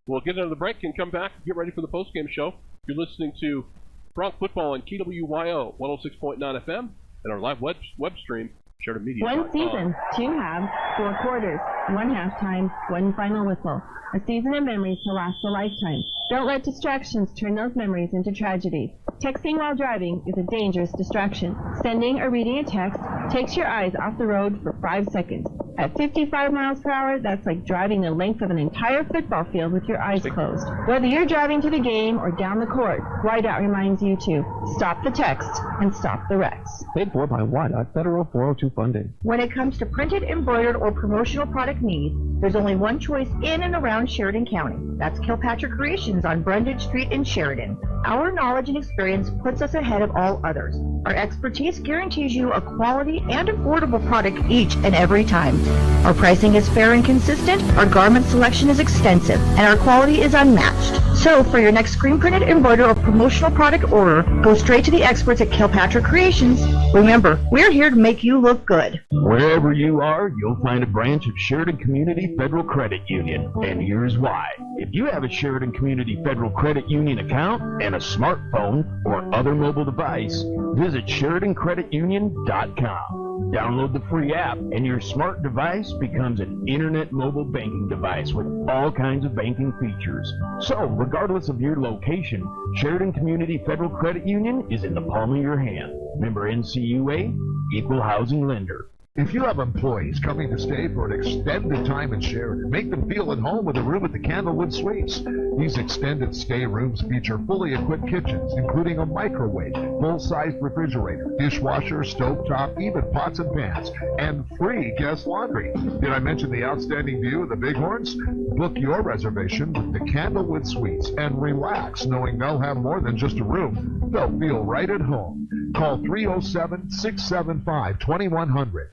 Speaker 1: we'll get into the break and come back and get ready for the post-game show. You're listening to Bronx Football on KWYO 106.9 FM and our live web stream, Sheridan Media.
Speaker 4: One season, 2 halves, 4 quarters, 1 halftime, 1 final whistle. A season of memories to last a lifetime. Don't let distractions turn those memories into tragedy. Texting while driving is a dangerous distraction. Sending or reading a text takes your eyes off the road for 5 seconds. At 55 miles per hour, that's like driving the length of an entire football field with your eyes closed. Whether you're driving to the game or down the court, Whiteout reminds you to stop the text and stop the wrecks.
Speaker 7: Paid for by Whiteout Federal 402 funding.
Speaker 24: When it comes to printed, embroidered, or promotional product needs, there's only one choice in and around Sheridan County. That's Kilpatrick Creations on Brundage Street in Sheridan. Our knowledge and experience puts us ahead of all others. Our expertise guarantees you a quality and affordable product each and every time. Our pricing is fair and consistent, our garment selection is extensive, and our quality is unmatched. So for your next screen printed, embroidered, or promotional product order, go straight to the experts at Kilpatrick Creations. Remember, we're here to make you look good.
Speaker 2: Wherever you are, you'll find a branch of Sheridan Community Federal Credit Union. And here's why. If you have a Sheridan Community Federal Credit Union account and a smartphone or other mobile device, visit SheridanCreditUnion.com. Download the free app, and your smart device becomes an internet mobile banking device with all kinds of banking features. So, regardless of your location, Sheridan Community Federal Credit Union is in the palm of your hand. Member NCUA, Equal Housing Lender.
Speaker 19: If you have employees coming to stay for an extended time in Sheridan, make them feel at home with a room at the Candlewood Suites. These extended stay rooms feature fully equipped kitchens, including a microwave, full-sized refrigerator, dishwasher, stovetop, even pots and pans, and free guest laundry. Did I mention the outstanding view of the Bighorns? Book your reservation with the Candlewood Suites and relax knowing they'll have more than just a room. They'll feel right at home. Call 307-675-2100.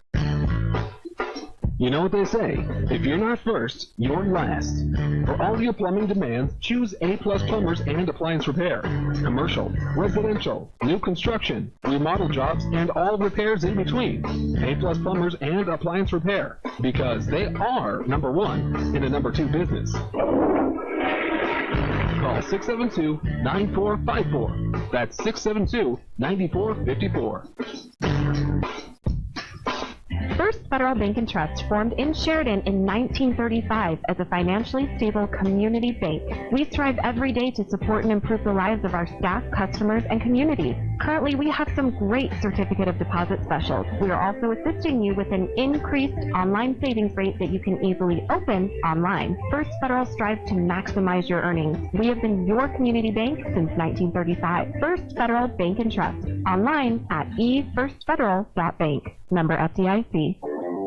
Speaker 3: You know what they say, if you're not first, you're last. For all your plumbing demands, choose A-Plus Plumbers and Appliance Repair. Commercial, residential, new construction, remodel jobs, and all repairs in between. A-Plus Plumbers and Appliance Repair, because they are number one in a number two business. Call 672-9454. That's 672-9454.
Speaker 12: First Federal Bank and Trust formed in Sheridan in 1935 as a financially stable community bank. We strive every day to support and improve the lives of our staff, customers, and communities. Currently, we have some great certificate of deposit specials. We are also assisting you with an increased online savings rate that you can easily open online. First Federal strives to maximize your earnings. We have been your community bank since 1935. First Federal Bank and Trust. Online at efirstfederal.bank. Member FDIC.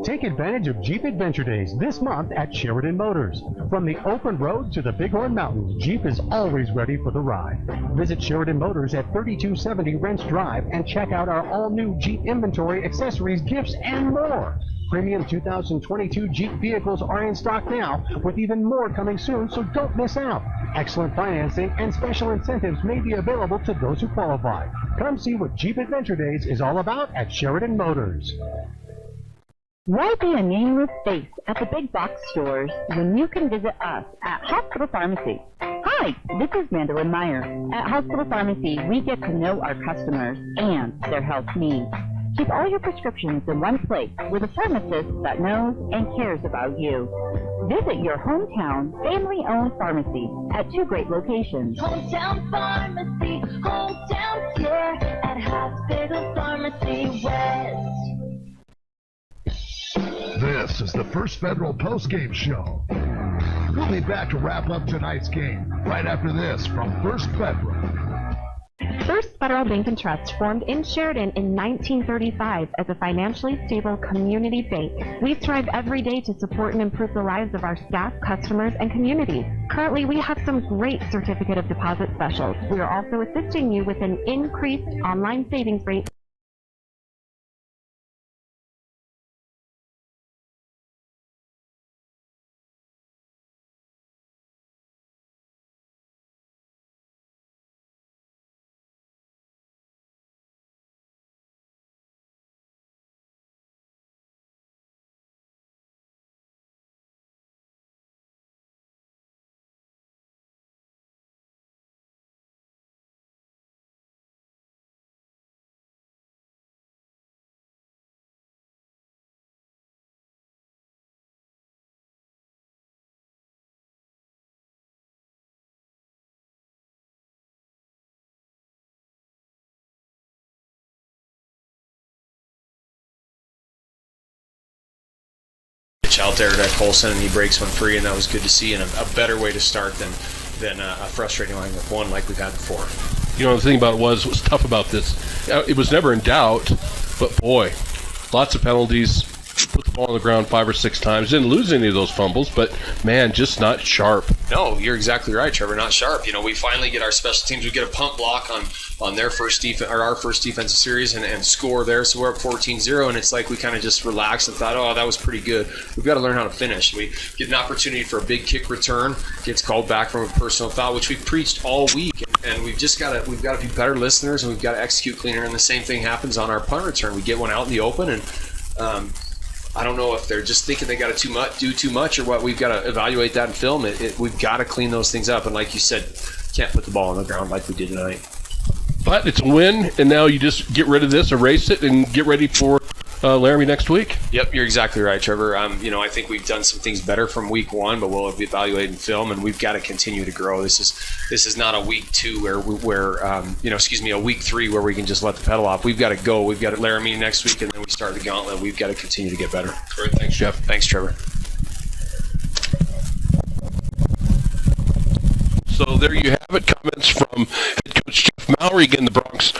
Speaker 15: Take advantage of Jeep Adventure Days this month at Sheridan Motors. From the open road to the Bighorn Mountains, Jeep is always ready for the ride. Visit Sheridan Motors at 3270 Rents Drive and check out our all-new Jeep inventory, accessories, gifts, and more. Premium 2022 Jeep vehicles are in stock now, with even more coming soon, so don't miss out. Excellent financing and special incentives may be available to those who qualify. Come see what Jeep Adventure Days is all about at Sheridan Motors.
Speaker 24: Why be a nameless face at the big box stores when you can visit us at Hospital Pharmacy? Hi, this is Mandolin Meyer. At Hospital Pharmacy, we get to know our customers and their health needs. Keep all your prescriptions in one place with a pharmacist that knows and cares about you. Visit your hometown, family-owned pharmacy at two great locations.
Speaker 17: Hometown Pharmacy, hometown care at Hospital Pharmacy West.
Speaker 19: This is the First Federal postgame show. We'll be back to wrap up tonight's game right after this from First Federal.
Speaker 12: First Federal Bank and Trust formed in Sheridan in 1935 as a financially stable community bank. We strive every day to support and improve the lives of our staff, customers, and communities. Currently, we have some great certificate of deposit specials. We are also assisting you with an increased online savings rate.
Speaker 18: Out there at Colson, and he breaks one free, and that was good to see, and a better way to start than a frustrating line with one like we've had before.
Speaker 1: You know, the thing about it was tough about this. It was never in doubt, but boy, lots of penalties. Put the ball on the ground 5 or 6 times. Didn't lose any of those fumbles, but man, just not sharp.
Speaker 18: No, you're exactly right, Trevor. Not sharp. You know, we finally get our special teams. We get a punt block on their first defense or our first defensive series and score there. So we're up 14-0, and it's like we kind of just relaxed and thought, oh, that was pretty good. We've got to learn how to finish. We get an opportunity for a big kick return, gets called back from a personal foul, which we've preached all week, and we've got to be better listeners, and we've got to execute cleaner. And the same thing happens on our punt return. We get one out in the open, and I don't know if they're just thinking they got to do too much or what. We've got to evaluate that and film it. We've got to clean those things up. And like you said, can't put the ball on the ground like we did tonight.
Speaker 1: But it's a win, and now you just get rid of this, erase it, and get ready for Laramie next week.
Speaker 18: Yep, you're exactly right, Trevor. I think we've done some things better from week 1, but we'll evaluate and film, and we've got to continue to grow. This is not a week 2 a week 3 where we can just let the pedal off. We've got to go. We've got Laramie next week, and then we start the gauntlet. We've got to continue to get better.
Speaker 1: Great, thanks, Jeff.
Speaker 18: Thanks, Trevor.
Speaker 1: So there you have it. Comments from head coach Jeff Mowry. Again, the Bronx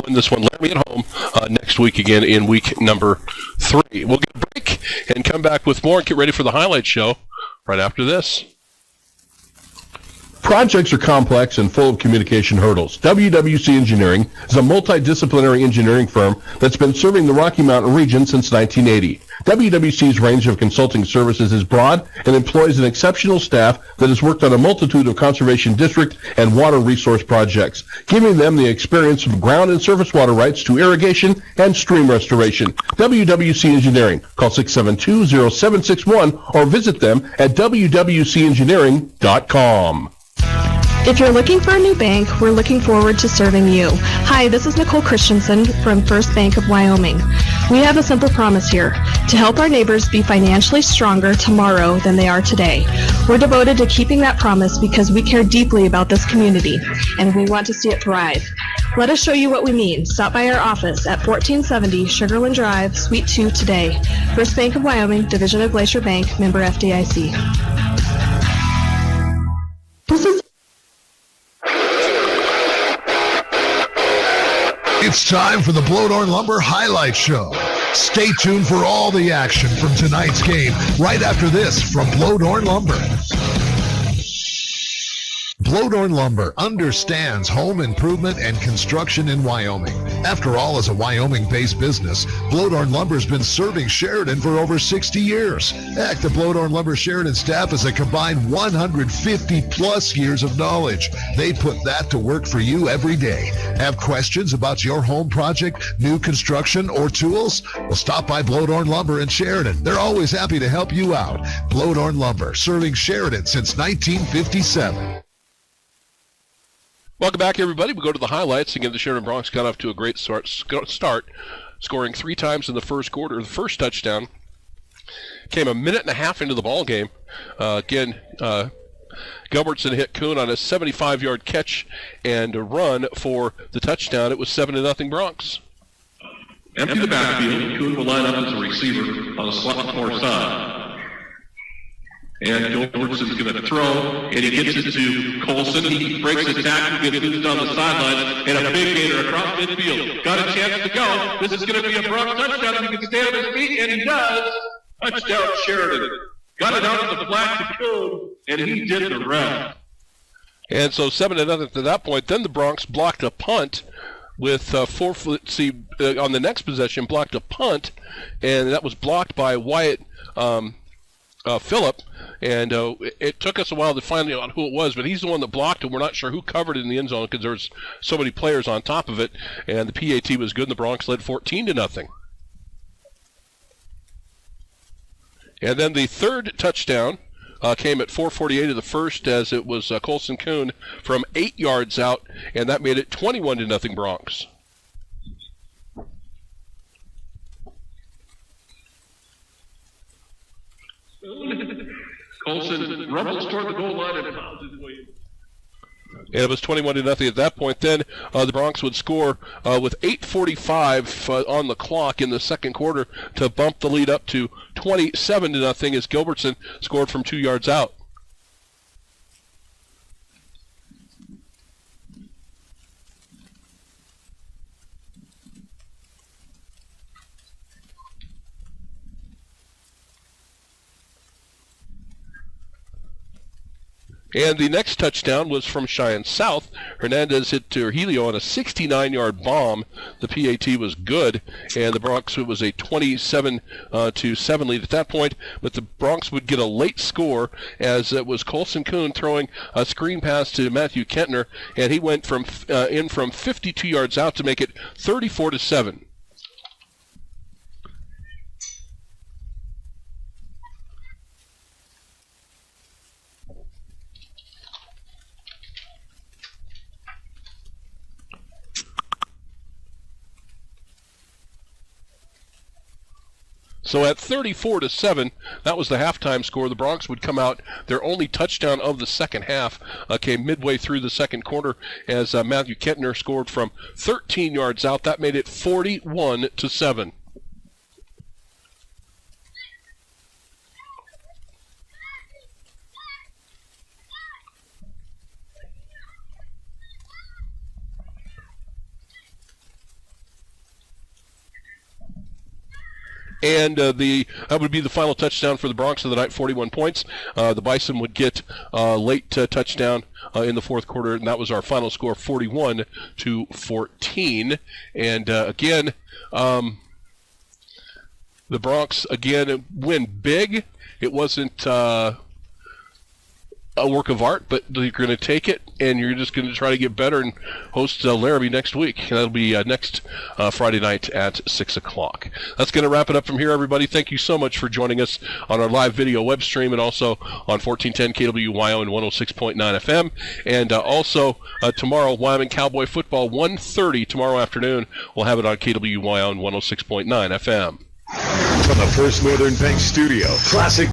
Speaker 1: win this one. Laramie at home next week again in week number 3. We'll get a break and come back with more and get ready for the highlight show right after this.
Speaker 14: Projects are complex and full of communication hurdles. WWC Engineering is a multidisciplinary engineering firm that's been serving the Rocky Mountain region since 1980. WWC's range of consulting services is broad and employs an exceptional staff that has worked on a multitude of conservation district and water resource projects, giving them the experience from ground and surface water rights to irrigation and stream restoration. WWC Engineering. Call 672-0761 or visit them at wwcengineering.com.
Speaker 8: If you're looking for a new bank, we're looking forward to serving you. Hi, this is Nicole Christensen from First Bank of Wyoming. We have a simple promise here, to help our neighbors be financially stronger tomorrow than they are today. We're devoted to keeping that promise because we care deeply about this community, and we want to see it thrive. Let us show you what we mean. Stop by our office at 1470 Sugarland Drive, Suite 2 today. First Bank of Wyoming, Division of Glacier Bank, member FDIC.
Speaker 19: It's time for the Blowdorn Lumber Highlight Show. Stay tuned for all the action from tonight's game right after this from Blowdorn Lumber. Blowdorn Lumber understands home improvement and construction in Wyoming. After all, as a Wyoming-based business, Blowdorn Lumber's been serving Sheridan for over 60 years. Heck, the Blowdorn Lumber Sheridan staff has a combined 150-plus years of knowledge. They put that to work for you every day. Have questions about your home project, new construction, or tools? Well, stop by Blowdorn Lumber in Sheridan. They're always happy to help you out. Blowdorn Lumber, serving Sheridan since 1957.
Speaker 1: Welcome back, everybody. We go to the highlights. Again, the Sheridan Broncs got off to a great start, scoring 3 times in the first quarter. The first touchdown came a minute and a half into the ball game. Gilbertson hit Kuhn on a 75-yard catch and a run for the touchdown. It was 7-0 Broncs.
Speaker 9: Empty the backfield. Kuhn will line up as a receiver on the slot far side. And Gilbertson's going to throw, and he gets it to Colson. He breaks the tackle, gets moved on the sideline, and a big gainer across midfield. Got a chance to go. This is going to be a Bronx touchdown. He can stay on his feet, and he does. Touchdown, Sheridan. Got it out of the flat to Kuhn, and he did the rest.
Speaker 1: And so 7-0 at that point. Then the Broncs blocked a punt with on the next possession, blocked a punt, and that was blocked by Wyatt Phillip. And it took us a while to find out who it was, but he's the one that blocked it. We're not sure who covered it in the end zone because there's so many players on top of it. And the PAT was good, and the Broncs led 14-0. And then the third touchdown came at 4:48 of the first, as it was Colson Kuhn from 8 yards out, and that made it 21-0 Broncs.
Speaker 9: Colson rumbles toward the goal line and fouls his way.
Speaker 1: And it was 21-0 at that point. Then the Broncs would score with 8:45 on the clock in the second quarter to bump the lead up to 27-0 as Gilbertson scored from 2 yards out. And the next touchdown was from Cheyenne South. Hernandez hit Trujillo on a 69-yard bomb. The PAT was good, and the Broncs, it was a 27-7 lead at that point. But the Broncs would get a late score, as it was Colson Kuhn throwing a screen pass to Matthew Kentner, and he went from 52 yards out to make it 34-7. So at 34-7, that was the halftime score. The Broncs would come out. Their only touchdown of the second half came midway through the second quarter, as Matthew Kentner scored from 13 yards out. That made it 41-7. And that would be the final touchdown for the Broncs of the night, 41 points. The Bison would get a late touchdown in the fourth quarter, and that was our final score, 41-14. And again, The Bronx, again, win big. It wasn't a work of art, but you're going to take it, and you're just going to try to get better and host Laramie next week. And that'll be next Friday night at 6 o'clock. That's going to wrap it up from here, everybody. Thank you so much for joining us on our live video web stream and also on 1410 KWYO and 106.9 FM. And also tomorrow, Wyoming Cowboy Football, 1:30 tomorrow afternoon. We'll have it on KWYO and 106.9 FM.
Speaker 5: From the First Northern Bank Studio, classic